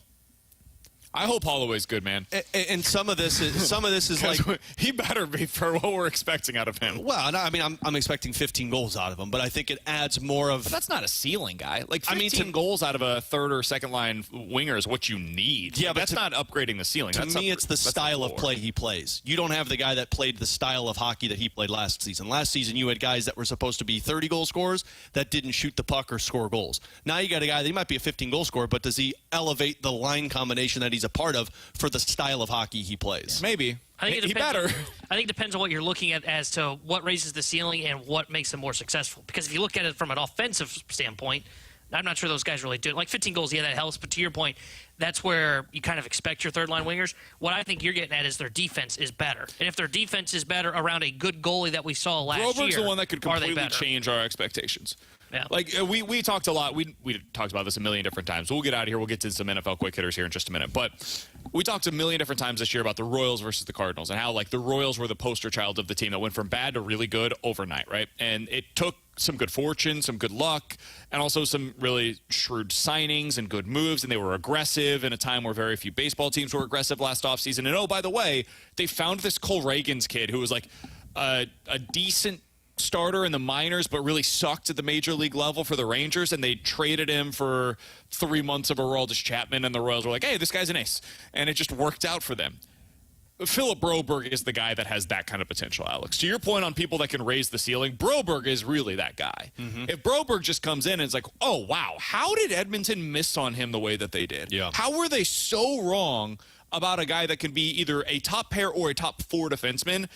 I hope Holloway's good, man. And some of this is like he better be for what we're expecting out of him. Well, I mean, I'm expecting 15 goals out of him, but I think it adds more of. But that's not a ceiling guy. Like 15 goals out of a third or second line winger is what you need. Yeah, but that's not upgrading the ceiling. To me, it's the style of play he plays. You don't have the guy that played the style of hockey that he played last season. Last season, you had guys that were supposed to be 30-goal scorers that didn't shoot the puck or score goals. Now you got a guy that he might be a 15-goal scorer, but does he elevate the line combination that he's a part of for the style of hockey he plays? Maybe. I think he better. I think it depends on what you're looking at as to what raises the ceiling and what makes them more successful. Because if you look at it from an offensive standpoint, I'm not sure those guys really do it. Like 15 goals, yeah, that helps. But to your point, that's where you kind of expect your third-line wingers. What I think you're getting at is their defense is better. And if their defense is better around a good goalie that we saw last year, Broberg's the one that could completely change our expectations. Yeah. Like, we talked a lot. We talked about this a million different times. We'll get out of here. We'll get to some NFL quick hitters here in just a minute. But we talked a million different times this year about the Royals versus the Cardinals and how, like, the Royals were the poster child of the team that went from bad to really good overnight, right? And it took some good fortune, some good luck, and also some really shrewd signings and good moves. And they were aggressive in a time where very few baseball teams were aggressive last offseason. And, oh, by the way, they found this Cole Reagans kid who was, like, a decent starter in the minors but really sucked at the major league level for the Rangers, and they traded him for 3 months of Aroldis Chapman, and the Royals were like, hey, this guy's an ace, and it just worked out for them. Philip Broberg is the guy that has that kind of potential, Alex. To your point on people that can raise the ceiling, Broberg is really that guy. Mm-hmm. If Broberg just comes in and it's like, oh, wow, how did Edmonton miss on him the way that they did? Yeah. How were they so wrong about a guy that can be either a top pair or a top 4 defenseman?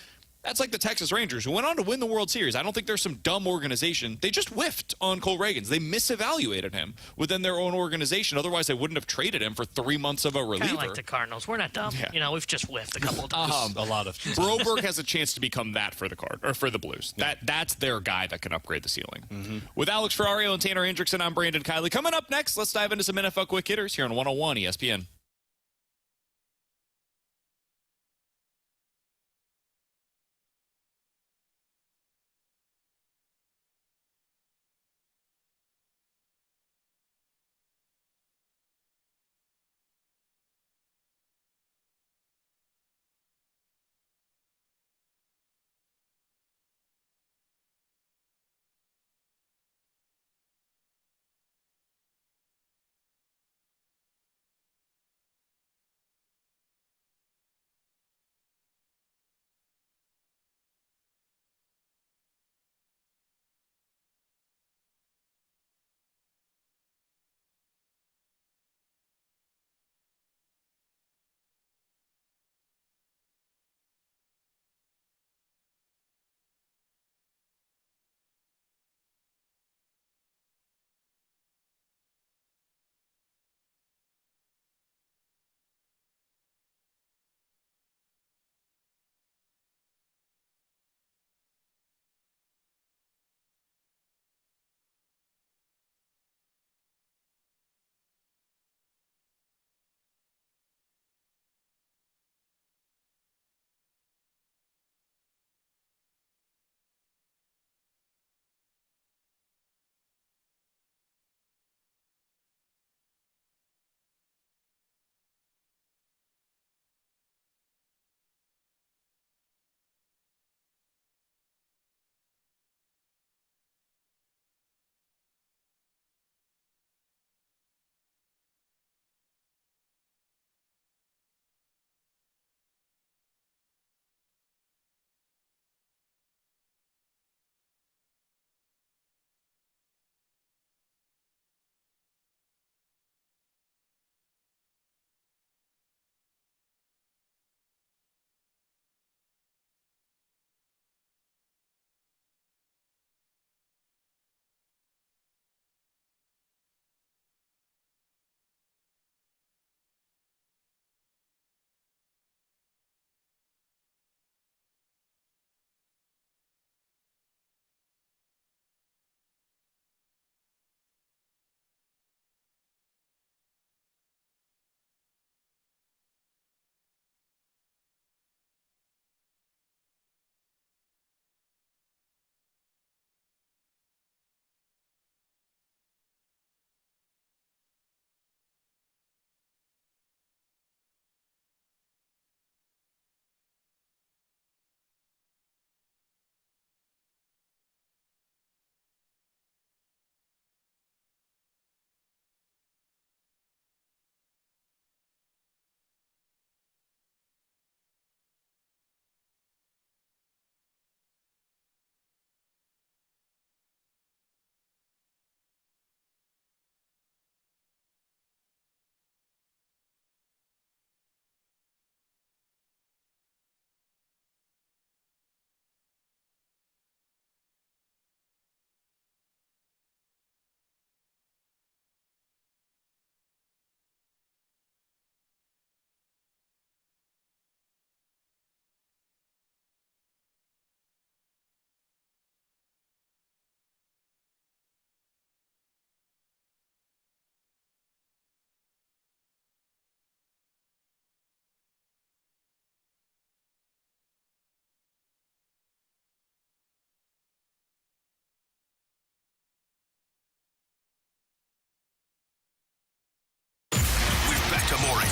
That's like the Texas Rangers, who went on to win the World Series. I don't think there's some dumb organization. They just whiffed on Cole Reagans. They misevaluated him within their own organization. Otherwise, they wouldn't have traded him for 3 months of a reliever. Kind of like the Cardinals. We're not dumb. Yeah. We've just whiffed a couple of times. A lot of. Broberg has a chance to become that for the Blues. Yeah. That's their guy that can upgrade the ceiling. Mm-hmm. With Alex Ferrario and Tanner Hendrickson, I'm Brandon Kiley. Coming up next, let's dive into some NFL quick hitters here on 101 ESPN.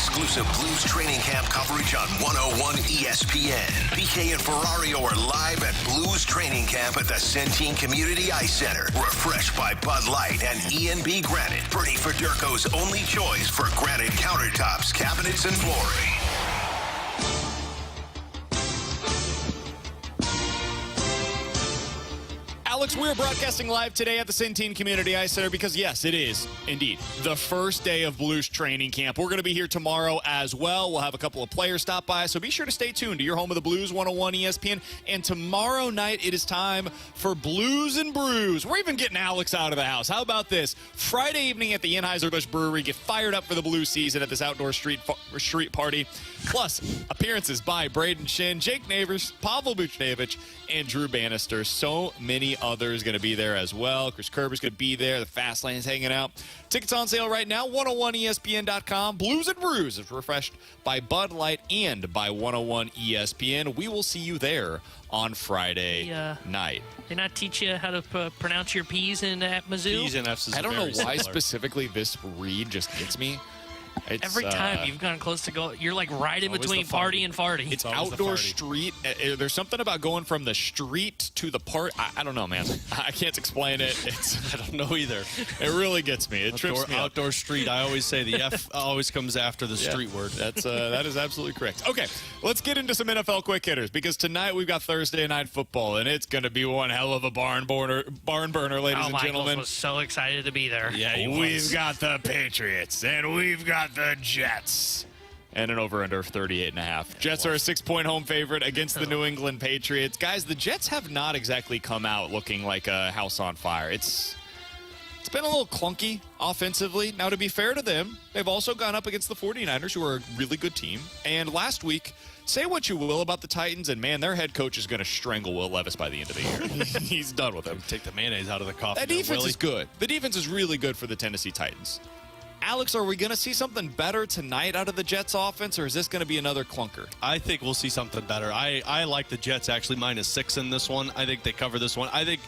exclusive Blues training camp coverage on 101 ESPN. BK and Ferrario are live at Blues training camp at the Centene Community Ice Center. Refreshed by Bud Light and E&B Granite. Bernie Federko's only choice for granite countertops, cabinets, and flooring. Alex, we're broadcasting live today at the Centene Community Ice Center because, yes, it is indeed the first day of Blues training camp. We're going to be here tomorrow as well. We'll have a couple of players stop by, so be sure to stay tuned to your home of the Blues, 101 ESPN. And tomorrow night, it is time for Blues and Brews. We're even getting Alex out of the house. How about this? Friday evening at the Anheuser-Busch Brewery, get fired up for the Blues season at this outdoor street party. Plus, appearances by Braden Schenn, Jake Neighbors, Pavel Buchnevich, and Drew Bannister. So many others going to be there as well. Chris Kerber's going to be there. The Fast Lane is hanging out. Tickets on sale right now, 101ESPN.com. Blues and Brews is refreshed by Bud Light and by 101 ESPN. We will see you there on Friday night. They not teach you how to pronounce your P's at Mizzou? P's and F's is I don't know why similar. specifically this read just gets me. It's, Every time you've gone close to go, you're like right in between party and farty. It's outdoor street. There's something about going from the street to the party. I don't know, man. I can't explain it. I don't know either. It really gets me. It trips me up. Outdoor street. I always say the F always comes after the street word. That is absolutely correct. Okay, let's get into some NFL quick hitters because tonight we've got Thursday night football and it's going to be one hell of a barn burner, ladies and gentlemen. Was so excited to be there. Yeah, we've got the Patriots and we've got the Jets. And an over-under of 38.5. Jets are a 6-point home favorite against the New England Patriots. Guys, the Jets have not exactly come out looking like a house on fire. It's been a little clunky offensively. Now, to be fair to them, they've also gone up against the 49ers, who are a really good team. And last week, say what you will about the Titans, and man, their head coach is going to strangle Will Levis by the end of the year. He's done with him. Take the mayonnaise out of the coffee. That defense is good. The defense is really good for the Tennessee Titans. Alex, are we going to see something better tonight out of the Jets offense, or is this going to be another clunker? I think we'll see something better. I like the Jets actually -6 in this one. I think they cover this one. I think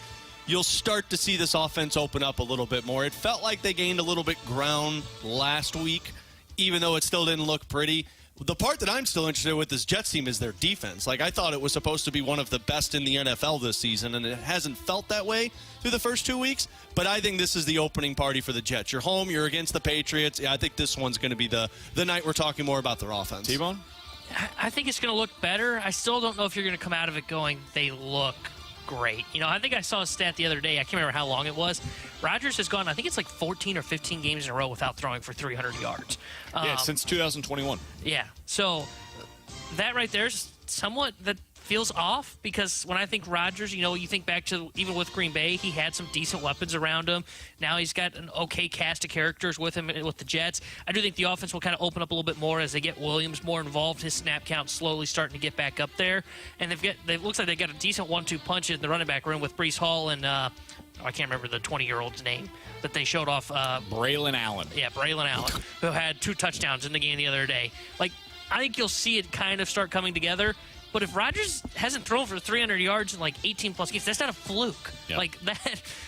you'll start to see this offense open up a little bit more. It felt like they gained a little bit ground last week, even though it still didn't look pretty. The part that I'm still interested with this Jets team is their defense. Like, I thought it was supposed to be one of the best in the NFL this season, and it hasn't felt that way through the first 2 weeks. But I think this is the opening party for the Jets. You're home. You're against the Patriots. Yeah, I think this one's going to be the night we're talking more about their offense. T-Bone? I think it's going to look better. I still don't know if you're going to come out of it going, they look great. You know, I think I saw a stat the other day. I can't remember how long it was. Rodgers has gone, I think it's like 14 or 15 games in a row without throwing for 300 yards. Yeah, since 2021. Yeah. So that right there is somewhat that feels off because when I think Rodgers, you know, you think back to even with Green Bay, he had some decent weapons around him. Now he's got an okay cast of characters with him with the Jets. I do think the offense will kind of open up a little bit more as they get Williams more involved. His snap count slowly starting to get back up there. And it looks like they got a decent 1-2 punch in the running back room with Breece Hall and I can't remember the 20-year-old's name that they showed off. Braylon Allen. Yeah, Braylon Allen, who had 2 touchdowns in the game the other day. Like, I think you'll see it kind of start coming together. But if Rodgers hasn't thrown for 300 yards in like 18-plus games, that's not a fluke. Yep. Like,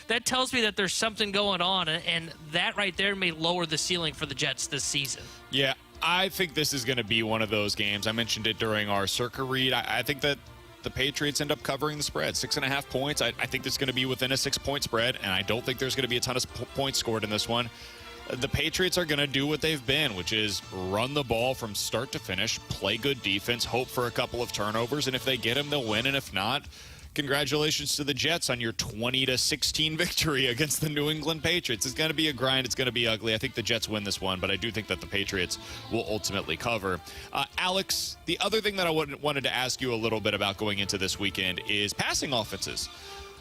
that tells me that there's something going on, and that right there may lower the ceiling for the Jets this season. Yeah, I think this is going to be one of those games. I mentioned it during our Circa read. I think that the Patriots end up covering the spread, 6.5 points. I think it's going to be within a 6-point spread, and I don't think there's going to be a ton of points scored in this one. The Patriots are going to do what they've been, which is run the ball from start to finish, play good defense, hope for a couple of turnovers, and if they get them, they'll win, and if not, congratulations to the Jets on your 20-16 victory against the New England Patriots. It's going to be a grind. It's going to be ugly. I think the Jets win this one, but I do think that the Patriots will ultimately cover. Alex, the other thing that I wanted to ask you a little bit about going into this weekend is passing offenses.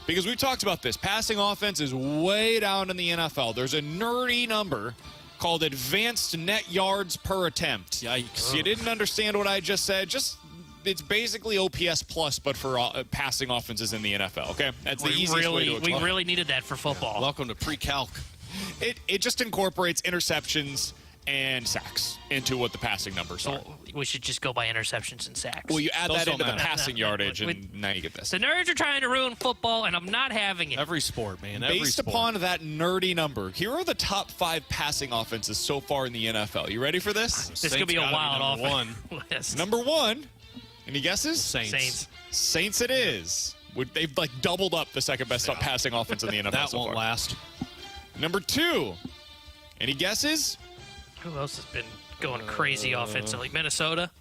Because we've talked about this. Passing offense is way down in the NFL. There's a nerdy number called advanced net yards per attempt. Yikes. You didn't understand what I just said. It's basically OPS plus, but for passing offenses in the NFL. Okay, that's the easiest way to explain. We really needed that for football. Yeah. Welcome to pre-calc. It just incorporates interceptions and sacks into what the passing numbers are. We should just go by interceptions and sacks. Well, you add that into the passing yardage, and now you get this. The nerds are trying to ruin football, and I'm not having it. Every sport, man. Based upon that nerdy number, here are the top 5 passing offenses so far in the NFL. You ready for this? This could be a wild offense. Number 1. Any guesses? Saints. Saints it is. They've doubled up the second best passing offense in the NFL that so far. won't last. Number 2. Any guesses? Who else has been going crazy offensively? Minnesota?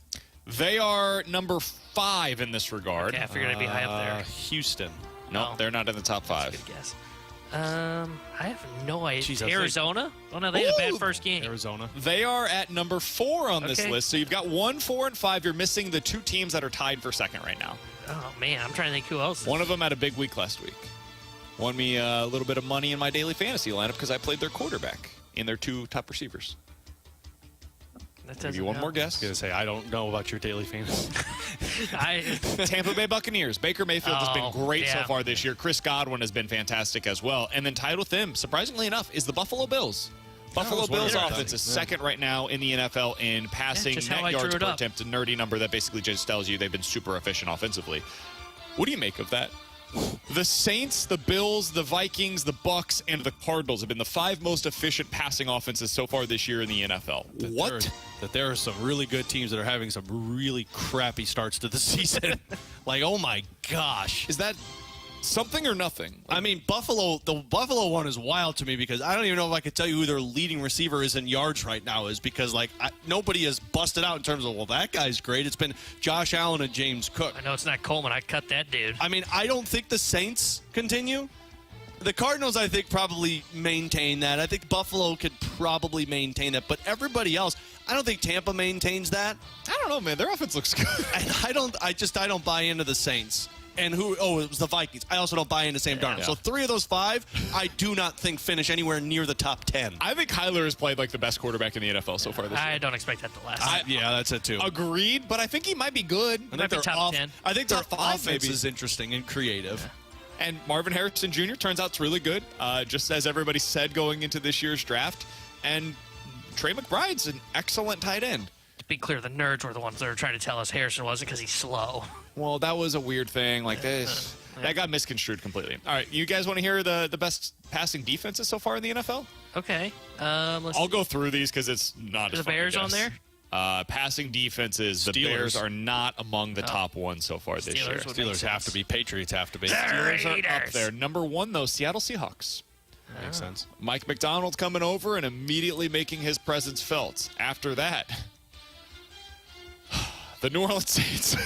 They are number 5 in this regard. Okay, I figured I'd be high up there. Houston. No, they're not in the top 5. That's a good guess. I have no idea. Jeez, Arizona? Oh, no, they had a bad first game. Arizona. They are at number 4 on this list. So you've got 1, 4, and 5. You're missing the 2 teams that are tied for second right now. Oh, man. I'm trying to think who else. One of them had a big week last week. Won me a little bit of money in my daily fantasy lineup because I played their quarterback in their 2 top receivers. Give you one more guess. I was going to say, I don't know about your daily fantasy. Tampa Bay Buccaneers. Baker Mayfield has been great so far this year. Chris Godwin has been fantastic as well. And then tied with them, surprisingly enough, is the Buffalo Bills. Buffalo Bills offense is second right now in the NFL in passing net yards per attempt, a nerdy number that basically just tells you they've been super efficient offensively. What do you make of that? The Saints, the Bills, the Vikings, the Bucks, and the Cardinals have been the 5 most efficient passing offenses so far this year in the NFL. That there are some really good teams that are having some really crappy starts to the season. Oh my gosh. Is that something or nothing? I mean, the Buffalo one is wild to me because I don't even know if I could tell you who their leading receiver is in yards right now because nobody has busted out in terms of, well, that guy's great. It's been Josh Allen and James Cook. I know it's not Coleman. I cut that dude. I mean, I don't think the Saints continue. The Cardinals, I think, probably maintain that. I think Buffalo could probably maintain that. But everybody else, I don't think Tampa maintains that. I don't know, man. Their offense looks good. And I don't buy into the Saints. And it was the Vikings. I also don't buy into Sam Darnold. So 3 of those 5, I do not think finish anywhere near the top 10. I think Kyler has played the best quarterback in the NFL so far this year. I don't expect that to last. Yeah, that's it too. Agreed, but I think he might be good. I think top 10. I think their offense maybe is interesting and creative. Yeah. And Marvin Harrison Jr. turns out it's really good, just as everybody said going into this year's draft. And Trey McBride's an excellent tight end. To be clear, the nerds were the ones that were trying to tell us Harrison wasn't because he's slow. Well, that was a weird thing like this. That got misconstrued completely. All right, you guys want to hear the best passing defenses so far in the NFL? Okay. I'll go through these because it's not as the fun Bears to on guess. there? Passing defenses, the Steelers. Bears are not among the top 1 so far this year. Steelers have to be. Patriots have to be. Steelers are up there. Number 1, though, Seattle Seahawks. Makes sense. Mike McDonald coming over and immediately making his presence felt. After that, the New Orleans Saints.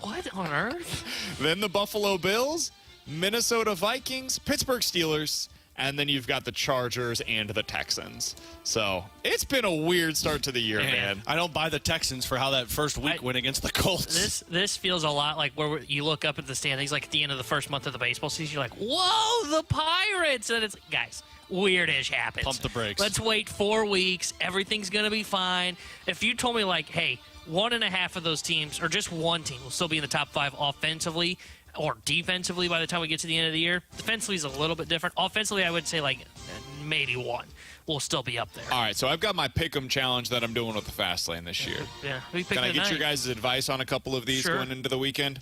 What on earth? Then the Buffalo Bills, Minnesota Vikings, Pittsburgh Steelers, and then you've got the Chargers and the Texans. So it's been a weird start to the year, man. I don't buy the Texans for how that first week went against the Colts. This feels a lot like where you look up at the standings, like at the end of the first month of the baseball season, you're like, whoa, the Pirates! And it's like, guys, weird-ish happens. Pump the brakes. Let's wait 4 weeks. Everything's going to be fine. If you told me, hey, 1.5 of those teams, or just one team, will still be in the top 5 offensively or defensively by the time we get to the end of the year. Defensively is a little bit different. Offensively, I would say maybe 1 will still be up there. All right, so I've got my pick'em challenge that I'm doing with the Fast Lane this year. Yeah. Can I get your guys' advice on a couple of these going into the weekend?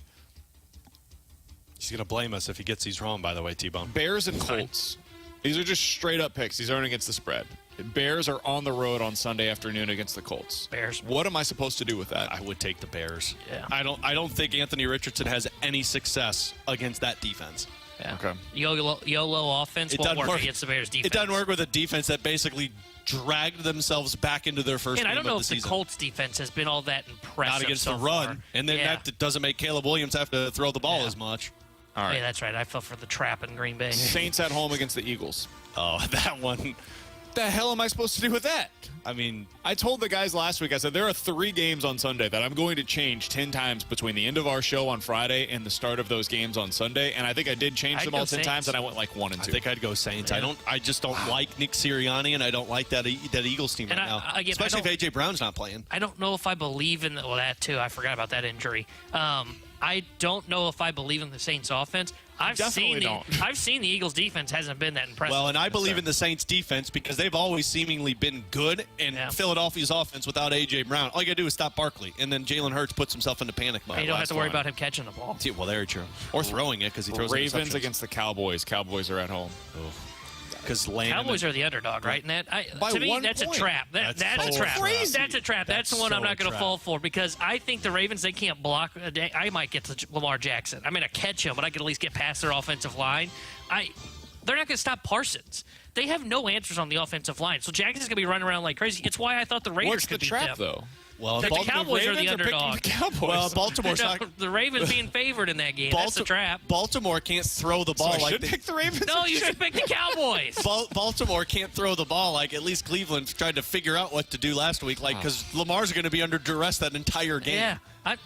He's going to blame us if he gets these wrong, by the way, T-Bone. Bears and Colts. These are just straight-up picks. These aren't against the spread. Bears are on the road on Sunday afternoon against the Colts. Bears. What am I supposed to do with that? I would take the Bears. Yeah. I don't think Anthony Richardson has any success against that defense. Yeah. Okay. YOLO offense won't work against the Bears defense. It doesn't work with a defense that basically dragged themselves back into their first game of the season. And I don't know if the Colts defense has been all that impressive. Not against so the run. far. And then that doesn't make Caleb Williams have to throw the ball as much. All right. Yeah, that's right. I fell for the trap in Green Bay. Saints at home against the Eagles. Oh, that one. The hell am I supposed to do with that? I mean, I told the guys last week, I said, there are 3 games on Sunday that I'm going to change 10 times between the end of our show on Friday and the start of those games on Sunday. And I think I did change them all 10 times, and I went 1 and 2. I think I'd go Saints. Yeah. I just don't like Nick Sirianni, and I don't like that Eagles team right now. Especially if A.J. Brown's not playing. I don't know if I believe in that too. I forgot about that injury. I don't know if I believe in the Saints offense. I've seen the Eagles' defense hasn't been that impressive. Well, and I believe in the Saints' defense because they've always seemingly been good, and Philadelphia's offense without A.J. Brown, all you got to do is stop Barkley, and then Jalen Hurts puts himself into panic mode. You don't have to worry about him catching the ball. Well, very true. Or throwing it because he throws Ravens against the Cowboys. Cowboys are at home. Because Cowboys are the underdog, right? And to me, that's a trap. That's a trap. That's a trap. That's the one I'm not going to fall for because I think the Ravens, they can't block. I might get to Lamar Jackson. I mean, I catch him, but I could at least get past their offensive line. They're not going to stop Parsons. They have no answers on the offensive line. So Jackson's going to be running around like crazy. It's why I thought the Raiders could beat them. What's the trap, though? Well, the Cowboys are the underdog. Well, Baltimore's the Ravens being favored in that game. That's the trap. Baltimore can't throw the ball like pick the Ravens. No, you should pick the Cowboys. Baltimore can't throw the ball like at least Cleveland tried to figure out what to do last week. Like because Lamar's going to be under duress that entire game. Yeah. I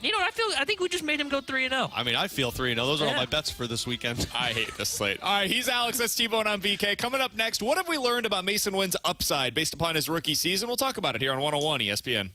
think we just made him go 3-0. I mean, I feel 3-0. Those are all my bets for this weekend. I hate this slate. All right, he's Alex. That's T-Bone on BK. Coming up next, what have we learned about Masyn Winn's upside based upon his rookie season? We'll talk about it here on 101 ESPN.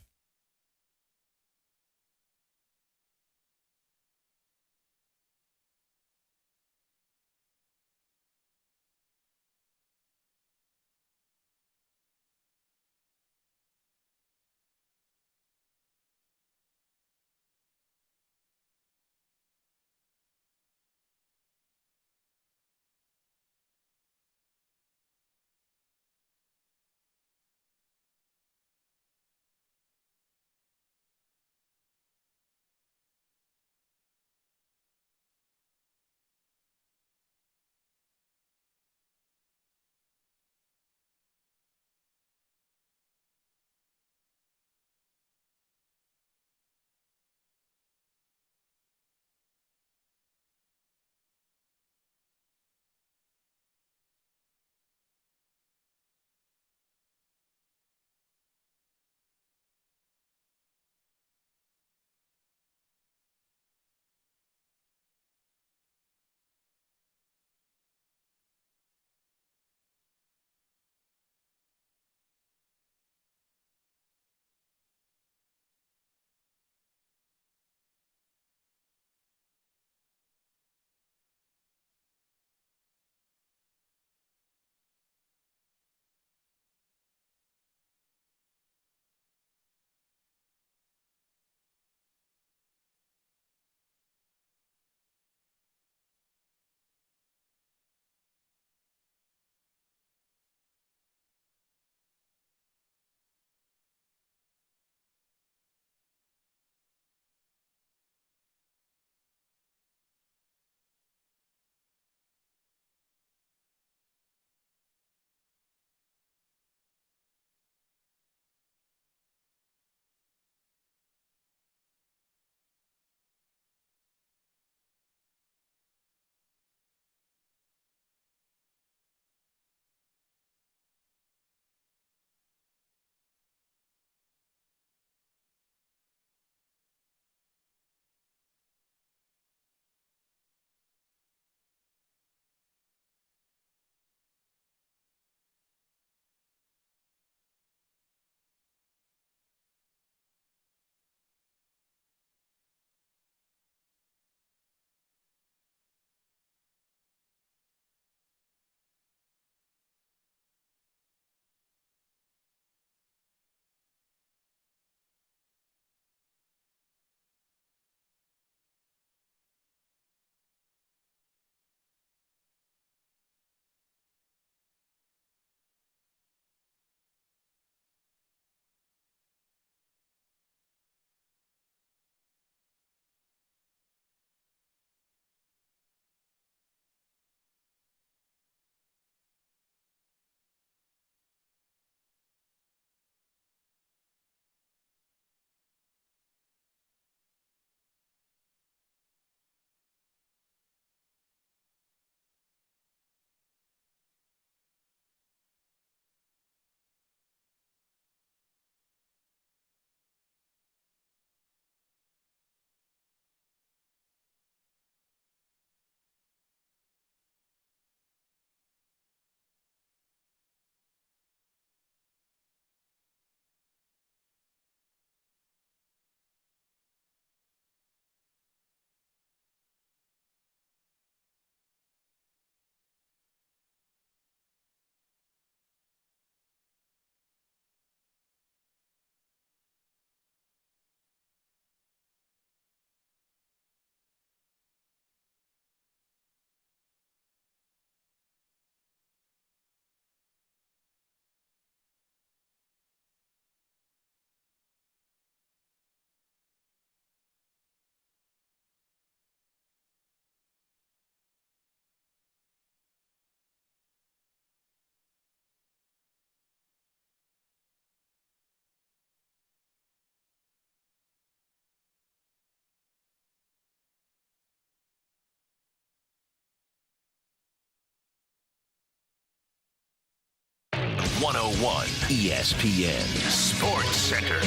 101 ESPN Sports Center.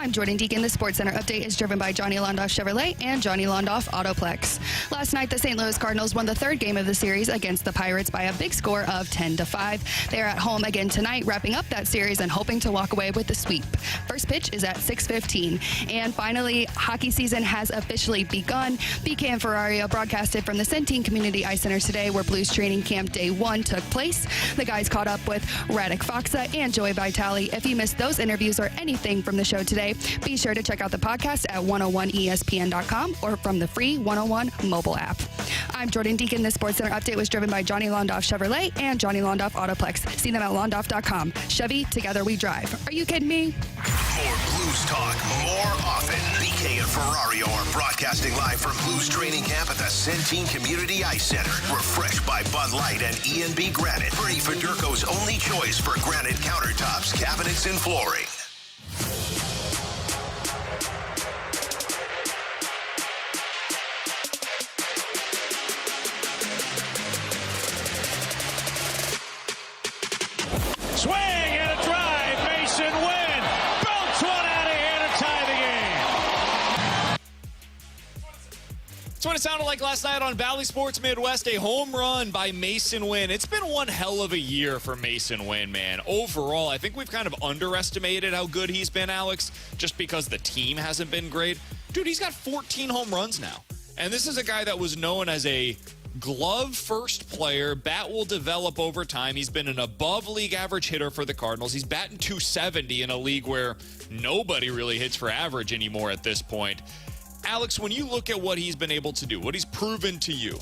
I'm Jordan Deacon. The Sports Center update is driven by Johnny Londoff Chevrolet and Johnny Londoff Autoplex. Last night, the St. Louis Cardinals won the third game of the series against the Pirates by a big score of 10-5. They are at home again tonight, wrapping up that series and hoping to walk away with the sweep. First pitch is at 6:15. And finally, hockey season has officially begun. BK and Ferrario broadcasted from the Centene Community Ice Center today, where Blues training camp day 1 took place. The guys caught up with Radek, Faksa, and Joey Vitale. If you missed those interviews or anything from the show today, be sure to check out the podcast at 101ESPN.com or from the free 101 mobile app. I'm Jordan Deacon. The Sports Center update was driven by Johnny Londoff Chevrolet and Johnny Londoff Autoplex. See them at londoff.com. Chevy, together we drive. Are you kidding me? More Blues talk, more often. BK and Ferrario are broadcasting live from Blues training camp at the Centene Community Ice Center. Refreshed by Bud Light and E&B Granite. Bernie Federko's only choice for granite countertops, cabinets, and flooring. Swing and a drive. Masyn Winn belts one out of here to tie the game. That's what it sounded like last night on Valley Sports Midwest. A home run by Masyn Winn. It's been one hell of a year for Masyn Winn, man. Overall, I think we've kind of underestimated how good he's been, Alex, just because the team hasn't been great. Dude, he's got 14 home runs now. And this is a guy that was known as a glove first player. Bat will develop over time. He's been an above league average hitter for the Cardinals. He's batting .270 in a league where nobody really hits for average anymore at this point. Alex, when you look at what he's been able to do, what he's proven to you,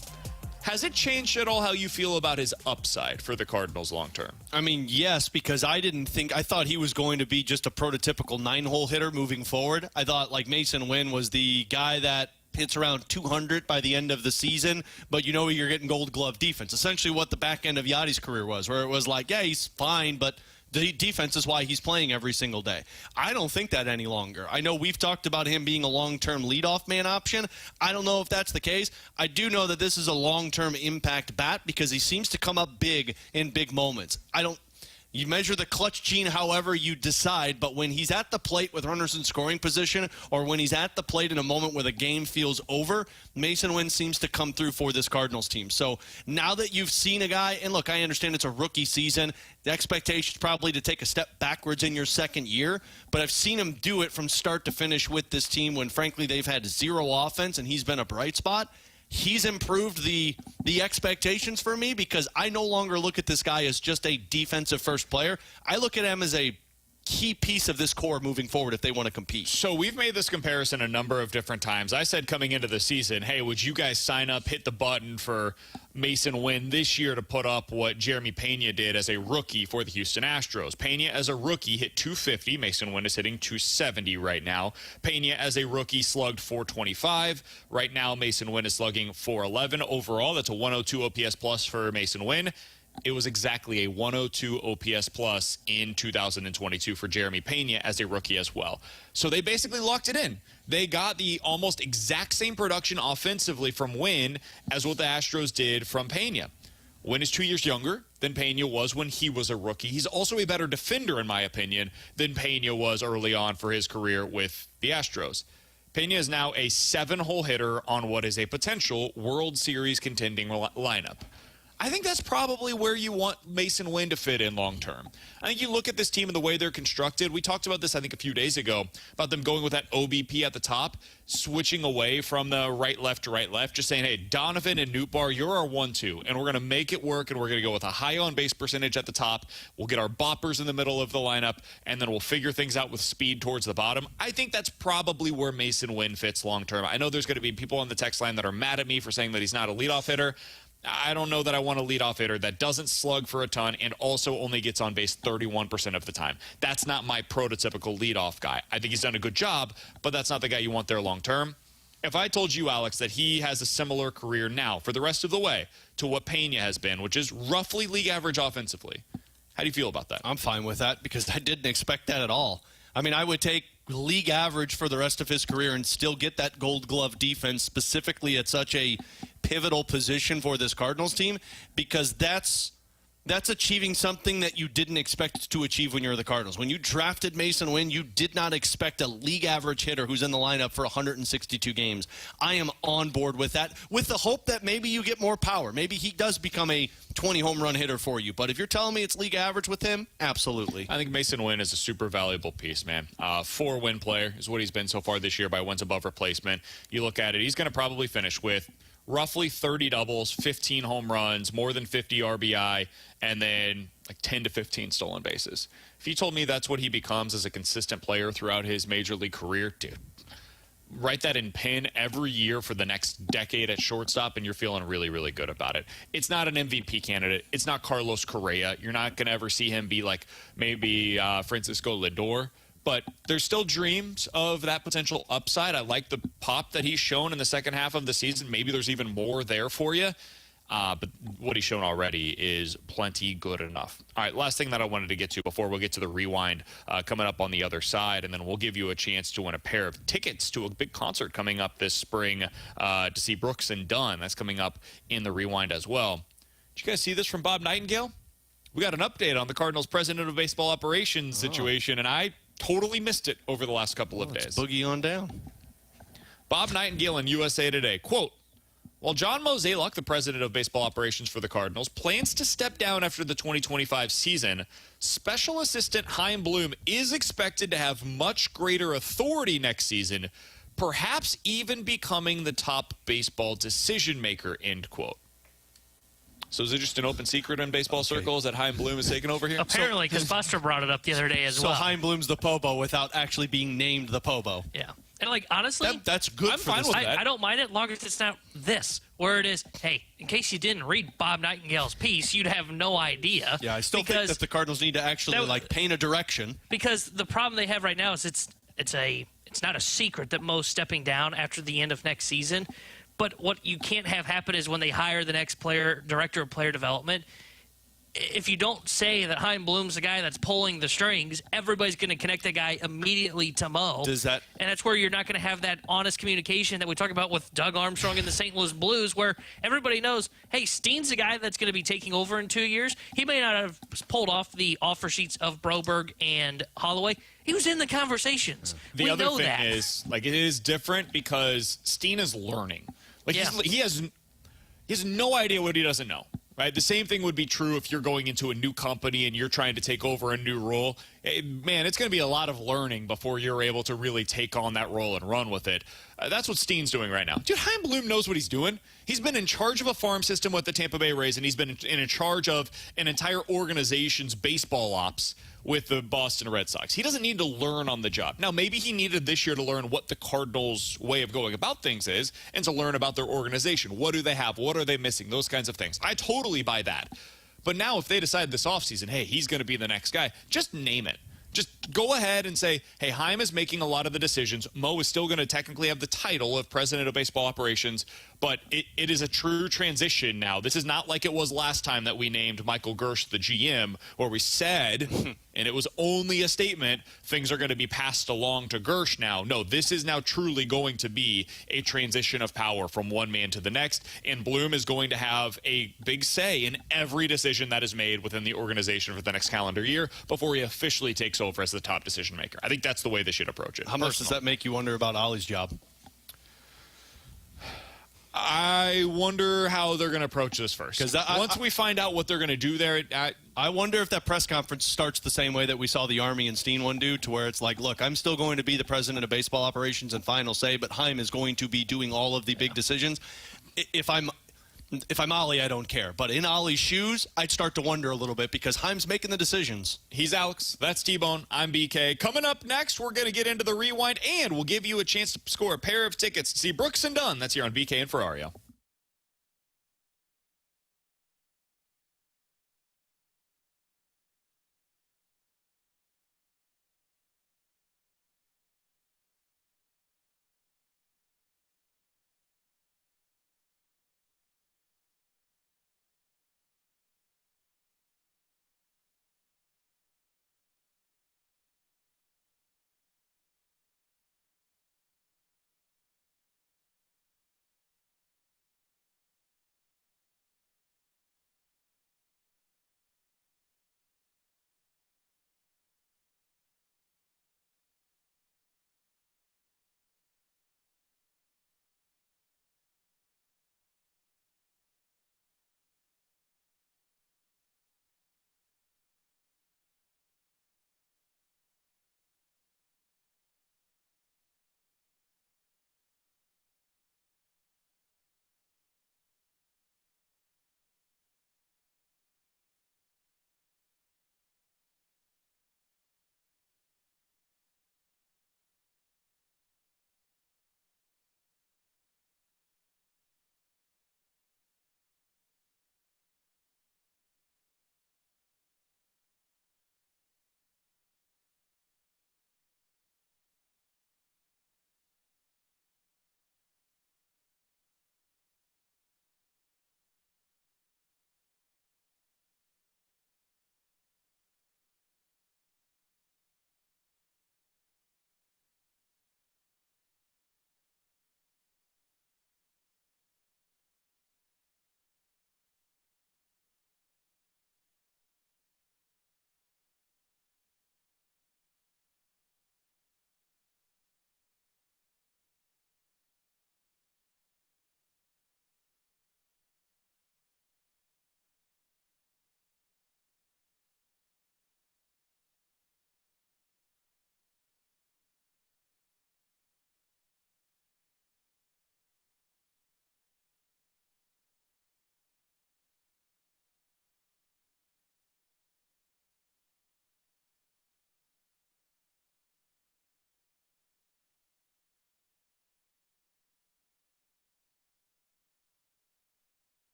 has it changed at all how you feel about his upside for the Cardinals long term? I mean, yes, because I thought he was going to be just a prototypical 9-hole hitter moving forward. I thought like Masyn Winn was the guy that hits around 200 by the end of the season, but you know you're getting gold glove defense. Essentially what the back end of Yadi's career was, where it was like, yeah, he's fine, but the defense is why he's playing every single day. I don't think that any longer. I know we've talked about him being a long-term leadoff man option. I don't know if that's the case. I do know that this is a long-term impact bat because he seems to come up big in big moments. You measure the clutch gene however you decide, but when he's at the plate with runners in scoring position or when he's at the plate in a moment where the game feels over, Masyn Winn seems to come through for this Cardinals team. So now that you've seen a guy, and look, I understand it's a rookie season, the expectation is probably to take a step backwards in your second year, but I've seen him do it from start to finish with this team when, frankly, they've had zero offense and he's been a bright spot. He's improved the expectations for me because I no longer look at this guy as just a defensive first player. I look at him as a key piece of this core moving forward if they want to compete. So we've made this comparison a number of different times. I said coming into the season, hey, would you guys sign up, hit the button for Masyn Winn this year to put up what Jeremy Pena did as a rookie for the Houston Astros? Pena as a rookie hit .250. Masyn Winn is hitting .270 right now. Pena as a rookie slugged .425. Right now, Masyn Winn is slugging .411 overall. That's a 102 OPS plus for Masyn Winn. It was exactly a 102 OPS plus in 2022 for Jeremy Pena as a rookie as well. So they basically locked it in. They got the almost exact same production offensively from Winn as what the Astros did from Pena. Winn is 2 years younger than Pena was when he was a rookie. He's also a better defender, in my opinion, than Pena was early on for his career with the Astros. Pena is now a 7-hole hitter on what is a potential World Series contending lineup. I think that's probably where you want Masyn Winn to fit in long term. I think you look at this team and the way they're constructed. We talked about this, I think, a few days ago, about them going with that OBP at the top, switching away from the right-left to right-left, just saying, hey, Donovan and Nootbaar, you're our 1-2, and we're going to make it work, and we're going to go with a high on-base percentage at the top. We'll get our boppers in the middle of the lineup, and then we'll figure things out with speed towards the bottom. I think that's probably where Masyn Winn fits long term. I know there's going to be people on the text line that are mad at me for saying that he's not a leadoff hitter. I don't know that I want a leadoff hitter that doesn't slug for a ton and also only gets on base 31% of the time. That's not my prototypical leadoff guy. I think he's done a good job, but that's not the guy you want there long term. If I told you, Alex, that he has a similar career now for the rest of the way to what Pena has been, which is roughly league average offensively, how do you feel about that? I'm fine with that because I didn't expect that at all. I mean, I would take league average for the rest of his career and still get that gold glove defense specifically at such a pivotal position for this Cardinals team because that's That's achieving something that you didn't expect to achieve when you were the Cardinals. When you drafted Masyn Winn, you did not expect a league average hitter who's in the lineup for 162 games. I am on board with that, with the hope that maybe you get more power. Maybe he does become a 20 home run hitter for you. But if you're telling me it's league average with him, absolutely. I think Masyn Winn is a super valuable piece, man. 4-win player is what he's been so far this year by wins above replacement. You look at it, he's going to probably finish with roughly 30 doubles, 15 home runs, more than 50 RBI, and then like 10 to 15 stolen bases. If you told me that's what he becomes as a consistent player throughout his major league career, dude, write that in pen every year for the next decade at shortstop, and you're feeling really, really good about it. It's not an MVP candidate. It's not Carlos Correa. You're not going to ever see him be like maybe Francisco Lindor. But there's still dreams of that potential upside. I like the pop that he's shown in the second half of the season. Maybe there's even more there for you. But what he's shown already is plenty good enough. All right, last thing that I wanted to get to before we'll get to the rewind coming up on the other side, and then we'll give you a chance to win a pair of tickets to a big concert coming up this spring to see Brooks and Dunn. That's coming up in the rewind as well. Did you guys see this from Bob Nightingale? We got an update on the Cardinals' president of baseball operations situation, and I totally missed it over the last couple of days. Boogie on down. Bob Nightingale in USA Today, quote, while John Mozeliak, the president of baseball operations for the Cardinals, plans to step down after the 2025 season, Special Assistant Chaim Bloom is expected to have much greater authority next season, perhaps even becoming the top baseball decision maker, end quote. So is it just an open secret in baseball circles that Chaim Bloom is taking over here? Apparently, because Buster brought it up the other day as well. So Chaim Bloom's the Pobo without actually being named the Pobo. Yeah. And, like, honestly, that's good. I'm fine with that. I don't mind it long as it's not this, where it is, hey, in case you didn't read Bob Nightingale's piece, you'd have no idea. Yeah, I still think that the Cardinals need to actually, paint a direction. Because the problem they have right now is it's not a secret that Mo's stepping down after the end of next season. But what you can't have happen is when they hire the next director of player development, if you don't say that Chaim Bloom's the guy that's pulling the strings, everybody's going to connect the guy immediately to Mo. And that's where you're not going to have that honest communication that we talk about with Doug Armstrong and the St. Louis Blues, where everybody knows, hey, Steen's the guy that's going to be taking over in 2 years. He may not have pulled off the offer sheets of Broberg and Holloway. He was in the conversations. The other thing is, it is different because Steen is learning. He has no idea what he doesn't know. Right? The same thing would be true if you're going into a new company and you're trying to take over a new role. Man, it's going to be a lot of learning before you're able to really take on that role and run with it. That's what Steen's doing right now. Dude, Chaim Bloom knows what he's doing. He's been in charge of a farm system with the Tampa Bay Rays, and he's been in charge of an entire organization's baseball ops with the Boston Red Sox. He doesn't need to learn on the job. Now, maybe he needed this year to learn what the Cardinals' way of going about things is and to learn about their organization. What do they have? What are they missing? Those kinds of things. I totally buy that. But now if they decide this offseason, hey, he's going to be the next guy, just name it. Just go ahead and say, hey, Chaim is making a lot of the decisions. Mo is still going to technically have the title of president of baseball operations, but it is a true transition now. This is not like it was last time that we named Michael Gersh the GM, where we said, and it was only a statement, things are going to be passed along to Gersh now. No, this is now truly going to be a transition of power from one man to the next, and Bloom is going to have a big say in every decision that is made within the organization for the next calendar year before he officially takes over as the top decision maker. I think that's the way they should approach it. How much does that make you wonder about Ollie's job? I wonder how they're going to approach this first. Because once we find out what they're going to do there, I wonder if that press conference starts the same way that we saw the Army and Steen one do, to where it's like, look, I'm still going to be the president of baseball operations and final say, but Chaim is going to be doing all of the big decisions. If I'm Ollie, I don't care. But in Ollie's shoes, I'd start to wonder a little bit because Chaim's making the decisions. He's Alex. That's T-Bone. I'm BK. Coming up next, we're going to get into the rewind, and we'll give you a chance to score a pair of tickets to see Brooks and Dunn. That's here on BK and Ferrario.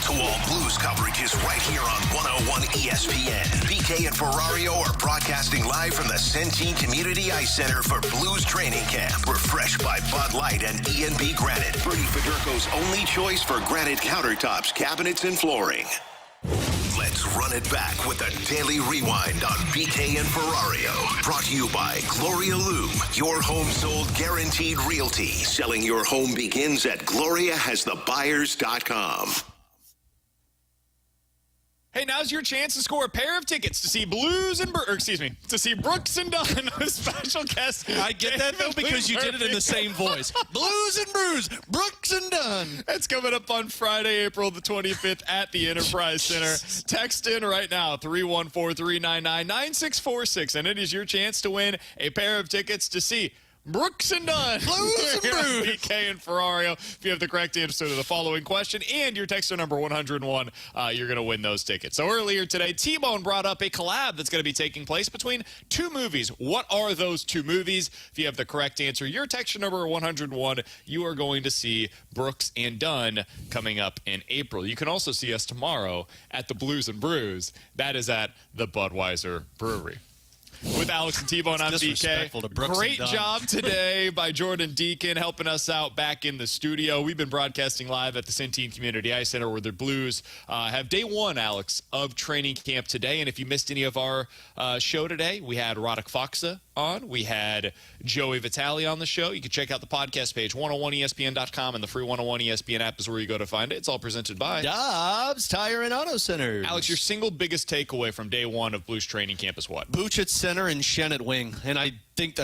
Wall-to-wall Blues coverage is right here on 101 ESPN. BK and Ferrario are broadcasting live from the Centene Community Ice Center for Blues training camp. Refreshed by Bud Light and E&B Granite. Bernie Federko's only choice for granite countertops, cabinets, and flooring. Let's run it back with the Daily Rewind on BK and Ferrario. Brought to you by Gloria Loom. Your home sold guaranteed realty. Selling your home begins at GloriaHasTheBuyers.com. Hey, now's your chance to score a pair of tickets to see Brooks and Dunn with special guest. I get that, though, because you did it in the same voice. Blues and Brews, Brooks and Dunn. That's coming up on Friday, April the 25th at the Enterprise Center. Text in right now, 314-399-9646, and it is your chance to win a pair of tickets to see Brooks and Dunn. Blues and Brews. BK and Ferrario. If you have the correct answer to the following question and your texter number 101, you're going to win those tickets. So earlier today, T-Bone brought up a collab that's going to be taking place between two movies. What are those two movies? If you have the correct answer, your texter number 101, you are going to see Brooks and Dunn coming up in April. You can also see us tomorrow at the Blues and Brews. That is at the Budweiser Brewery. With Alex and T-Bone, I'm BK. Great job today by Jordan Deacon helping us out back in the studio. We've been broadcasting live at the Centene Community Ice Center where the Blues have day one, Alex, of training camp today. And if you missed any of our show today, we had Radek Faksa on. We had Joey Vitale on the show. You can check out the podcast page, 101ESPN.com, and the free 101 ESPN app is where you go to find it. It's all presented by Dobbs Tire and Auto Center. Alex, your single biggest takeaway from day one of Blues training camp is what? Booch at center and Schenn at wing. And I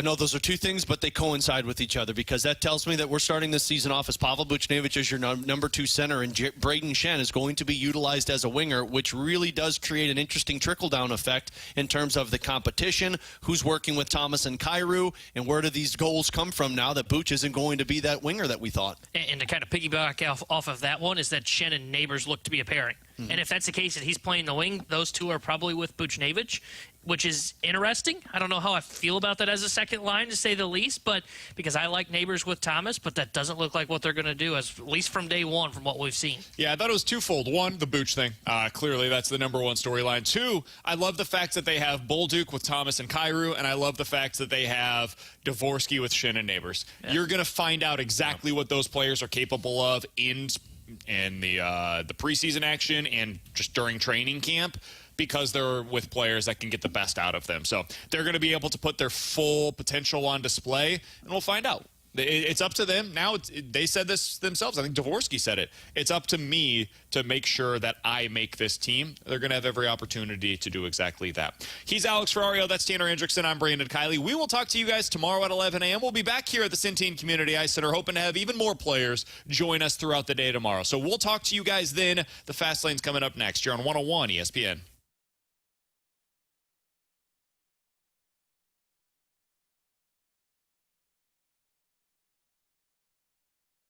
know those are two things, but they coincide with each other because that tells me that we're starting this season off as Pavel Buchnevich as your number two center, and Braden Schenn is going to be utilized as a winger, which really does create an interesting trickle-down effect in terms of the competition, who's working with Thomas and Kyrou, and where do these goals come from now that Buch isn't going to be that winger that we thought. And to kind of piggyback off of that one is that Schenn and Neighbors look to be a pairing. And if that's the case that he's playing the wing, those two are probably with Buchnevich, which is interesting. I don't know how I feel about that as a second line, to say the least, but because I like Neighbors with Thomas, but that doesn't look like what they're going to do, at least from day one from what we've seen. Yeah, I thought it was twofold. One, the Buch thing. Clearly, that's the number one storyline. Two, I love the fact that they have Bolduc with Thomas and Kyrou, and I love the fact that they have Dvorsky with Schenn and Neighbors. Yeah. You're going to find out exactly what those players are capable of in the preseason action and just during training camp, because they're with players that can get the best out of them. So they're going to be able to put their full potential on display, and we'll find out. It's up to them. Now, they said this themselves. I think Dvorsky said it. It's up to me to make sure that I make this team. They're going to have every opportunity to do exactly that. He's Alex Ferrario. That's Tanner Hendrickson. I'm Brandon Kiley. We will talk to you guys tomorrow at 11 a.m. We'll be back here at the Centene Community Ice Center, hoping to have even more players join us throughout the day tomorrow. So we'll talk to you guys then. The Fast Lane's coming up next. You're on 101 ESPN.